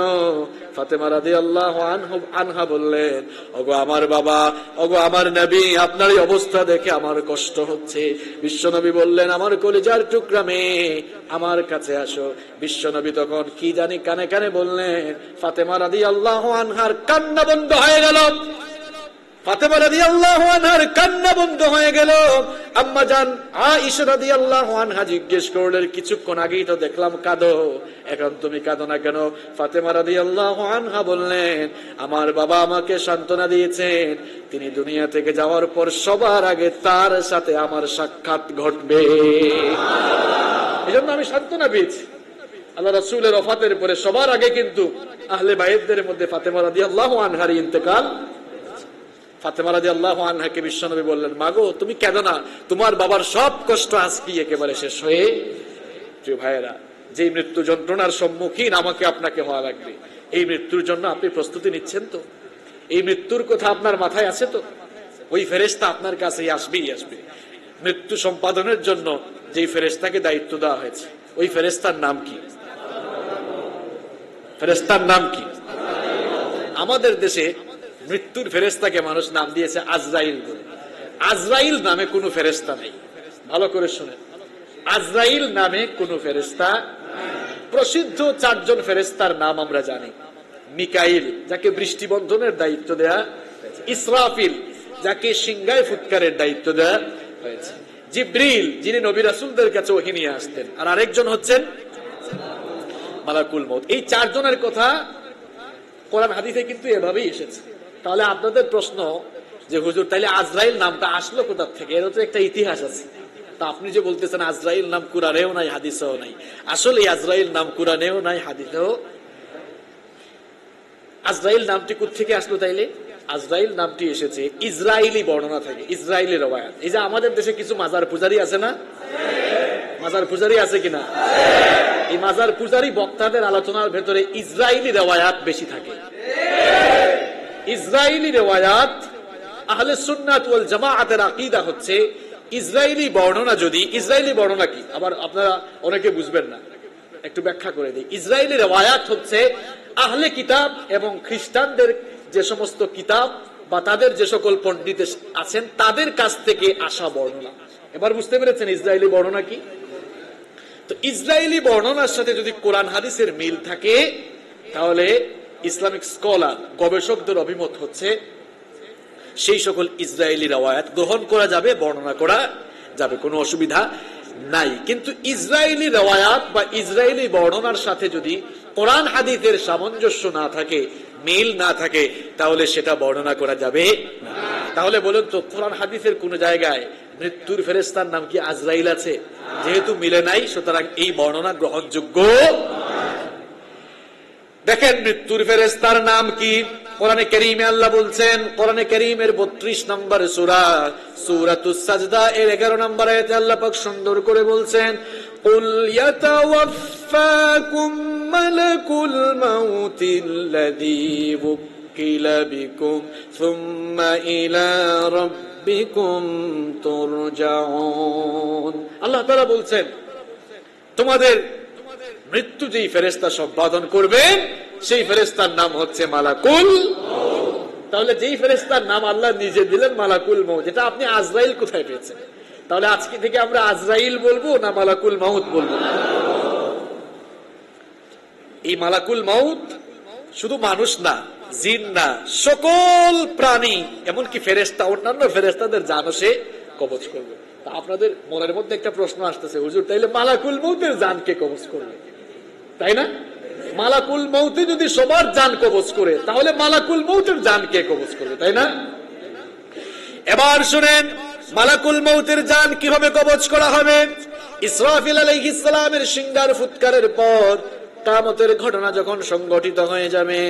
ফাতেমা রাদিয়াল্লাহু আনহা বললেন, ওগো আমার বাবা, ওগো আমার নবী, আপনার এই অবস্থা দেখে আমার কষ্ট হচ্ছে। বিশ্বনবী বললেন, আমার কলিজার টুকরা মেয়ে, আমার কাছে আসো। বিশ্বনবী তখন কি জানি কানে কানে বললেন, ফাতেমা রাদিয়াল্লাহু আনহার কান্না বন্ধ হয়ে গেল। ফাতেমা রাদিয়াল্লাহু আনহার কান্না বন্ধ হয়ে গেল। আম্মা জান আয়েশা রাদিয়াল্লাহু আনহা জিজ্ঞেস করলেন, কিছুক্ষণ আগেই তো দেখলাম কাঁদো, এখন তুমি কাঁদো না কেন? ফাতেমা রাদিয়াল্লাহু আনহা বললেন, আমার বাবা আমাকে সান্ত্বনা দিয়েছেন, তিনি দুনিয়া থেকে যাওয়ার পর সবার আগে তার সাথে আমার সাক্ষাৎ ঘটবে, এজন্য আমি সান্ত্বনা পেয়েছি। আল্লাহ রাসূলের ওফাতের পরে সবার আগে কিন্তু আহলে বাইতদের মধ্যে ফাতেমা রাদিয়াল্লাহু আনহার ইন্তেকাল। ফাতেমা রাদিয়াল্লাহু আনহাকে বিশ্বনবী বললেন, মাগো তুমি কেঁদো না, তোমার বাবার সব কষ্ট আজকে একেবারে শেষ হয়ে। প্রিয় ভাইয়েরা, যে মৃত্যু যন্ত্রণার সম্মুখীন আমাকে আপনাকে হওয়া লাগবে, এই মৃত্যুর জন্য আপনি প্রস্তুতি নিচ্ছেন তো? এই মৃত্যুর কথা আপনার মাথায় আছে তো? ওই ফেরেশতা আপনার কাছেই আসবেই আসবে। মৃত্যু সম্পাদনের জন্য যেই ফেরেশতাকে দায়িত্ব দেওয়া হয়েছে, ওই ফেরেশতার নাম কি? ফেরেশতার নাম কি? আমাদের দেশে মৃত্যুর ফেরেশতাকে মানুষ নাম দিয়েছে আজরাইল বলে। আজরাইল নামে কোনো ফেরেশতা নাই, ভালো করে শুনেন, আজরাইল নামে কোনো ফেরেশতা। প্রসিদ্ধ 4 জন ফেরেশতার নাম আমরা জানি। মিকাইল, যাকে বৃষ্টি বন্ধনের দায়িত্ব দেয়া হয়েছে। ইসরাফিল, যাকে সিংহায় ফুৎকারের দায়িত্ব দেয়া হয়েছে। জিবরিল, যিনি নবী রাসূলদের কাছে ওহী নিয়ে আসতেন। আর আরেকজন হচ্ছেন মালাকুল মউত। এই 4 জনের কথা কোরআন হাদিসে কিন্তু এভাবেই এসেছে। তাহলে আপনাদের প্রশ্ন যে হুজুর, তাইলে আজরাইল নামটা আসলো কোথা থেকে? এর তো একটা ইতিহাস আছে। তা আপনি যে বলতেছেন আজরাইল নাম কুরআনেও নাই, হাদিসেও নাই, আসলে আজরাইল নাম কুরআনেও নাই, হাদিসেও। আজরাইল নামটি কোথা থেকে আসলো? তাইলে আজরাইল নামটি এসেছে ইসরাইলি বর্ণনা থেকে, ইসরাইলি রওয়ায়াত। এই যে আমাদের দেশে কিছু মাজার পূজারী আছে না? মাজার পূজারী আছে কিনা? এই মাজার পূজারী বক্তাদের আলোচনার ভেতরে ইসরাইলি রওয়ায়াত বেশি থাকে। ইসরাইলি রওয়ায়াত, আহলে সুন্নাত ওয়াল জামাআতের আকীদা হচ্ছে ইসরাইলি বর্ণনা। যদি ইসরাইলি বর্ণনা কি, আবার আপনারা অনেকে বুঝবেন না, একটু ব্যাখ্যা করে দিই। ইসরাইলি রওয়ায়াত হচ্ছে আহলে কিতাব এবং খ্রিস্টানদের যে সমস্ত কিতাব বা তাদের যে সকল পণ্ডিত আছেন তাদের কাছ থেকে আসা বর্ণনা। এবার বুঝতে পেরেছেন ইসরাইলি বর্ণনা কি? তো ইসরাইলি বর্ণনার সাথে যদি কোরআন হাদিসের মিল থাকে, তাহলে ইসলামিক স্কলার, গবেষকদের অভিমত হচ্ছে সেই সকল ইসরায়েলি রওয়ায়াত গ্রহণ করা যাবে, বর্ণনা করা যাবে, কোনো অসুবিধা নাই। কিন্তু ইসরায়েলি রওয়ায়াত বা ইসরায়েলি বর্ণনার সাথে যদি কোরআন হাদিসের সামঞ্জস্য না থাকে, মিল না থাকে, তাহলে সেটা বর্ণনা করা যাবে না। তাহলে বলুন তো, কোরআন হাদিসের কোন জায়গায় মৃত্যুর ফেরেশতার নাম কি আজরাইল আছে? যেহেতু মিলে নাই, সুতরাং এই বর্ণনা গ্রহণযোগ্য। দেখেন মৃত্যুর ফেরেশতার নাম কি কোরআনে কারীমে আল্লাহ বলছেন। কোরআনে কারীমের 32 নম্বর সূরা, সূরাতুস সাজদা এর 11 নম্বর আয়াতে আল্লাহ পাক সুন্দর করে বলছেন, কুল ইয়াতাওয়াফাকুম মালাকুল মাউতিল্লাযী ওয়াক্কিলা বিকুম সুম্মা ইলা রাব্বিকুম তুরজাউন। আল্লাহ তাআলা বলছেন, তোমাদের মৃত্যু যেই ফেরেশতা সম্পাদন করবেন সেই ফেরেশতার নাম হচ্ছে মালাকুল মউত। তাহলে যেই ফেরেশতার নাম আল্লাহ নিজে দিলেন মালাকুল মউত, যেটা আপনি আজরাইল কোথায় পেয়েছেন? তাহলে আজকে থেকে আমরা আজরাইল বলবো না মালাকুল মউত বলবো? এই মালাকুল মউত শুধু মানুষ না, জিন না, সকল প্রাণী, এমনকি ফেরেশতা, অন্যান্য ফেরেশতাদের জানও সে কবজ করবে। তা আপনাদের মনের মধ্যে একটা প্রশ্ন আসতেছে, হুজুর তাইলে মালাকুল মউতের জান কে কবজ করবে? তাই না? মালাকুল মউতে যদি সবার জান কবজ করে, তাহলে মালাকুল মউতের জান কে কবজ করবে? তাই না? এবার শুনেন মালাকুল মউতের জান কিভাবে কবজ করা হবে। ইসরাফিল আলাইহিস সালামের সিংহার ফুৎকারের পর কিয়ামতের ঘটনা যখন সংঘটিত হয়ে যাবে,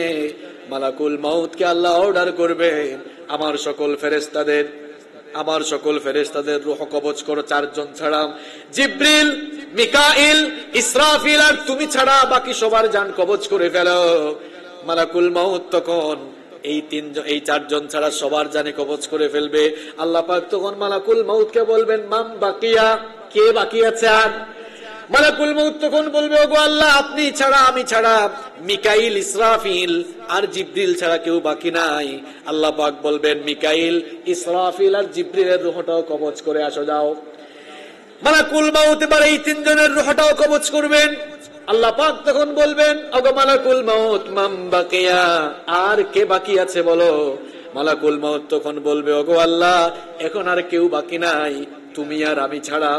মালাকুল মাউতকে আল্লাহ অর্ডার করবেন, আমার সকল ফেরেশতাদের রূহ কবজ করো 4 জন ছাড়া, জিবরিল, মিকাইল, ইসরাফিল আর তুমি ছাড়া বাকি সবার জান কবজ করে ফেলো। মালাকুল মাউত তখন এই 4 জন ছাড়া সবার জানে কবজ করে ফেলবে। আল্লাহ পাক তখন মালাকুল মাউতকে বলবেন, মাম বাকিয়া, কে বাকি আছে? আর মালাকুল মাউত তখন বলবে, ওগো আল্লাহ, আপনি ছাড়া, আমি ছাড়া, মিকাইল, ইসরাফিল আর জিবরিল ছাড়া কেউ বাকি নাই। আল্লাহ পাক বলবেন, মিকাইল, ইসরাফিল আর জিবরিলের রূহটাও কবজ করে আসো, যাও। মালাকুল মাউত এবার এই 3 জনের রূহটাও কবজ করবেন। আল্লাহ পাক তখন বলবেন, ওগো মালাকুল মাউত, মাম বাকিয়া, আর কে বাকি আছে বলো। মালাকুল মাউত তখন বলবে, ওগো আল্লাহ, এখন আর কেউ বাকি নাই, তুমি আর আমি ছাড়া।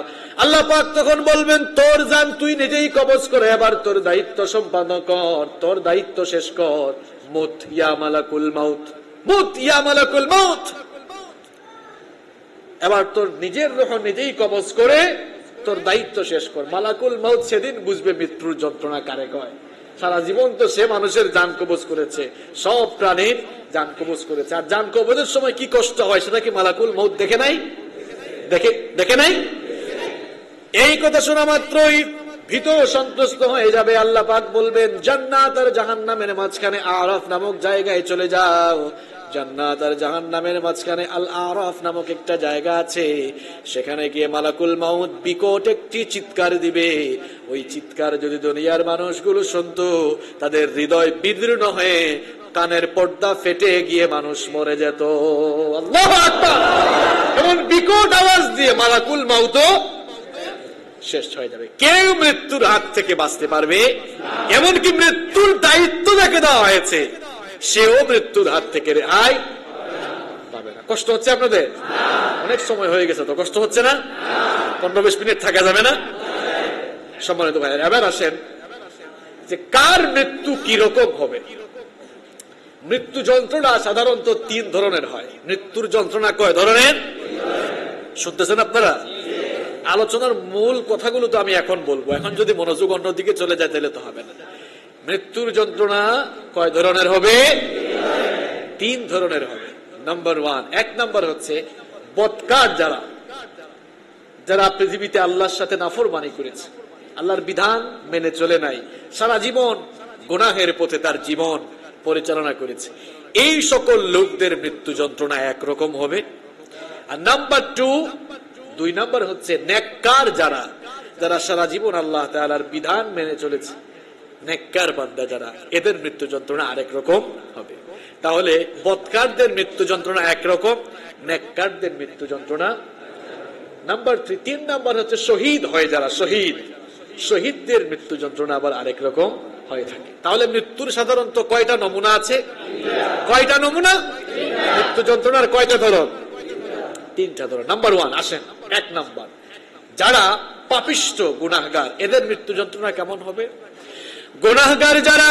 আল্লাহ পাক তখন বলবেন, তোর জান তুই নিজেই কবজ করে এবার তোর দায়িত্ব সম্পাদন কর, তোর দায়িত্ব শেষ কর। মুত ইয়া মালাকুল মাউত, মুত ইয়া মালাকুল মাউত। এবার তোর নিজের রূহ নিজেই কবজ করে তোর দায়িত্ব শেষ কর। মালাকুল মাউত সেদিন বুঝবে মৃত্যুর যন্ত্রণা কারে কয়। সারা জীবন তো সে মানুষের জান কবজ করেছে, সব প্রাণীর জান কবজ করেছে, আর জান কবজের সময় কি কষ্ট হয় সেটা কি মালাকুল মাউত দেখে নাই? দেখে নাই? এই কথা শোনা মাত্রই ভীত সন্ত্রস্ত হয়ে যাবে। আল্লাহ পাক বলবেন, জান্নাত আর জাহান্নামের মাঝখানে আরাফ নামক জায়গায় চলে যাও। জান্নাত আর জাহান্নামের মাঝখানে আল আরাফ নামক একটা জায়গা আছে, সেখানে গিয়ে মালাকুল মাউত বিকট একটি চিৎকার দিবে। ওই চিৎকার যদি দুনিয়ার মানুষগুলো শুনতো, তাদের হৃদয় বিদীর্ণ হয়ে কানের পর্দা ফেটে গিয়ে মানুষ মরে যেত। আল্লাহু আকবার! এমন বিকট আওয়াজ দিয়ে মালাকুল মাউত শেষ হয়ে যাবে। কেউ মৃত্যুর হাত থেকে বাঁচতে পারবে? এমনকি মৃত্যুর দায়িত্ব যাকে দেওয়া হয়েছে, সেও মৃত্যুর হাত থেকে রেহাই পাবে না। কষ্ট হচ্ছে আপনাদের? অনেক সময় হয়ে গেছে তো, কষ্ট হচ্ছে না? 15-20 মিনিট থাকা যাবে না? সম্মানিত ভাই, এবার আসেন যে কার মৃত্যু কিরকম হবে। মৃত্যু যন্ত্রণা সাধারণত 3 ধরনের হয়। মৃত্যুর যন্ত্রণা কয় ধরনের শুনতেছেন আপনারা? আলোচনার মূল কথাগুলো তো আমি এখন বলবো, এখন যদি মনোযোগ অন্যদিকে চলে যায় তাহলে তো হবে না। মৃত্যুর যন্ত্রণা কয় ধরনের হবে? 3 ধরনের হবে। নাম্বার 1, 1 নাম্বার হচ্ছে বদকার, যারা পৃথিবীতে আল্লাহর সাথে নাফরমানি করেছে, আল্লাহর বিধান মেনে চলে নাই, সারা জীবন গুনাহের পথে তার জীবন পরিচালনা করেছে। এই সকল লোকদের মৃত্যু যন্ত্রণা একরকম হবে। আর নাম্বার 2 নাম্বার হচ্ছে নেককার, যারা সারা জীবন আল্লাহ তাআলার বিধান মেনে চলেছে, নেককার বান্দা যারা, এদের মৃত্যু যন্ত্রণা আরেক রকম হবে। তাহলে বদকারদের মৃত্যু যন্ত্রণা একরকম, নেককারদের মৃত্যু যন্ত্রণা। নাম্বার 3 নাম্বার হচ্ছে শহীদ হয় যারা, শহীদদের মৃত্যু যন্ত্রণা আবার আরেক রকম হয়ে থাকে। তাহলে মৃত্যুর সাধারণত কয়টা নমুনা আছে? কয়টা নমুনা? মৃত্যু যন্ত্রণার কয়টা ধরন? 3টা ধরন। নাম্বার 1 আসেন, 1 নাম্বার যারা পাপিষ্ঠ গুনাহগার, এদের মৃত্যু যন্ত্রণা কেমন হবে? গুনাহগার যারা,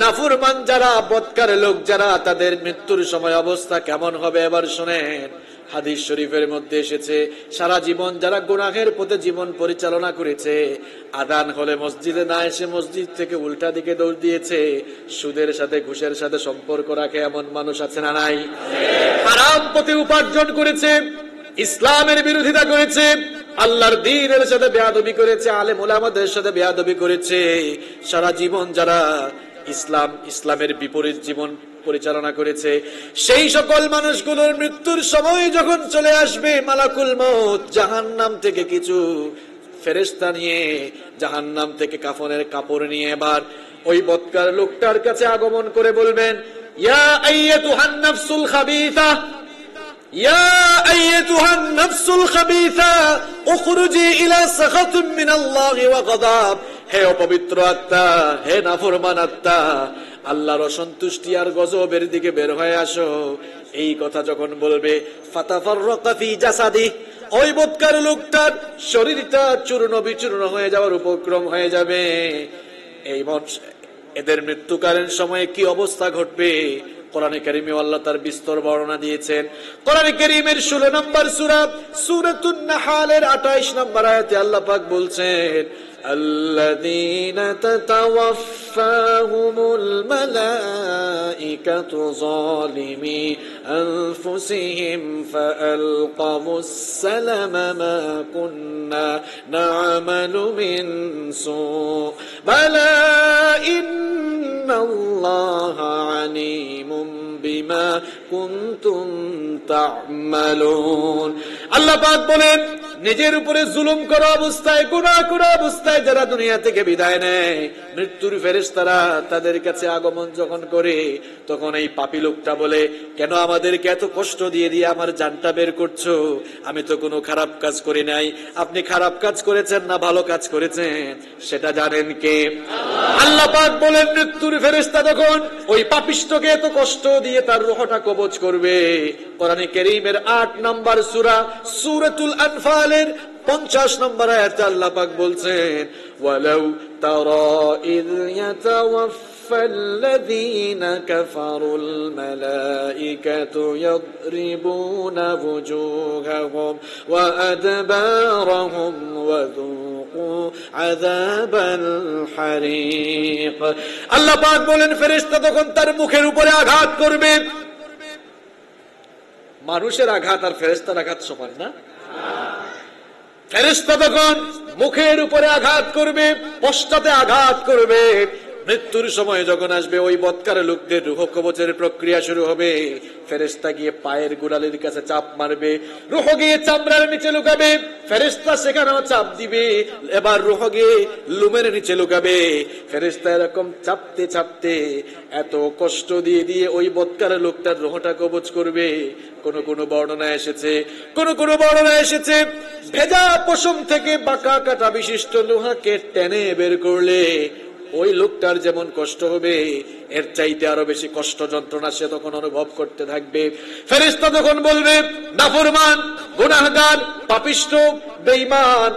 নাফরমান যারা, বদকার লোক যারা, তাদের মৃত্যুর সময় অবস্থা কেমন হবে এবার শুনেন। হাদিস শরীফের মধ্যে এসেছে, সারা জীবন যারা গুনাহের পথে জীবন পরিচালনা করেছে, আযান হলে মসজিদে না এসে মসজিদ থেকে উল্টা দিকে দৌড় দিয়েছে, সুদের সাথে ঘুষের সাথে সম্পর্ক রাখে এমন মানুষ আছে না নাই? হারাম পথে উপার্জন করেছে, ইসলামের বিরোধিতা করেছে, আল্লাহর দ্বীনের সাথে বেয়াদবি করেছে, আলেম ওলামাদের সাথে বেয়াদবি করেছে, সারা জীবন যারা ইসলামের বিপরীত জীবন পরিচালনা করেছে, সেই সকল মানুষগুলোর মৃত্যুর সময় যখন চলে আসবে, মালাকুল মউত জাহান্নাম থেকে কিছু ফেরেশতা নিয়ে, জাহান্নাম থেকে কাফনের কাপড় নিয়ে এবার ওই বদকার লোকটার কাছে আগমন করে বলবেন, ইয়া আইয়াতুহান নাফসুল খাবিসা, ইয়া আইয়াতুহান নাফসুল খাবিসা উখরুজি ইলা সাখাতিন মিনাল্লাহি ওয়া গাদাব। হে অপবিত্র আত্মা, হে নাফরমান আত্মা, আল্লাহর অসন্তুষ্টি আর গজবের দিকে বের হয়ে আসো। এই কথা যখন বলবে, ফাতাফাররাকা ফি জাসাদি, ওই বদকার লোকটার শরীরটা চূর্ণ বিচূর্ণ হয়ে যাওয়ার উপক্রম হয়ে যাবে। এদের মৃত্যুকালীন সময়ে কি অবস্থা ঘটবে কোরআনে কারীমে আল্লাহ তার বিস্তর বর্ণনা দিয়েছেন। কোরআনে কারীমের 16 নম্বর সূরা সূরাতুন নাহালের 28 নম্বর আয়াতে আল্লাহ পাক বলছেন, الذين تتوفاهم الملائكة ظالمي أنفسهم فألقوا السلم ما كنا نعمل من سوء بلى إن الله عليم بما كنتم تعملون আল্লাহ পাক বলেন নিজের উপরে জুলুম করা অবস্থায়, গুনাহ করা অবস্থায় যারা দুনিয়া থেকে বিদায় নেয়, মৃত্যুর ফেরেশতারা তাদের কাছে আগমন যখন করে, তখন এই পাপী লোকটা বলে, কেন আমাদেরকে এত কষ্ট দিয়ে দিয়ে আমার জানটা বের করছো? আমি তো কোনো খারাপ কাজ করি নাই। আপনি খারাপ কাজ করেছেন না ভালো কাজ করেছেন সেটা জানেন কে? আল্লাহ পাক বলেন মৃত্যুর ফেরেশতা তখন ওই পাপিষ্ঠকে এত কষ্ট দিয়ে তার রূহটা কবজ করবে। কোরআনে কারীমের ৮ নম্বর সূরা সূরাতুল আনফালের 50 নম্বর আয়াতে আল্লাহ পাক বলছেন, ওয়ালাউ তারা ইয ইয়াতাওয়াফাল্লাযীনা কাফারুল মালাইকাতু ইয়াদরিবুনা ওয়ুজুহাহুম ওয়া আদবারহুম ওয়া যুকু আযাবাল হারিক। আল্লাহ পাক বলেন ফেরেশতা তখন তার মুখের উপরে আঘাত করবে। মানুষের আঘাত আর ফেরেশতার আঘাত সমান না? ফেরেশতা তখন মুখের উপরে আঘাত করবে, পশ্চাতে আঘাত করবে। মৃত্যুর সময় যখন আসবে ওই বৎকার লোকদের রূহ কবজের প্রক্রিয়া শুরু হবে। ফেরেশতা গিয়ে পায়ের গোড়ালির কাছে চাপ মারবে, রূহ গিয়ে চামড়ার নিচে লুকাবে। ফেরেশতা সেখানেও চাপ দিবে, এবার রূহ গিয়ে লুমের নিচে লুকাবে। ফেরেশতা এরকম চাপতে চাপতে এত কষ্ট দিয়ে দিয়ে ওই বৎকার লোকটার রূহটা কবজ করবে। কোন কোন বর্ণনা এসেছে ভেজা পশম থেকে বাঁকা কাটা বিশিষ্ট লোহাকে টেনে বের করলে ওই লোকটার যেমন কষ্ট হবে, এর চাইতে আরো বেশি কষ্ট যন্ত্রণা সে তখন অনুভব করতে থাকবে। ফেরেশতা তখন বলবে, নাফরমান, গুনাহগার, পাপিষ্ঠ, বেঈমান,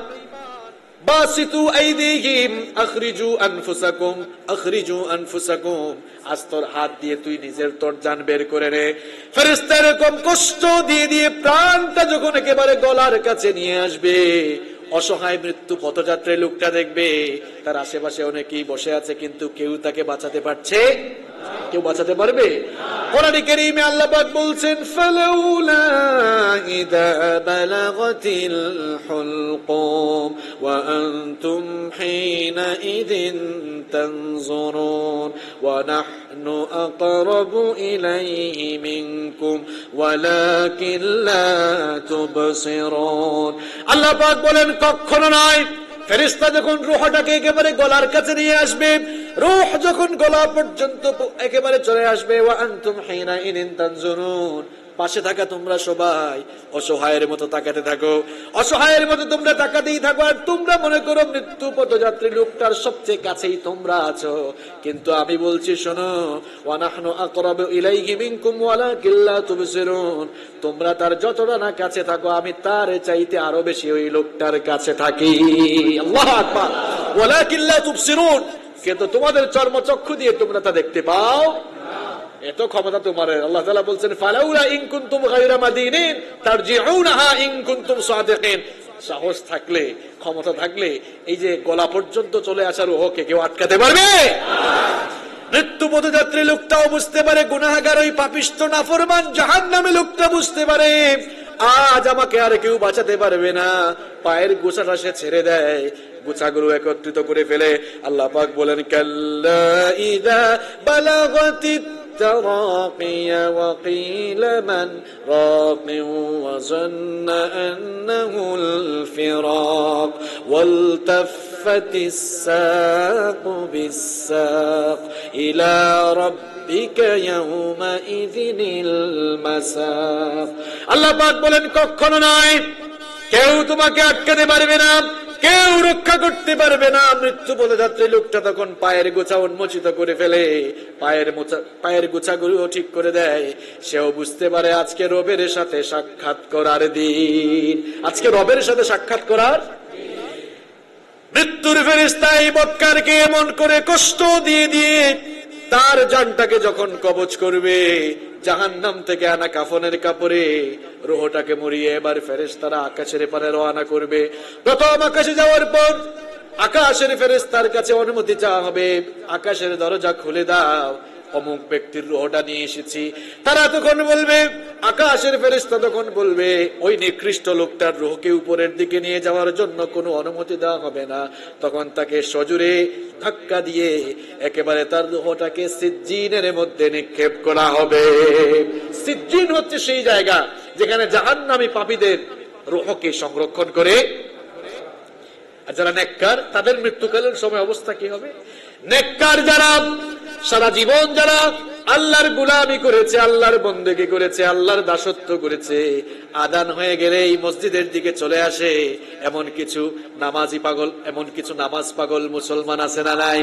বাসিতু আইদিহিম আখরিজু আনফুসাকুম, আজ তোর হাত দিয়ে তুই নিজের তোর জান বের করে নে। ফেরেশতা এরকম কষ্ট দিয়ে দিয়ে প্রাণটা যখন একেবারে গলার কাছে নিয়ে আসবে, অসহায় মৃত্যু পথযাত্রী লোকটা দেখবে তার আশেপাশে অনেকেই বসে আছে, কিন্তু কেউ তাকে বাঁচাতে পারছে? কেউ বাঁচাতে পারবে? কোরআনে কারীমে আল্লাহ পাক বলছেন, ফালাউলা ইযা বালাগাতিল হুলকুম ওয়া আনতুম হিনা ইযিন তানজুরুন ওয়া নাহনু আকরাবু ইলাইহি মিনকুম ওয়ালাকিন লা তুবসিরুন। আল্লাহ পাক বলেন কখনো নয়। ফেরেশতা যখন রূহটাকে একেবারে গলার কাছে নিয়ে আসবে, রূহ যখন গলা পর্যন্ত একেবারে চলে আসবে, ওয়া আনতুম হিনা ইযিন তানজুরুন, পাশে থাকা তোমরা সবাই অসহায়ের মতো তাকাতে থাকো, অসহায়ের মতো তোমরা তাকাতেই থাকো। আর তোমরা মনে করো মৃত্যু পথযাত্রী লোকটার সবচেয়ে কাছেই তোমরা আছো, কিন্তু আমি বলছি শোনো, ওয়া নাহনু আকরাবু ইলাইহি মিনকুম ওয়ালাকিন লা তুবসিরুন, তোমরা তার যতটা না কাছে থাকো আমি তার চাইতে আরো বেশি ওই লোকটার কাছে থাকি। আল্লাহু আকবার। ওয়ালাকিন লা তুবসিরুন, কিন্তু তোমাদের চর্মচক্ষু দিয়ে তোমরা তা দেখতে পাও। এত ক্ষমতা তোমার। আল্লাহ তাআলা বলছেন, ফালাউলা ইন কুনতুম গায়রা মাদিনিন তারজিউনাহা ইন কুনতুম সাদিকিন, সাহস থাকলে, ক্ষমতা থাকলে এই যে গলা পর্যন্ত চলে আসার রূহকে কেউ আটকাতে পারবে? মৃত্যু পথযাত্রী লোকটাও বুঝতে পারে, গুনাহগার ওই পাপিষ্ঠ নাফরমান জাহান্নামী লোকটা বুঝতে পারে আজ আমাকে আর কেউ বাঁচাতে পারবে না। পায়ের গোছাটা সে ছেড়ে দেয়, গোছাগুলো একত্রিত করে ফেলে। আল্লাহ পাক বলেন, কাল্লা ইযা বালাগাতিত التراقي وقيل من راق وظن أنه الفراق والتفت الساق بالساق إلى ربك يومئذ المساق। আল্লাহ পাক বলেন কখনো নয়, কেউ তোমাকে আটকাতে পারবে না, কেউ রক্ষা করতে পারবে না। মৃত্যু পথযাত্রী লোকটা তখন পায়ের গোছা উন্মোচিত করে ফেলে, পায়ের গোছাগুলো ঠিক করে দেয়। সেও বুঝতে পারে আজকে রবের সাথে সাক্ষাৎ করার দিন, আজকে রবের সাথে সাক্ষাৎ করার। মৃত্যুর ফেরেশতা এই বৎকারকে এমন করে কষ্ট দিয়ে দিয়ে তার জানটাকে যখন কবজ করবে, জাহান্নাম থেকে আনা কাফনের কাপড়ে রূহটাকে মরিয়ে এবার ফেরেশতারা আকাশের পারে রওনা করবে। প্রথম আকাশে যাওয়ার পর আকাশের ফেরেশতার কাছে অনুমতি চাওয়া হবে, আকাশের দরজা খুলে দাও, অমুক ব্যক্তির রূহটা নিয়ে এসেছি। তারা তখন বলবে, আকাশের ফেরেশতা তখন বলবে, ওই নিকৃষ্ট লোকটার রূহকে উপরের দিকে নিয়ে যাওয়ার জন্য কোনো অনুমতি দেওয়া হবে না। তখন তাকে সজোরে ধাক্কা দিয়ে একেবারে তার রূহটাকে সিজ্জিনের মধ্যে নিক্ষেপ করা হবে। সিজ্জিন হচ্ছে সেই জায়গা যেখানে জাহান্নামী পাপীদের রূহকে সংরক্ষণ করে। আর যারা নেককার, তাদের মৃত্যুকালীন সময় অবস্থা কি হবে? নেককার যারা সারা জীবন যারা আল্লাহর গোলামি করেছে, আল্লাহর বন্দেগী করেছে, আল্লাহর দাসত্ব করেছে, আযান হয়ে গেলে এই মসজিদের দিকে চলে আসে, এমন কিছু নামাজি পাগল, এমন কিছু নামাজ পাগল মুসলমান আছে না নাই?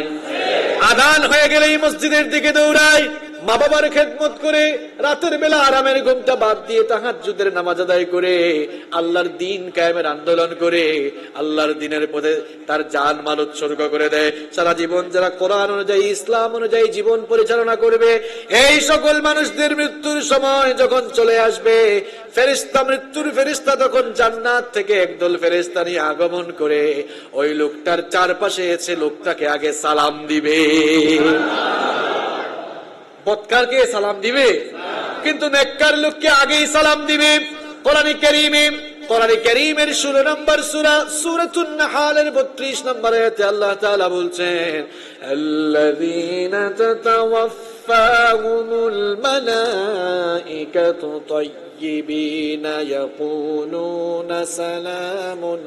আযান হয়ে গেলে এই মসজিদের দিকে দৌড়ায়, মা বাবার খেদমত করে, রাতের বেলা আরামের ঘুমটা বাদ দিয়ে তাহাজ্জুদের নামাজ আদায় করে, আল্লাহর দ্বীন কায়েমের আন্দোলন করে, আল্লাহর দ্বীনের পথে তার জান মাল উৎসর্গ করে দেয়। সারা জীবন যারা কোরআন অনুযায়ী, ইসলাম অনুযায়ী জীবন পরিচালনা করবে, এই সকল মানুষদের মৃত্যুর সময় যখন চলে আসবে, ফেরেশতা, মৃত্যুর ফেরেশতা তখন জান্নাত থেকে একদল ফেরেশতা নিয়ে আগমন করে ওই লোকটার চারপাশে এসে লোকটাকে আগে সালাম দিবে। বদকারকে সালাম দিবে, কিন্তু নেককার লোককে আগেই সালাম দিবে। কোরআনে কারীমের 16 নম্বর সূরা, সূরাতুন নাহলের 32 নম্বর আয়াতে আল্লাহ তাআলা বলছেন, আল্লাযীনা তাতাওয়াফাহুমুল মালাইকাতু তাইয়্যিবিনা ইয়াকুলুনা সালামুন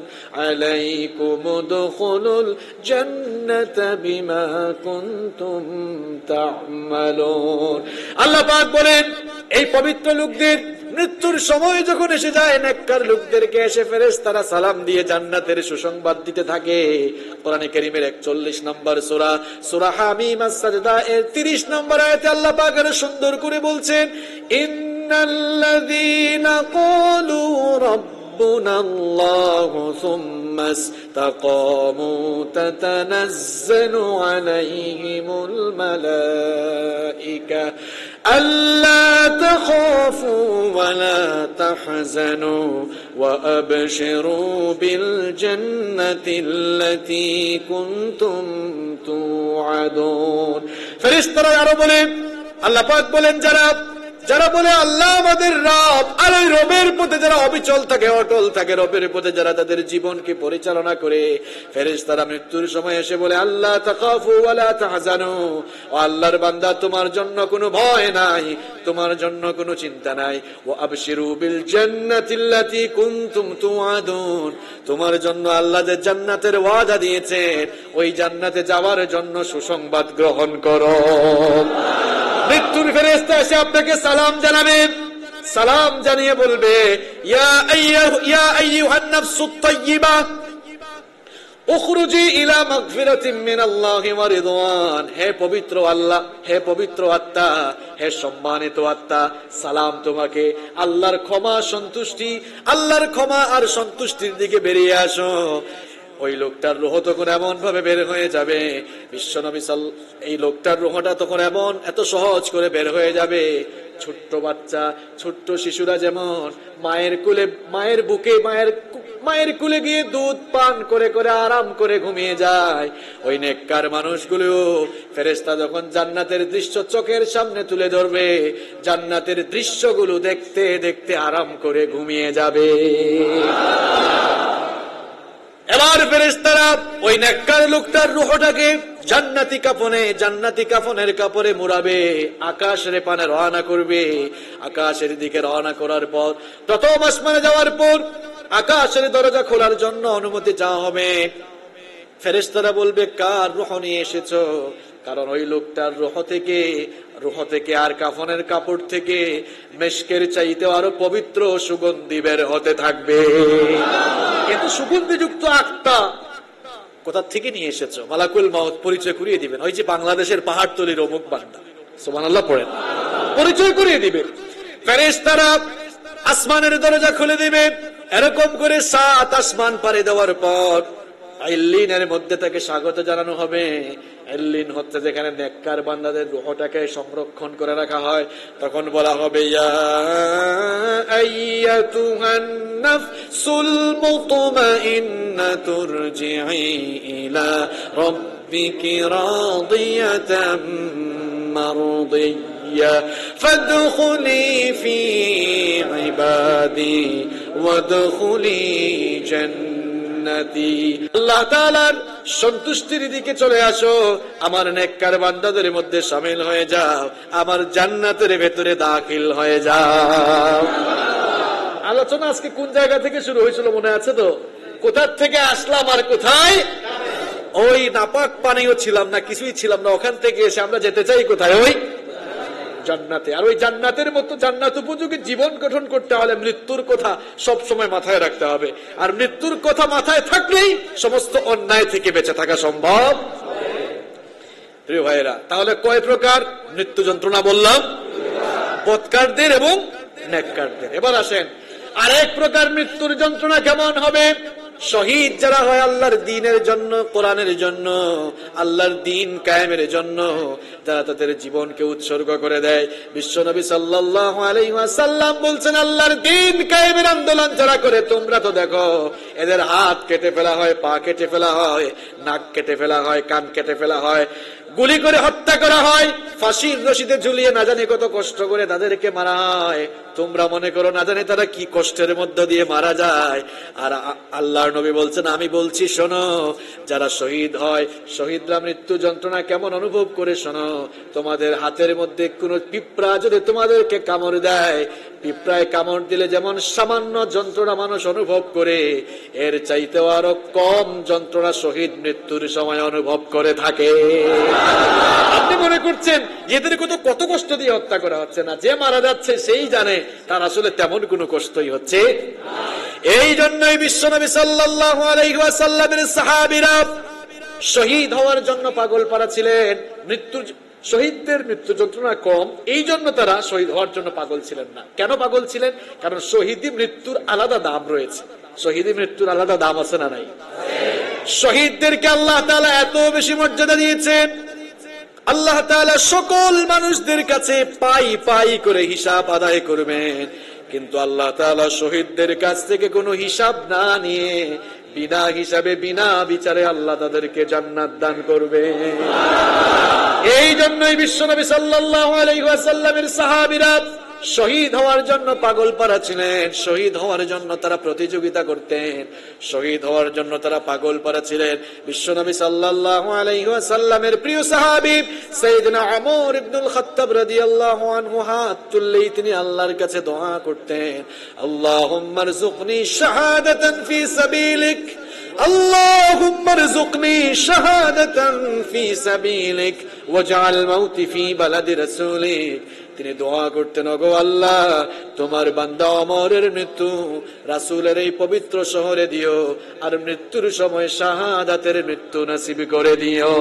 আলাইকুম উদখুলুল জান্নাতা বিমা কুনতুম তা'মালুন। আল্লাহ পাক বলেন, এই পবিত্র লোকদের মৃত্যুর সময় যখন এসে যায়, নেককার লোকদেরকে এসে ফেরেশতারা সালাম দিয়ে জান্নাতের সুসংবাদ দিতে থাকে। কোরআনে কারীমের 41 নম্বর সূরা, সূরা হামিম আস-সাজদা এর 30 নম্বর আয়াতে আল্লাহ পাক আরো সুন্দর করে বলছেন, ইন্নাল্লাযীনা ক্বালু রাব্বুনাল্লাহু সুম্মা ইসতাকামু তাতানাজ্জালু আলাইহিমুল মালাইকা আল্লা তাখাফু ওয়া লা তাহজানু ওয়া আবশিরু বিল জান্নাতিল্লাতী কুনতুম তুআদুন। ফেরেশতারা আরো বলে, আল্লাহ পাক বলেন, যারা বলে আল্লাহ আমাদের রব, আর ওই রবের পথে যারা অবিচল থাকে, অটল থাকে, রবের পথে যারা তাদের জীবনকে পরিচালনা করে, ফেরেশতারা মৃত্যুর সময় এসে বলে, আল্লাহ তাখাফু ওয়া লা তাহজানু, ও আল্লাহর বান্দা তোমার জন্য কোনো ভয় নাই, তোমার জন্য কোনো চিন্তা নাই, ওয়া আবশিরু বিল জান্নাতিল্লাতী কুনতুম তুআদুন, তোমার জন্য আল্লাহ যে জান্নাতের ওয়াদা দিয়েছেন, ওই জান্নাতে যাওয়ার জন্য সুসংবাদ গ্রহণ করো। মৃত্যুর ফেরেশতা এসে আপনাকে সালাম জানাবে, সালাম জানিয়ে বলবে, ইয়া আইয়ুহান নাফসুত তাইয়্যিবা উখরুজি ইলা মাগফিরাতিন মিনাল্লাহি ওয়া রিদওয়ান। হে পবিত্র আল্লাহ, হে পবিত্র আত্মা, হে সম্মানিত আত্মা, সালাম তোমাকে, আল্লাহর ক্ষমা, সন্তুষ্টি, আল্লাহর ক্ষমা আর সন্তুষ্টির দিকে বেরিয়ে আসো। ওই লোকটার রূহ তখন এমন ভাবে বের হয়ে যাবে, বিশ্বনবী এই লোকটার রূহটা তখন এমন এত সহজ করে বের হয়ে যাবে, ছোট্ট বাচ্চা, ছোট্ট শিশুরা যেমন মায়ের কোলে, মায়ের বুকে, মায়ের কোলে গিয়ে দুধ পান করে করে আরাম করে ঘুমিয়ে যায়, ওই নেককার মানুষগুলো ফেরেশতা যখন জান্নাতের দৃশ্য চোখের সামনে তুলে ধরবে, জান্নাতের দৃশ্যগুলো দেখতে দেখতে আরাম করে ঘুমিয়ে যাবে। এবার ফেরেশতারা ওই নেককার লোকটার রূহটাকে জান্নাতি কাফনে, জান্নাতি কাফনের কাপড়ে মুড়াবে, আকাশের পানে রওনা করবে। আকাশের দিকে রওনা করার পর, প্রথম আসমানে যাওয়ার পর আকাশের দরজা খোলার জন্য অনুমতি চাওয়া হবে। ফেরেশতারা বলবে, কার রূহ নিয়ে এসেছো? কারণ ওই লোকটার রূহ থেকে আর কাফনের কাপড় থেকে মেশকের চাইতে আরো পবিত্র সুগন্ধি বের হতে থাকবে। কিন্তু সুগন্ধিযুক্ত আত্মা কোথা থেকে নিয়ে এসেছো? মালাকুল মউত পরিচয় করিয়ে দিবেন, ওই যে বাংলাদেশের পাহাড়তলির অমুক বান্দা, সুবহানাল্লাহ পড়েন, পরিচয় করিয়ে দিবে। ফেরেশতারা আসমানের দরজা খুলে দিবে। এরকম করে 7 আসমান পাড়ি দেওয়ার পর ইল্লিনের মধ্যে তাকে স্বাগত জানানো হবে। ইল্লিন হচ্ছে যেখানে নেককার বান্দাদের রূহটাকে সংরক্ষণ করে রাখা হয়। তখন বলা হবে, ইয়া আইয়াতুহান নাফসুল মুতমাইন্নাতুর রজিই ইলা রাব্বিকি রাদিয়াতাম মারদিয়্যা ফাদখুলি ফি ইবাদি ওয়াদখুলি জান্নাতি। আল্লাহ তাআলার সন্তুষ্টির দিকে চলে আসো, আমার নেককার বান্দাদের মধ্যে শামিল হয়ে যাও, আমার জান্নাতের ভেতরে দাখিল হয়ে যাও। আলোচনা আজকে কোন জায়গা থেকে শুরু হয়েছিল মনে আছে তো? কোথা থেকে আসলাম আর কোথায়? ওই নাপাক পানিও ছিলাম না, কিছুই ছিলাম না, ওখান থেকে এসে আমরা যেতে চাই কোথায়? ওই জান্নাতে। আর ওই জান্নাতের মতো জান্নাত উপযোগী জীবন গঠন করতে হলে মৃত্যুর কথা সব সময় মাথায় রাখতে হবে। আর মৃত্যুর কথা মাথায় থাকলেই সমস্ত অন্যায় থেকে বেঁচে থাকা সম্ভব। প্রিয় ভাইয়েরা, তাহলে কয় প্রকার মৃত্যু যন্ত্রণা বললাম? বদকারদের এবং নেককারদের। এবার আসেন আরেক প্রকার মৃত্যুর যন্ত্রণা কেমন হবে? শহীদ যারা হয় আল্লাহর দ্বীনের জন্য, কোরআনের জন্য, আল্লাহর দ্বীন কায়েমের জন্য, যারা তাদের জীবনকে উৎসর্গ করে দেয়। বিশ্বনবী সাল্লাল্লাহু আলাইহি ওয়াসাল্লাম বলছেন, আল্লাহর দ্বীন কায়েমের আন্দোলন যারা করে, তোমরা তো দেখো এদের হাত কেটে ফেলা হয়, পা কেটে ফেলা হয়, নাক কেটে ফেলা হয়, কান কেটে ফেলা হয়, গুলি করে হত্যা করা হয়, ফাঁসির রশিদে ঝুলিয়ে না জানি কত কষ্ট করে তাদেরকে মারা হয়। তোমরা মনে করো না জানি তারা কি কষ্টের মধ্য দিয়ে মারা যায়। আর আল্লাহর নবী বলছেন, আমি বলছি শোনো, যারা শহীদ হয়, শহীদরা মৃত্যু যন্ত্রণা কেমন অনুভব করে শোনো। তোমাদের হাতের মধ্যে কোন পিঁপড়া যদি তোমাদেরকে কামড় দেয়, পিঁপড়ায় কামড় দিলে যেমন সামান্য যন্ত্রণা মানুষ অনুভব করে, এর চাইতেও আরো কম যন্ত্রণা শহীদ মৃত্যুর সময় অনুভব করে থাকে। আপনি মনে করছেন এদের কত কষ্ট দিয়ে হত্যা করা হচ্ছে না? যে মারা যাচ্ছে সেই জানে তার আসলে তেমন কোনো কষ্টই হচ্ছে। এই জন্যই বিশ্বনবী সাল্লাল্লাহু আলাইহি ওয়াসাল্লামের সাহাবীরা শহীদ হওয়ার জন্য পাগল পারা ছিলেন। শহীদদের মৃত্যু যন্ত্রণা কম, এই জন্য তারা শহীদ হওয়ার জন্য পাগল ছিলেন না। কেন পাগল ছিলেন? কারণ শহীদি মৃত্যুর আলাদা দাম রয়েছে। শহীদি মৃত্যুর আলাদা দাম আছে না নাই? শহীদদেরকে আল্লাহ তাআলা এত বেশি মর্যাদা দিয়েছেন, আল্লাহ তাআলা সকল মানুষদের কাছে পাই পাই করে হিসাব আদায় করবেন, কিন্তু আল্লাহ তাআলা শহীদদের কাছ থেকে কোনো হিসাব না নিয়ে বিনা হিসাবে বিনা বিচারে আল্লাহ তাদেরকে জান্নাত দান করবে। এই জন্যই বিশ্বনবী সাল্লাল্লাহু আলাইহি ওয়াসাল্লামের সাহাবীরা শহীদ হওয়ার জন্য পাগল পারা ছিলেন। শহীদ হওয়ার জন্য তারা প্রতিযোগিতা করতেন, শহীদ হওয়ার জন্য তারা পাগল পারা ছিলেন। বিশ্বনবী সাল্লাল্লাহু আলাইহি ওয়াসাল্লামের প্রিয় সাহাবী সাইয়েদনা ওমর ইবনুল খাত্তাব রাদিয়াল্লাহু আনহু হাত তুললেই তিনি আল্লাহর কাছে দোয়া করতেন, আল্লাহুম্মা রযুকনি শাহাদাতান ফি সাবিলিক, আল্লাহুম্মা রযুকনি শাহাদাতান ফি সাবিলিক ওয়াজআল মাউতি ফি বালাদি রাসূলিক। তিনি দোয়া করতেন, ওগো আল্লাহ, তোমার বান্দা ওমরের মৃত্যু রাসূলের এই পবিত্র শহরে দিও, আর মৃত্যুর সময় শাহাদাতের মৃত্যু নসিব করে দিও।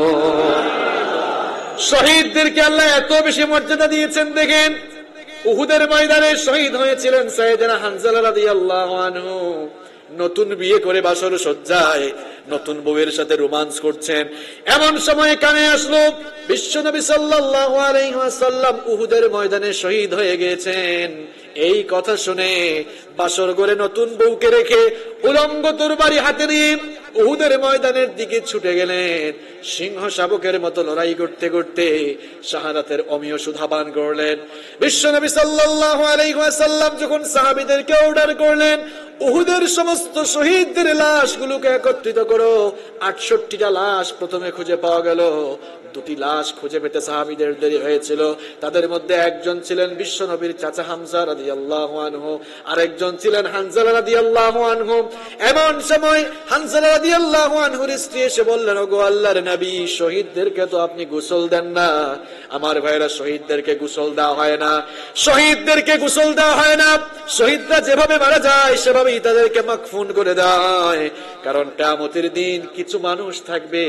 শহীদদেরকে আল্লাহ এত বেশি মর্যাদা দিয়েছেন। দেখেন, উহুদের ময়দানে শহীদ হয়েছিলেন সাইয়েদনা হানজালা রাদিয়াল্লাহু আনহু। নতুন বিয়ে করে বাসর সজ্জায় নতুন বউয়ের সাথে রোমান্স করছেন, এমন সময় কানে আসলো বিশ্বনবী সাল্লাল্লাহু আলাইহি ওয়াসাল্লাম উহুদের ময়দানে শহীদ হয়ে গেছেন। এই কথা শুনে বাসর ঘরে নতুন বউকে রেখে উলঙ্গ তরবারি হাতে নিয়ে উহুদের ময়দানের দিকে ছুটে গেলেন। সিংহ শাবকের মতো লড়াই করতে করতে শাহাদাতের অমীয় সুধা পান করলেন। বিশ্বনবী সাল্লাল্লাহু আলাইহি ওয়াসাল্লাম যখন সাহাবীদেরকে অর্ডার করলেন, উহুদের সমস্ত শহীদদের লাশগুলোকে একত্রিত করো। 68টা লাশ প্রথমে খুঁজে পাওয়া গেল। 2টি লাশ খুঁজে পেতে সাহাবীদের দেরি হয়েছিল। তাদের মধ্যে একজন ছিলেন বিশ্বনবীর চাচা হামজা রাদিয়াল্লাহু আনহু, আরেকজন ছিলেন হানজালা রাদিয়াল্লাহু আনহু। এমন সময় হানজালা রাদিয়াল্লাহু আনহুর স্ত্রী এসে বললেন, ওগো আল্লাহর নবী, শহীদদেরকে তো আপনি গোসল দেন না। আমার ভাইরা, শহীদদেরকে গোসল দেওয়া হয় না, শহীদদেরকে গোসল দেওয়া হয় না। শহীদরা যেভাবে মারা যায় সেভাবেই তাদেরকে মাকফুন করে দেয়। কারণ কিয়ামতের দিন কিছু মানুষ থাকবে,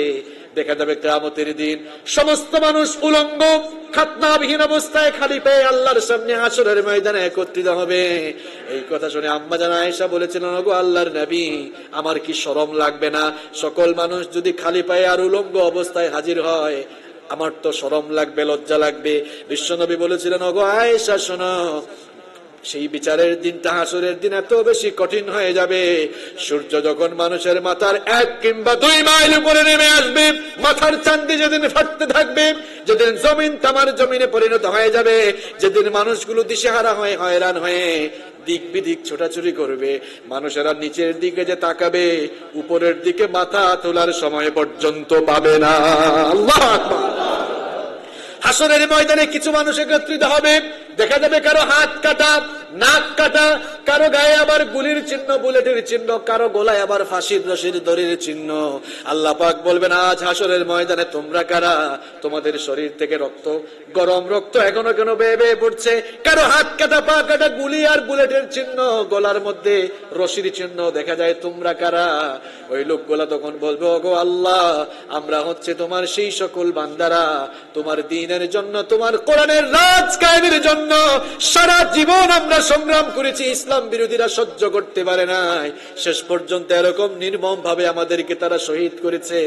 দেখা যাবে কিয়ামতের দিন সমস্ত মানুষ উলঙ্গ খাতনাবিহীন অবস্থায় খালি পেয়ে আল্লাহর সামনে হাসরের ময়দানে একত্রিত হবে। এই কথা শুনে আম্মা জান আয়েশা বলেছিলেন, ওগো আল্লাহর নবী, আমার কি শরম লাগবে না? সকল মানুষ যদি খালি পায়ে আর উলঙ্গ অবস্থায় হাজির হয়, আমার তো শরম লাগবে, লজ্জা লাগবে। বিশ্বনবী বলেছিলেন, ওগো আয়েশা শোনো, সেই বিচারের দিনটা, হাসরের দিন এত বেশি কঠিন হয়ে যাবে, সূর্য যখন মানুষের মাথার 1 কিংবা 2 মাইল উপরে নেমে আসবে, মাথার চাঁদি যেদিন ফাটতে থাকবে, যেদিন জমিন তামার জমিনে পরিণত হয়ে যাবে, যেদিন মানুষগুলো দিশেহারা হয়ে হয়রান হয়ে দিক বিদিক ছোটাছুটি করবে, মানুষেরা নিচের দিকে যে তাকাবে, উপরের দিকে মাথা তোলার সময় পর্যন্ত পাবে না। আল্লাহু আকবার। হাসরের ময়দানে কিছু মানুষ একত্রিত হবে, দেখা যাবে কারো হাত কাটা, নাক কাটা, কারো গায়ে আবার গুলির চিহ্ন, বুলেটের চিহ্ন, কারো গলায় আবার ফাঁসির রশির দড়ির চিহ্ন। আল্লাহ পাক বলবেন, আজ হাসরের ময়দানে তোমরা কারা? তোমাদের শরীর থেকে রক্ত, গরম রক্ত এখনো কেন বেয়ে বেয়ে পড়ছে, কারো হাত কাটা, পা কাটা, গুলি আর বুলেটের চিহ্ন, গলার মধ্যে রশির চিহ্ন, দেখা যায় তোমরা কারা? ওই লোকগুলা তখন বলবে, ওগো আল্লাহ, আমরা হচ্ছে তোমার সেই সকল বান্দারা, তোমার দ্বীনের জন্য, তোমার কোরআনের রাজ কায়েমের জন্য সারা জীবন আমরা সংগ্রাম করেছি, ইসলাম বিরোধীরা সহ্য করতে পারে নাই, শেষ পর্যন্ত এরকম নির্মম ভাবে আমাদেরকে তারা শহীদ করেছে।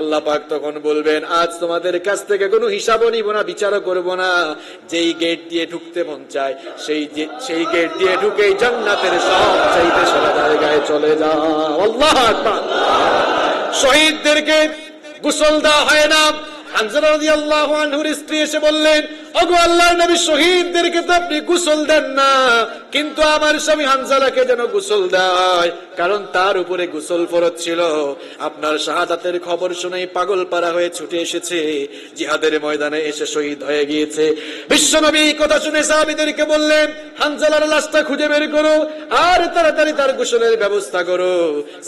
আল্লাহ পাক তখন বলবেন, আজ তোমাদের কাছ থেকে কোনো হিসাবও নিব না, বিচারও করব না, যেই গেট দিয়ে ঢুকতে মন চায় সেই গেট দিয়ে ঢুকেই জান্নাতের সব চাইতে সেরা জায়গায় চলে যাও। আল্লাহু আকবার। শহীদদেরকে গোসল দেওয়া হয় না। হানজালা রাদিয়াল্লাহু আনহুর স্ত্রী এসে বললেন, ওগো আল্লাহর নবী, শহীদদেরকে তো আপনি গোসল দেন না, কিন্তু আমার স্বামী হানজালাকে যেন গোসল দেয়, কারণ তার উপরে গোসল ফরজ ছিল। আপনার শাহাদাতের খবর শুনেই পাগল পারা হয়ে ছুটে এসেছে, জিহাদের ময়দানে এসে শহীদ হয়ে গিয়েছে। বিশ্বনবী এই কথা শুনে সাহাবীদেরকে বললেন, হানজালার লাশটা খুঁজে বের করো আর তাড়াতাড়ি তার গোসলের ব্যবস্থা করো।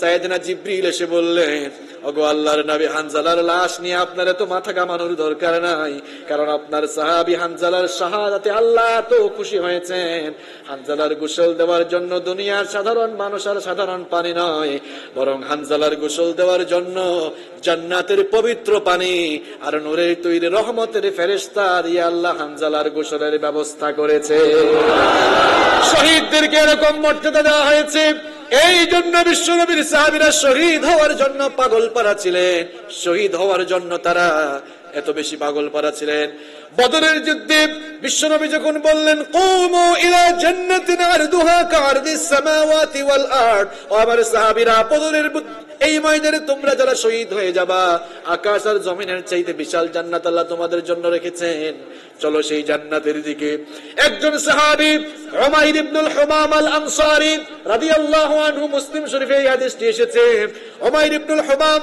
সাইয়েদনা জিবরিল এসে বললেন, ওগো আল্লাহর নবী, হানজালার লাশ নিয়ে আপনার এত মাথা কামানোর দরকার নাই, কারণ আপনার সাহাবী হানজালার শাহাদাতে আল্লাহ তো খুশি হয়েছেন। হানজালার গোসল দেওয়ার জন্য দুনিয়ার সাধারণ মানুষ আর সাধারণ পানি নয়, বরং হানজালার গোসল দেওয়ার জন্য জান্নাতের পবিত্র পানি আর নূরের তৈরি রহমতের ফেরেশতা দিয়ে আল্লাহ হানজালার গোসলের ব্যবস্থা করেছে। শহীদদেরকে এরকম মর্যাদা দেওয়া হয়েছে। এই জন্য বিশ্বনবীর সাহাবীরা শহীদ হওয়ার জন্য পাগল পারা ছিলেন, শহীদ হওয়ার জন্য তারা এত বেশি পাগল পারা ছিলেন। বদরের যুদ্ধে বিশ্বনবী যখন বললেন, কুমু ইলা জান্নাতিন আরদুহা কাআরদিস সামাওয়াতি ওয়াল আরদ, ও আমার সাহাবীরা, বদরের এই ময়দানে তোমরা যারা শহীদ হয়ে যাবা, আকাশ আর জমিনের চাইতে বিশাল জান্নাত আল্লাহ তোমাদের জন্য রেখেছেন, চলো সেই জান্নাতের দিকে। একজন সাহাবী উমাইর ইবনুল হুমাম আল আনসারী রাদিয়াল্লাহু আনহু, মুসলিম শরীফে এই হাদিসটি এসেছে, উমাইর ইবনুল হুমাম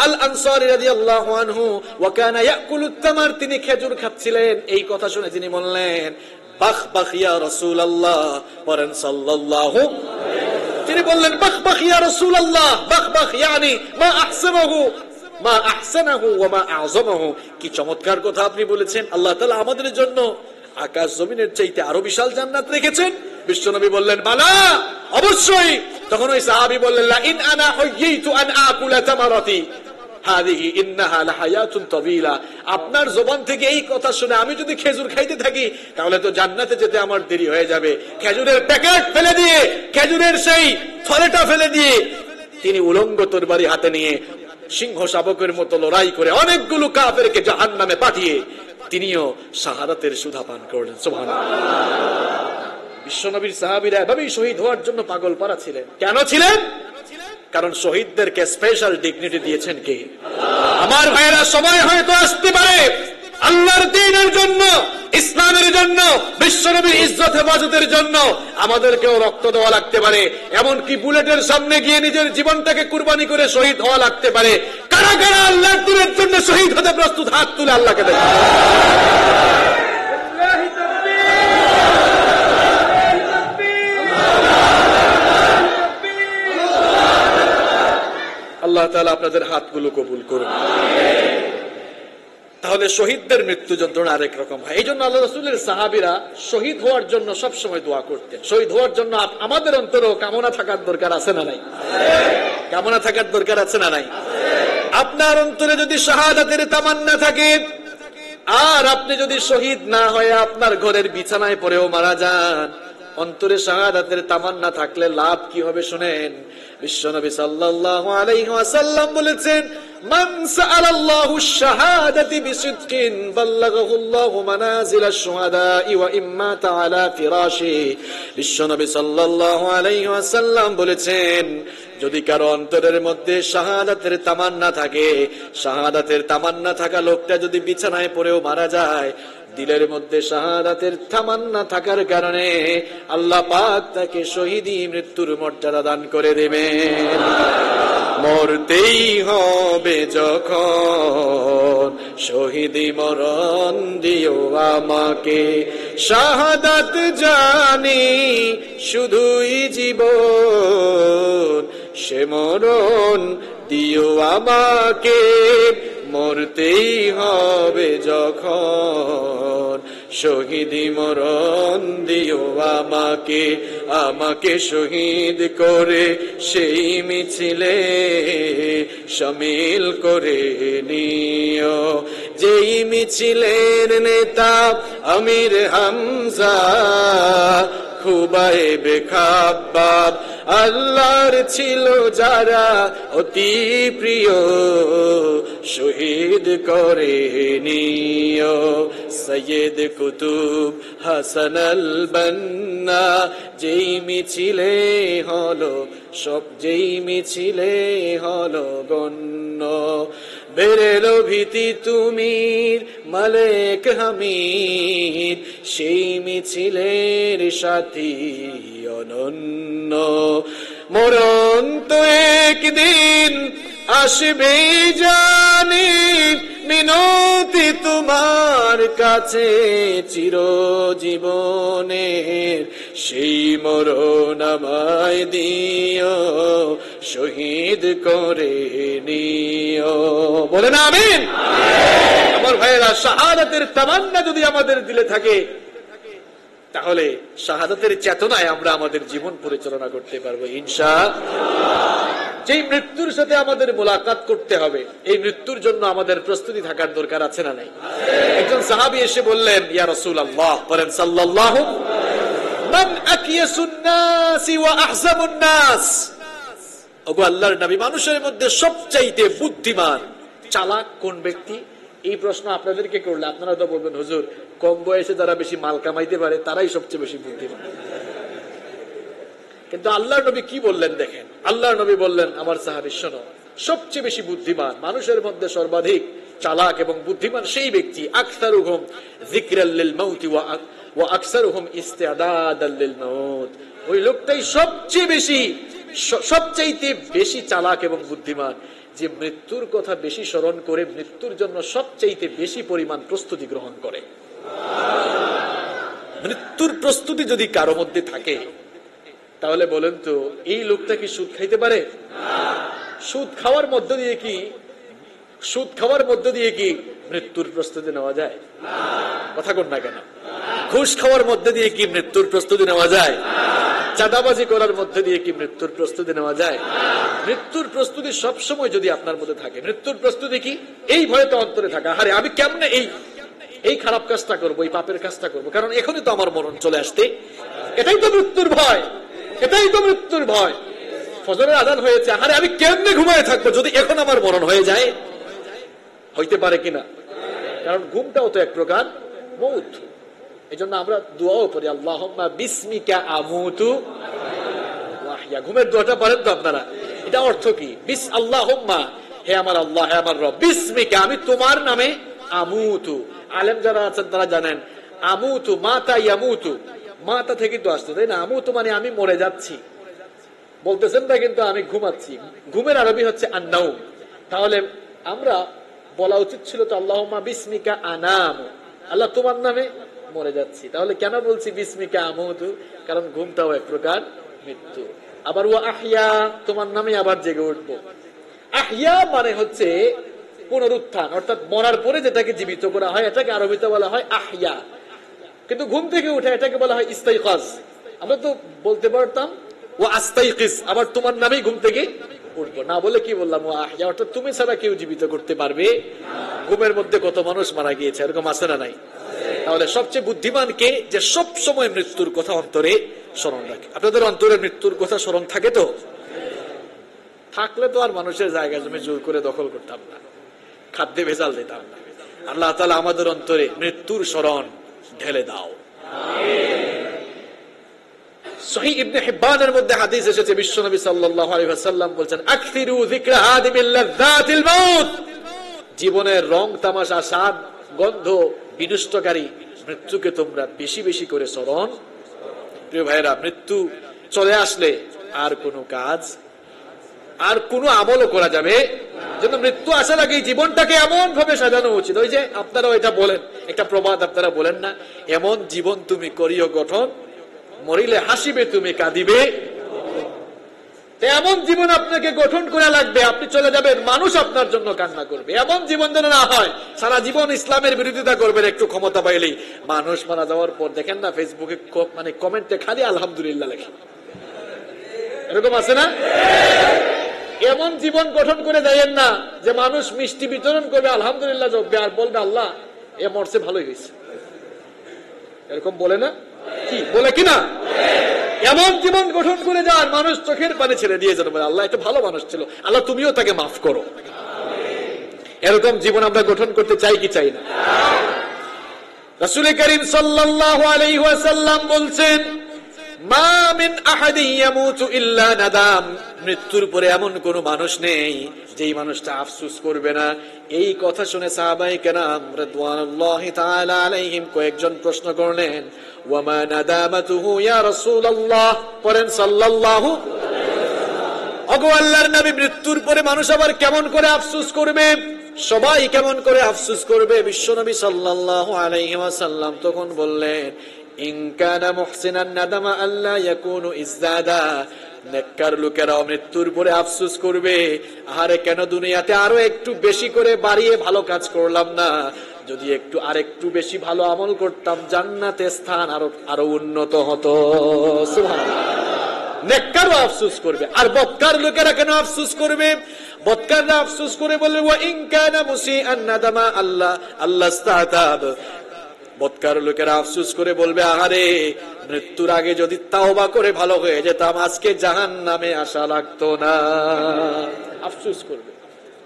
আল আনসারী রাদিয়াল্লাহু আনহু ওয়া কানা ইয়াকুলুত তামার, তিনি খেজুর খাচ্ছিলেন। এই কথা শুনে তিনি বললেন, বাখ বাখ ইয়া রাসূলুল্লাহ, পড়েন সাল্লাল্লাহু, তিনি বললেন, বাখ বাখ ইয়া রাসূলুল্লাহ, বাখ বাখ ইয়ানি মা আহসানাহু মা আহসানাহু ওয়া মা আযমাহু, কি চমৎকার কথা আপনি বলেছেন, আল্লাহ তাআলা আমাদের জন্য আকাশ জমিনের চাইতে আরো বিশাল জান্নাত রেখেছেন। বিশ্বনবী বললেন, বালা, অবশ্যই। তখন ওই সাহাবী বললেন, লা ইন আনা হুইয়িতু আন আকুলা তামারাতি হাদিহি ইন্নাহা লাহায়াতুন তাওয়িলা, আপনার জবান থেকে এই কথা শুনে আমি যদি খেজুর খাইতে থাকি তাহলে তো জান্নাতে যেতে আমার দেরি হয়ে যাবে। খেজুরের প্যাকেট ফেলে দিয়ে, খেজুরের সেই থলেটা ফেলে দিয়ে তিনি উলঙ্গ তরবারি হাতে নিয়ে সিংহ শাবকের মতো লড়াই করে অনেকগুলো কাফেরকে জাহান্নামে পাঠিয়ে তিনিও শাহাদাতের সুধা পান করলেন। সুবহানাল্লাহ। বিশ্বনবীর সাহাবীরা এভাবেই শহীদ হওয়ার জন্য পাগল পারা ছিলেন। কেন ছিলেন? কারণ শহীদদেরকে স্পেশাল ডিগনিটি দিয়েছেন কে? আমার ভাইয়েরা, সময় হয়তো আসতে পারে আল্লাহর দ্বীনের জন্য, ইসলামের জন্য, বিশ্বনবীর ইজ্জত হেফাজতের জন্য আমাদেরকেও রক্ত দেওয়া লাগতে পারে, এমনকি বুলেটের সামনে গিয়ে নিজের জীবনটাকে কুরবানি করে শহীদ হওয়া লাগতে পারে। কারা কারা আল্লাহর দ্বীনের জন্য শহীদ হতে প্রস্তুত? হাত তুলে আল্লাহকে দেখেন। আল্লাহ তাআলা আপনাদের হাতগুলো কবুল করুন। তাহলে শহীদদের মৃত্যু যন্ত্রণা আরেক রকম হয়। এই জন্য আল্লাহ রাসূলের সাহাবীরা শহীদ হওয়ার জন্য সবসময় দোয়া করতেন। শহীদ হওয়ার জন্য আমাদের অন্তরেও কামনা থাকার দরকার আছে না নাই? কামনা থাকার দরকার আছে না নাই? আপনার অন্তরে যদি শাহাদাতের তামান্না থাকে আর আপনি যদি শহীদ না হয়ে আপনার ঘরের বিছানায় পড়েও মারা যান, অন্তরে শাহাদাতের তামান্না থাকলে লাভ কি হবে শুনেন। বিশ্বনবী সাল্লাল্লাহু আলাইহি ওয়াসাল্লাম বলেছেন, মান সাআলাল্লাহু আশ-শাহাদাতি বিসিদকিন বাল্লাগাহুল্লাহু মানাজিলাশ শুহাদা'i ওয়া ইম্মা তাআলা ফিরাশি। বিশ্বনবী সাল্লাল্লাহু আলাইহি ওয়াসাল্লাম বলেছেন, যদি কারো অন্তরের মধ্যে শাহাদাতের তামান্না থাকে, শাহাদাতের তামান্না থাকা লোকটা যদি বিছানায় পড়েও মারা যায়, দিলের মধ্যে শাহাদাতের তামান্না থাকার কারণে আল্লাহ পাক তাকে শহীদি মৃত্যুর মর্যাদা দান করে দেবেন। মরতেই হবে যখন শহীদি মরণ দিও আমাকে, শাহাদাত জানি শুধুই জীবন, সে মরণ দিও আমাকে। মরতেই হবে যখন শহীদি মরণ দিও আমাকে, আমাকে শহীদ করে সেই মিছিলে শামিল করে নিও। যেই মিছিলের নেতা আমির হামজা, খুবাইবে খাব্বাব আল্লাহর ছিল যারা অতি প্রিয়, শহীদ করে নিও। সৈয়দ কুতুব হাসান আল বন্না, যেই মিছিলে হলো সব, যেই মিছিলে হলো গণ্য। বেরেলো ভীতি তুমির মালেক হামিদ, সেই মিছিলের সাথী অনন্য। মরণ তো একদিন আসবে জানি, মিনতি তোমার কাছে চিরজীবনের, সেই মরণ আমায় দিও, শহীদ করে নিও। বলেন আমিন। আমার ভাইয়েরা, শাহাদাতের তামান্না যদি আমাদের দিলে থাকে, তাহলে শাহাদাতের চেতনায় আমরা আমাদের জীবন পরিচালনা করতে পারবো ইনশাআল্লাহ। যেই মৃত্যুর সাথে আমাদের মোলাকাত করতে হবে, এই মৃত্যুর জন্য আমাদের প্রস্তুতি থাকার দরকার আছে না নাই? একজন সাহাবী এসে বললেন, ইয়া রাসূলুল্লাহ, বলেন সাল্লাল্লাহু, মান আকিয়াসুন নাসি ওয়া আহজামুন নাস। ওগো আল্লাহর নবী, মানুষের মধ্যে সবচাইতে বুদ্ধিমান চালাক কোন ব্যক্তি? এই প্রশ্ন আপনাদেরকে করলে আপনারা তো বলবেন, হুজুর, কম বয়সে যারা বেশি মাল কামাইতে পারে তারাই সবচেয়ে বেশি বুদ্ধিমান। কিন্তু আল্লাহর নবী কি বললেন দেখেন। আল্লাহর নবী বললেন, আমার সাহাবী শোনো, সবচেয়ে বেশি বুদ্ধিমান, মানুষের মধ্যে সর্বাধিক চালাক এবং বুদ্ধিমান সেই ব্যক্তি, আকসারুহুম যিকরাল লিল মাউতি ওয়া আকসারুহুম ইস্তিআদাদাল লিল মাউত। ওই লোকটাই সবচাইতে বেশি চালাক এবং বুদ্ধিমান, যে মৃত্যুর কথা বেশি স্মরণ করে মৃত্যুর জন্য সবচাইতে বেশি পরিমাণ প্রস্তুতি গ্রহণ করে। মৃত্যুর প্রস্তুতি যদি কারো মধ্যে থাকে, তাহলে বলেন তো এই লোকটা কি সুদ খাইতে পারে? সুদ খাওয়ার মধ্য দিয়ে কি মৃত্যুর প্রস্তুতি নেওয়া যায়? কথা কোন না কেন? ঘুষ খাওয়ার মধ্যে দিয়ে কি মৃত্যুর প্রস্তুতি নেওয়া যায়? চাঁদাবাজি করার মধ্যে দিয়ে কি মৃত্যুর প্রস্তুতি নেওয়া যায়? মৃত্যুর প্রস্তুতি সবসময় যদি আপনার মধ্যে থাকে, মৃত্যুর প্রস্তুতি কি? এই ভয়টা অন্তরে থাকা, আরে আমি কেমনে এই খারাপ কাজটা করবো, এই পাপের কাজটা করবো, কারণ এখনই তো আমার মরণ চলে আসতে। এটাই তো মৃত্যুর ভয়, এটাই তো মৃত্যুর ভয়। ফজরের আযান হয়েছে, আরে আমি কেমনে ঘুমায় থাকবো যদি এখন আমার মরণ হয়ে যায়? হইতে পারে কিনা? কারণ ঘুমটাও তো এক প্রকার মউত। এই জন্য আমরা দোয়াও করি, আল্লাহুম্মা বিসমিকা আমুতু ওয়া আহইয়া। ঘুমের দোয়াটা পারেন তো আপনারা? এটা অর্থ কি? বিস আল্লাহুম্মা, হে আমার আল্লাহ, হে আমার রব, বিসমিকা, আমি তোমার নামে, আমুতু। আলেম যারা আছেন তারা জানেন, আমুতু মাতা ইয়ামুতু, মাতা থেকে তো আসছে, তাই না? আমুতু মানে আমি মরে যাচ্ছি বলতেছেন না, কিন্তু আমি ঘুমাচ্ছি। ঘুমের আরবি হচ্ছে আন্নাউম। তাহলে আমরা বলা উচিত ছিল তো আল্লাহুম্মা বিসমিকা আনামু, আল্লাহ তোমার নামে মরে যাচ্ছি। তাহলে কেন বলছি বিসমিকা আমুতু? কারণ ঘুমটাও এক প্রকার মৃত্যু। আবার ওয়া আহইয়া, তোমার নামে আবার জেগে উঠবো। আহইয়া মানে হচ্ছে পুনরুত্থান, অর্থাৎ মরার পরে যেটাকে জীবিত করা হয়, এটাকে আরবিতে বলা হয় আহইয়া। কিন্তু ঘুম থেকে উঠে এটাকে বলা হয় ইস্তাইকাজ। আমরা তো বলতে পারতাম ওয়া আস্তাইকিজ, আবার তোমার নামেই ঘুম থেকে উঠবো, না বলে কি বললাম ওয়া আহইয়া, অর্থাৎ তুমি ছাড়া কেউ জীবিত করতে পারবে? ঘুমের মধ্যে কত মানুষ মারা গিয়েছে, এরকম আছে না নাই? তাহলে সবচেয়ে বুদ্ধিমান কে? যে সব সময় মৃত্যুর কথা অন্তরে স্মরণ রাখি। আপনাদের অন্তরে মৃত্যুর কথা স্মরণ থাকে তো? থাকলে তো আর মানুষের জায়গা জমি জোর করে দখল করতাম না, খাদ্যে ভেজাল দিতাম না। আল্লাহ তাআলা আমাদের অন্তরে মৃত্যুর স্মরণ ঢেলে দাও। সহিহ ইবনে হিব্বানের মধ্যে হাদিস এসেছে, বিশ্বনবী সাল্লাল্লাহু আলাইহি ওয়াসাল্লাম বলেছেন, আকসিরু যিকরা হাদিমিল লাযাতিল মাউত, জীবনের রং তামাশা, স্বাদ, গন্ধ বিনষ্টকারী মৃত্যুকে তোমরা বেশি বেশি করে স্মরণ। প্রিয় ভাইরা, মৃত্যু চলে আসলে আর কোনো কাজ, আর কোনো আমলও করা যাবে যেন মৃত্যু আসার আগে জীবনটাকে এমন ভাবে সাজানো উচিত। ওই যে আপনারা এটা বলেন, একটা প্রবাদ আপনারা বলেন না, এমন জীবন তুমি করিও গঠন, মরিলে হাসিবে তুমি কাঁদিবে। এমন জীবন আপনাকে গঠন করা লাগবে, আপনি চলে যাবেন মানুষ আপনার জন্য কান্না করবে। এমন জীবন যেন না হয় সারা জীবন ইসলামের বিরোধিতা করবেন, একটু ক্ষমতা পাইলেই মানুষ মারা যাওয়ার পর দেখেন না ফেসবুকে মানে কমেন্টে খালি আলহামদুলিল্লাহ লেখে, এরকম আছে না? এমন জীবন গঠন করে দেন না যে মানুষ মিষ্টি বিতরণ করবে, আলহামদুলিল্লাহ জপবে আর বলবে আল্লাহ এ মরছে ভালোই হয়েছে, এরকম বলে না? কি বলে কিনা? এমন জীবন গঠন করে যান মানুষ চোখের পানি ছেড়ে দিয়ে যেন বলে আল্লাহ এটা ভালো মানুষ ছিল, আল্লাহ তুমিও তাকে মাফ করো। এরকম জীবন আমরা গঠন করতে চাই কি চাই না? রাসূল করিম সাল্লাল্লাহু আলাইহি ওয়াসাল্লাম বলছেন, মা মিন আহাদিন ইয়ামুতু ইল্লা নাদাম, মৃত্যুর পরে এমন কোন মানুষ নেই যেই মানুষটা আফসোস করবে না। এই কথা শুনে সাহাবায়ে কেরাম রাদিয়াল্লাহু তাআলা আলাইহিম কয়েকজন প্রশ্ন করলেন, ওয়া মা নাদামাতুহু ইয়া রাসূলুল্লাহ, পড়েন সাল্লাল্লাহু আলাইহি ওয়াসাল্লাম, ওগো আল্লাহর নবী মৃত্যুর পরে মানুষ আবার কেমন করে আফসোস করবে? সবাই কেমন করে আফসোস করবে? বিশ্বনবী সাল্লাল্লাহু আলাইহি ওয়াসাল্লাম তখন বললেন, ইন কানা মুহসিনান নাদামা আল্লা ইয়াকুনু ইজদাদা, নেককার লোকেরাও মৃত্যুর পরে আফসোস করবে, আরে কেন দুনিয়াতে আরো একটু বেশি করে বাড়িয়ে ভালো কাজ করলাম না, যদি একটু আরেকটু বেশি ভালো আমল করতাম জান্নাতে স্থান আরো উন্নত হতো। সুবহানাল্লাহ। নেককারও আফসোস করবে। আর বদকার লোকেরা কেন আফসোস করবে? বদকাররা আফসোস করে বলবে, ওয়া ইন কানা মুসিআন নাদামা আল্লাহ ইস্তাতাব, বদকার লোকেরা আফসোস করে বলবে, আহারে মৃত্যুর আগে যদি তাওবা করে ভালো হয়ে যেতাম আজকে জাহান্নামে আসা লাগতো না। আফসোস করবে।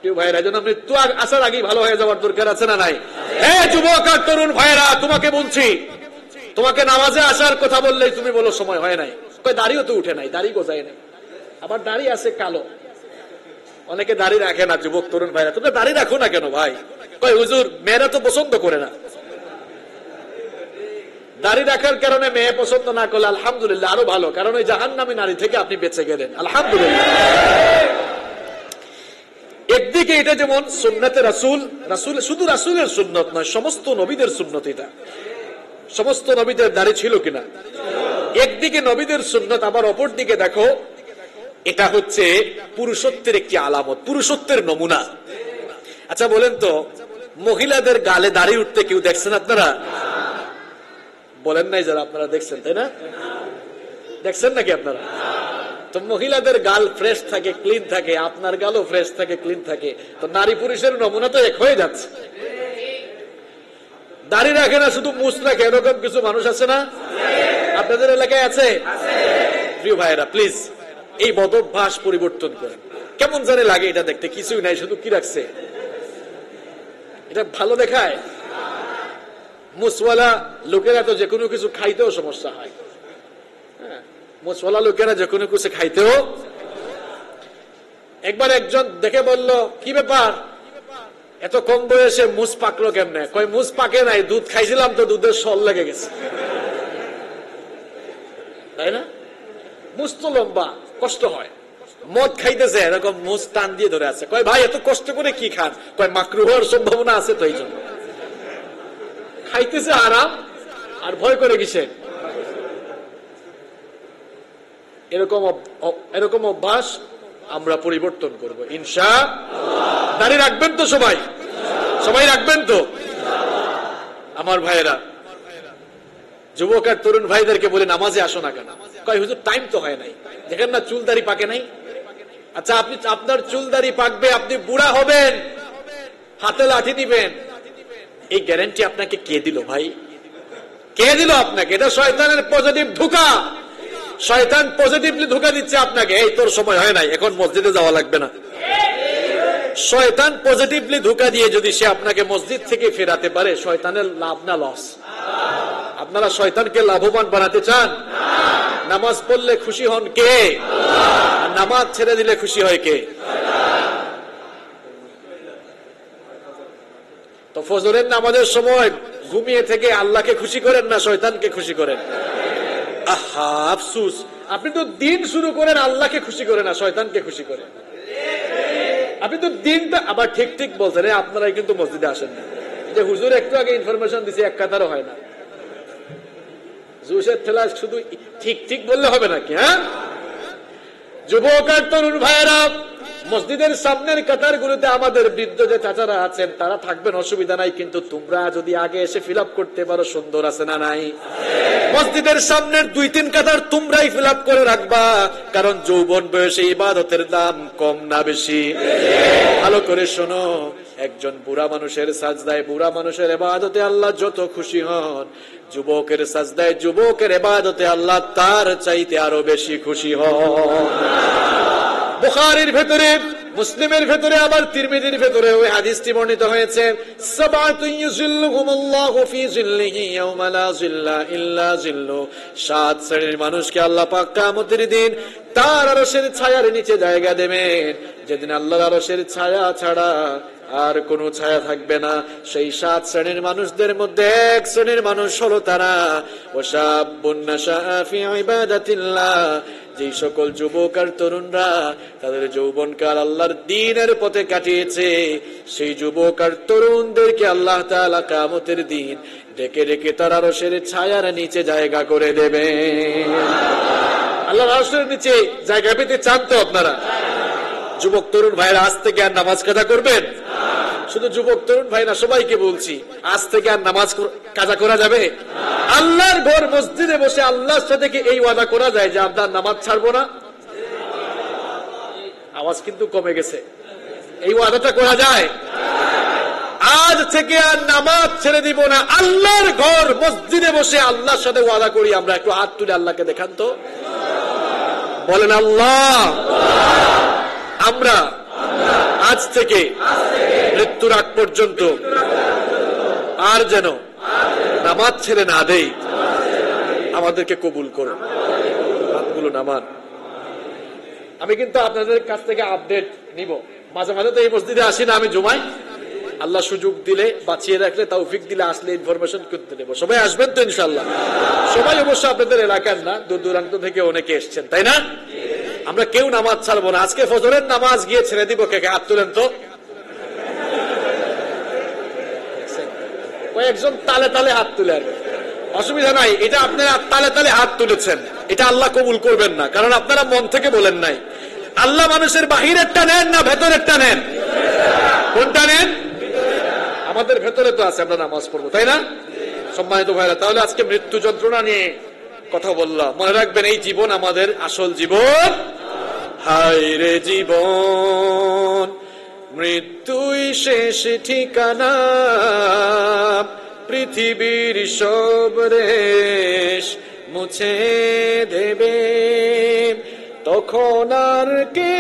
কেউ ভাইরা যেন মৃত্যু আসার আগে ভালো হয়ে যাওয়ার দরকার আছে না নাই? হ্যাঁ যুবক আর তরুণ ভাইরা, তোমাকে বলছি, তোমাকে নামাজে আসার কথা বললেই তুমি বলো সময় হয় নাই। দাড়িও তো উঠে নাই, দাড়ি গোজায় নাই, আবার দাড়ি আছে কালো, অনেকে দাড়ি রাখে না। যুবক তরুণ ভাইরা, তোমরা দাড়ি রাখো না কেন ভাই? কয় হুজুর মেয়েরা তো পছন্দ করে না। দাড়ি রাখার কারণে মেয়ে পছন্দ না করলে আলহামদুলিল্লাহ আরো ভালো, কারণ ওই জাহান্নামী নারী থেকে আপনি বেঁচে গেলেন, আলহামদুলিল্লাহ। একদিকে এটা যেমন সুন্নতে রাসূল, শুধু রাসূলের সুন্নত নয়, সমস্ত নবীদের সুন্নত এটা। সমস্ত নবীদের দাড়ি ছিল কিনা? একদিকে নবীদের সুন্নত, আবার অপর দিকে দেখো এটা হচ্ছে পুরুষত্বের একটি আলামত, পুরুষত্বের নমুনা। আচ্ছা বলেন তো, মহিলাদের গালে দাড়ি উঠতে কেউ দেখছেন আপনারা? বলেন নাই যারা, আপনারা দেখছেন তাই না? দেখছেন নাকি আপনারা? তো মহিলাদের গাল ফ্রেশ থাকে, ক্লিন থাকে, আপনার গালও ফ্রেশ থাকে, ক্লিন থাকে, তো নারী পুরুষের নমুনা তো এক হয়ে যাচ্ছে। দাড়ি রাখে না, শুধু মুছ রাখে, এরকম কিছু মানুষ আছে না? আপনাদের এলাকায় আছে? প্রিয় ভাইয়েরা প্লিজ এই বদভ্যাস পরিবর্তন করেন। কেমন জানে লাগে এটা দেখতে, কিছুই নাই, শুধু কি রাখছে, এটা ভালো দেখায়? মুছওয়ালা লোকেরা তো যে কোনো কিছু খাইতেও সমস্যা হয়। হ্যাঁ, মুছওয়ালা লোকেরা যে কোনো কিছু খাইতেও। একবার একজন দেখে বলল, কি ব্যাপার এত কম বয়সে মুছ পাকলো কেমনে? কয় মুছ পাকে নাই, দুধ খাইছিলাম তো দুধের সল লেগে গেছে। তাই না? মুছ তো লম্বা, কষ্ট হয়। মদ খাইতেছে এরকম মুছ টান দিয়ে ধরে আছে। কয় ভাই এত কষ্ট করে কি খান? কয় মাকরুহ হওয়ার সম্ভাবনা আছে তো এই জন্য খাইতেছে আরাম, আর ভয় করে কিসে? এরকম অভ্যাস আমরা পরিবর্তন করব ইনশাআল্লাহ। দাড়ি রাখবেন তো সবাই? সবাই রাখবেন তো? আমার ভাইয়েরা, যুবক আর তরুণ ভাইদেরকে বলে নামাজে আসো না কেন? কয় হুজুর টাইম তো হয় নাই, দেখেন না চুল দাড়ি পাকে নাই। আচ্ছা আপনি, আপনার চুল দাড়ি পাকবে, আপনি বুড়া হবেন, হাতে লাঠি নিবেন, এই গ্যারান্টি আপনাকে কে দিল ভাই? কে দিল আপনাকে? এটা শয়তানের পজিটিভ ধোঁকা। শয়তান পজিটিভলি ধোঁকা দিচ্ছে আপনাকে, এই তোর সময় হয় নাই, এখন মসজিদে যাওয়া লাগবে না। শয়তান পজিটিভলি ধোঁকা দিয়ে যদি সে আপনাকে মসজিদ থেকে ফেরাতে পারে, শয়তানের লাভ না লস? আপনারা শয়তানকে লাভবান বানাতে চান? নামাজ পড়লে খুশি হন কে? নামাজ ছেড়ে দিলে খুশি হয় কে? তো ফজরের নামাজের সময় ঘুমিয়ে থেকে আল্লাহকে খুশি করেন না শয়তানকে খুশি করেন? আহা আফসুস, আপনি তো দিন শুরু করেন আল্লাহকে খুশি করে না, শয়তানকে খুশি করেন। আপনি তো দিনটা আবার ঠিক ঠিক বলছেন, আপনারাই কিন্তু মসজিদে আসেন না। যে হুজুর একটু আগে ইনফরমেশন দিছে, এক কাতারও হয় না। জুসের ঠেলা শুধু ঠিক ঠিক বললে হবে নাকি? হ্যাঁ, যুবক আর তরুণ ভাইয়েরা, মসজিদের সামনের কাতারগুলোতে আমাদের বৃদ্ধ যে চাচারা আছেন তারা থাকবেন, অসুবিধা নাই, কিন্তু তোমরা যদি আগে এসে ফিল আপ করতে পারো, সুন্দর আছে না নাই? মসজিদের সামনের 2-3 কাতার তোমরাই ফিল আপ করে রাখবা, কারণ যৌবন বয়সে ইবাদতের দাম কম না বেশি? ভালো করে শোনো, একজন বুড়া মানুষের সাজদায়, বুড়া মানুষের ইবাদতে আল্লাহ যত খুশি হন, যুবকের সাজদায়, যুবকের ইবাদতে আল্লাহ তার চাইতে আরো বেশি খুশি হন। বুখারীর ভেতরে, মুসলিমের ভেতরে, আবার তিরমিজির ভেতরে ওই হাদিসটি বর্ণিত হয়েছে, সাবাতুন ইউযিল্লুহুমুল্লাহু ফি যিল্লিহি ইয়াওমা লা যিল্লা ইল্লা যিল্লু। 7 শ্রেণীর মানুষকে আল্লাহ পাক কিয়ামতের দিন তার আরশের ছায়ার নিচে জায়গা দেবেন, যেদিন আল্লাহর আরশের ছায়া ছাড়া আর কোন ছায়া থাকবে না। সেই 7 শ্রেণীর মানুষদের মধ্যে এক শ্রেণীর মানুষ হলো তারা, ওয়াশাবুন নাশাআ ফি ইবাদাতিল্লাহ, যেই সকল যুবক আর তরুণরা তাদের যৌবনকাল আল্লাহর দ্বীনের পথে কাটিয়েছে, সেই যুবক আর তরুণদেরকে আল্লাহ তাআলা কিয়ামতের দিন ডেকে ডেকে তার আরশের ছায়ার নিচে জায়গা করে দেবেন। আল্লাহর আরশের নিচে জায়গা পেতে চান তো আপনারা? যুবক তরুণ ভাইরা, আজ থেকে আর নামাজ কাজা করবেন? শুধু যুবক তরুণ ভাই না, সবাইকে বলছি, আজ থেকে আর নামাজ কাজা করা যাবে? আল্লাহর ঘর মসজিদে বসে আল্লাহর সাথে কি এই ওয়াদা করা যায় যে আপনার নামাজ ছাড়বো না? আওয়াজ কিন্তু কমে গেছে। এই ওয়াদাটা করা যায়? আজ থেকে আর নামাজ ছেড়ে দিব না, আল্লাহর ঘর মসজিদে বসে আল্লাহর সাথে ওয়াদা করি আমরা। একটু হাত তুলে আল্লাহকে দেখান তো, বলেন আল্লাহ, আমরা আজ থেকে মৃত্যুর আগ পর্যন্ত আর যেন নামাজ ছেড়ে না দেই, আমাদেরকে কবুল করুন। হাতগুলো নামান। আমি কিন্তু আপনাদের কাছ থেকে আপডেট নিব, মাঝে মাঝে তো এই মসজিদে আসি না আমি জুমায়, আল্লাহ সুযোগ দিলে, বাঁচিয়ে রাখলে, তৌফিক দিলে আসলে ইনফরমেশন করতে দেবো। সবাই আসবেন তো ইনশাআল্লাহ? সবাই অবশ্য আপনাদের এলাকার না, দূর দূরান্ত থেকে অনেকে এসছেন, তাই না? আমরা কেউ নামাজ ছাড়বো না। আজকে ফজরের নামাজ গিয়ে ছেড়ে দিব কে কে? হাত তুলেন তো। কয়েকজন তালে তালে হাত তুলে, আর অসুবিধা নাই, এটা আপনারা তালে তালে হাত তুলেছেন, এটা আল্লাহ কবুল করবেন না, কারণ আপনারা মন থেকে বলেন নাই। আল্লাহ মানুষের বাহিরেরটা নেন না ভেতরেরটা নেন? কোনটা নেন? আমাদের ভেতরে তো আছে, আমরা নামাজ পড়বো, তাই না? সম্মানিত ভাইরা, তাহলে আজকে মৃত্যু যন্ত্রণা নিয়ে কথা বললাম। মনে রাখবেন, এই জীবন আমাদের আসল জীবন। হায় রে জীবন, মৃত্যুই শেষ ঠিকানা, পৃথিবীর সব রেশ মুছে দেবে, তখন আর কে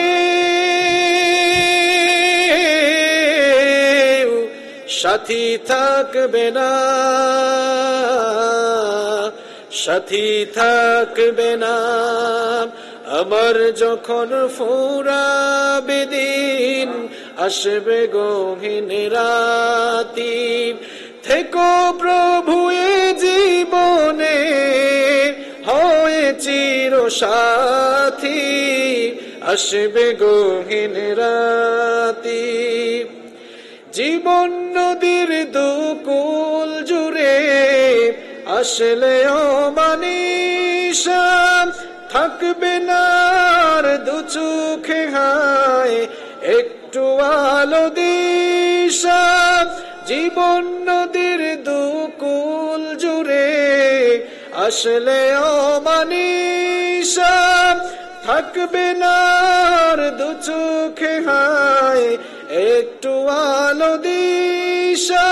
সাথী থাকবে না, সাথী থাকবে না। আমার যখন ফুরাবে দিন, আসবে গহীন রাতি, থেকো প্রভু এ জীবনে হয়ে চির সাথী, আসবে গহীন রাতি। জীবন নদীর দুকুল জুড়ে আসলে অমানিশা, থাকবে না আর দু চোখে হায় একটু আলো দিশা। জীবন নদীর দুকুল জুড়ে আসলে অমানিশা, থাকবে না আর দু চোখে হায় একটু আলো দিশা।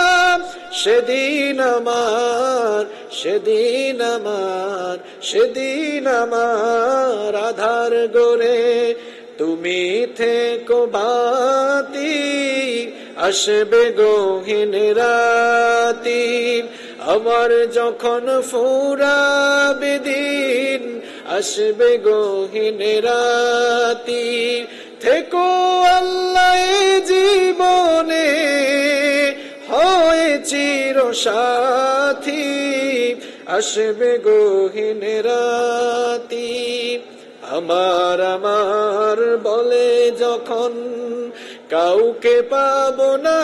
সেদিন আমার সেদিন আমার আধার গরে তুমি থেকো বাতি, আসবে গহীন রাতি। আমার যখন ফুরাবে দিন, আসবে গহীন রাতি। থেকো আল্লাহ এ জীবনে, হয় চির সাথী, আসবে গহীন রাতি। আমার বলে যখন কাউকে পাবো না,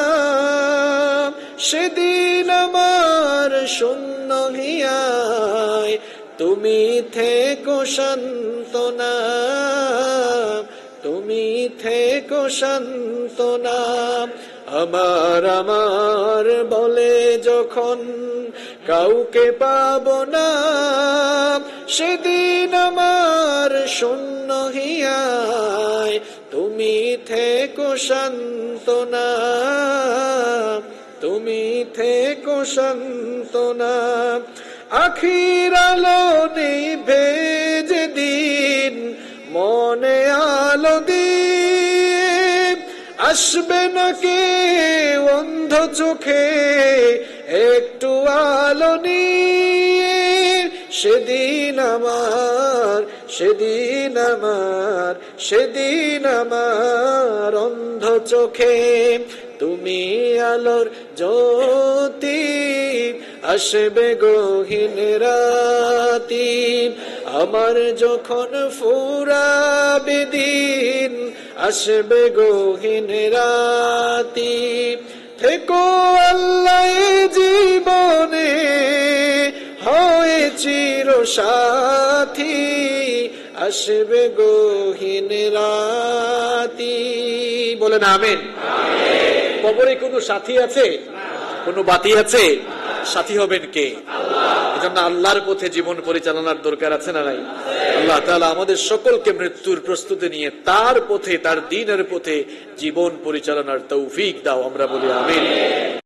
সেদিন আমার শূন্য হিয়ায় তুমি থেকো সান্ত্বনা, তুমি থেকো সান্ত্বনা। আমার বলে যখন কাউকে পাবো না, সেদিন আমার শূন্য হিয়ায় তুমি থেকো সান্ত্বনা, তুমি থেকো সান্ত্বনা। আখির আলো নিভে যেদিন মনে আলো দিয়ে, আসবে না কে অন্ধ চোখে একটু আলো নিয়ে। সেদিন আমার অন্ধ চোখে তুমি আলোর জ্যোতি, আসবে গহীন রাতি। আমার যখন ফুরাবে দিন, আসবে গহীন রাতি। থেকো আল্লাহ এ জীবনে, হয় চির সাথী, আসবে গহীন রাতি। বলেন আমিন। কবরে কোনো সাথী আছে? কোনো বাতি আছে? সাথী হবেন কে? এজন্য আল্লাহর পথে জীবন পরিচালনার দরকার আছে না নাই? আল্লাহ তাআলা আমাদের সকলকে মৃত্যুর প্রস্তুতি নিয়ে তার পথে, তার দ্বীনের পথে জীবন পরিচালনার তৌফিক দাও, আমরা বলি আমিন।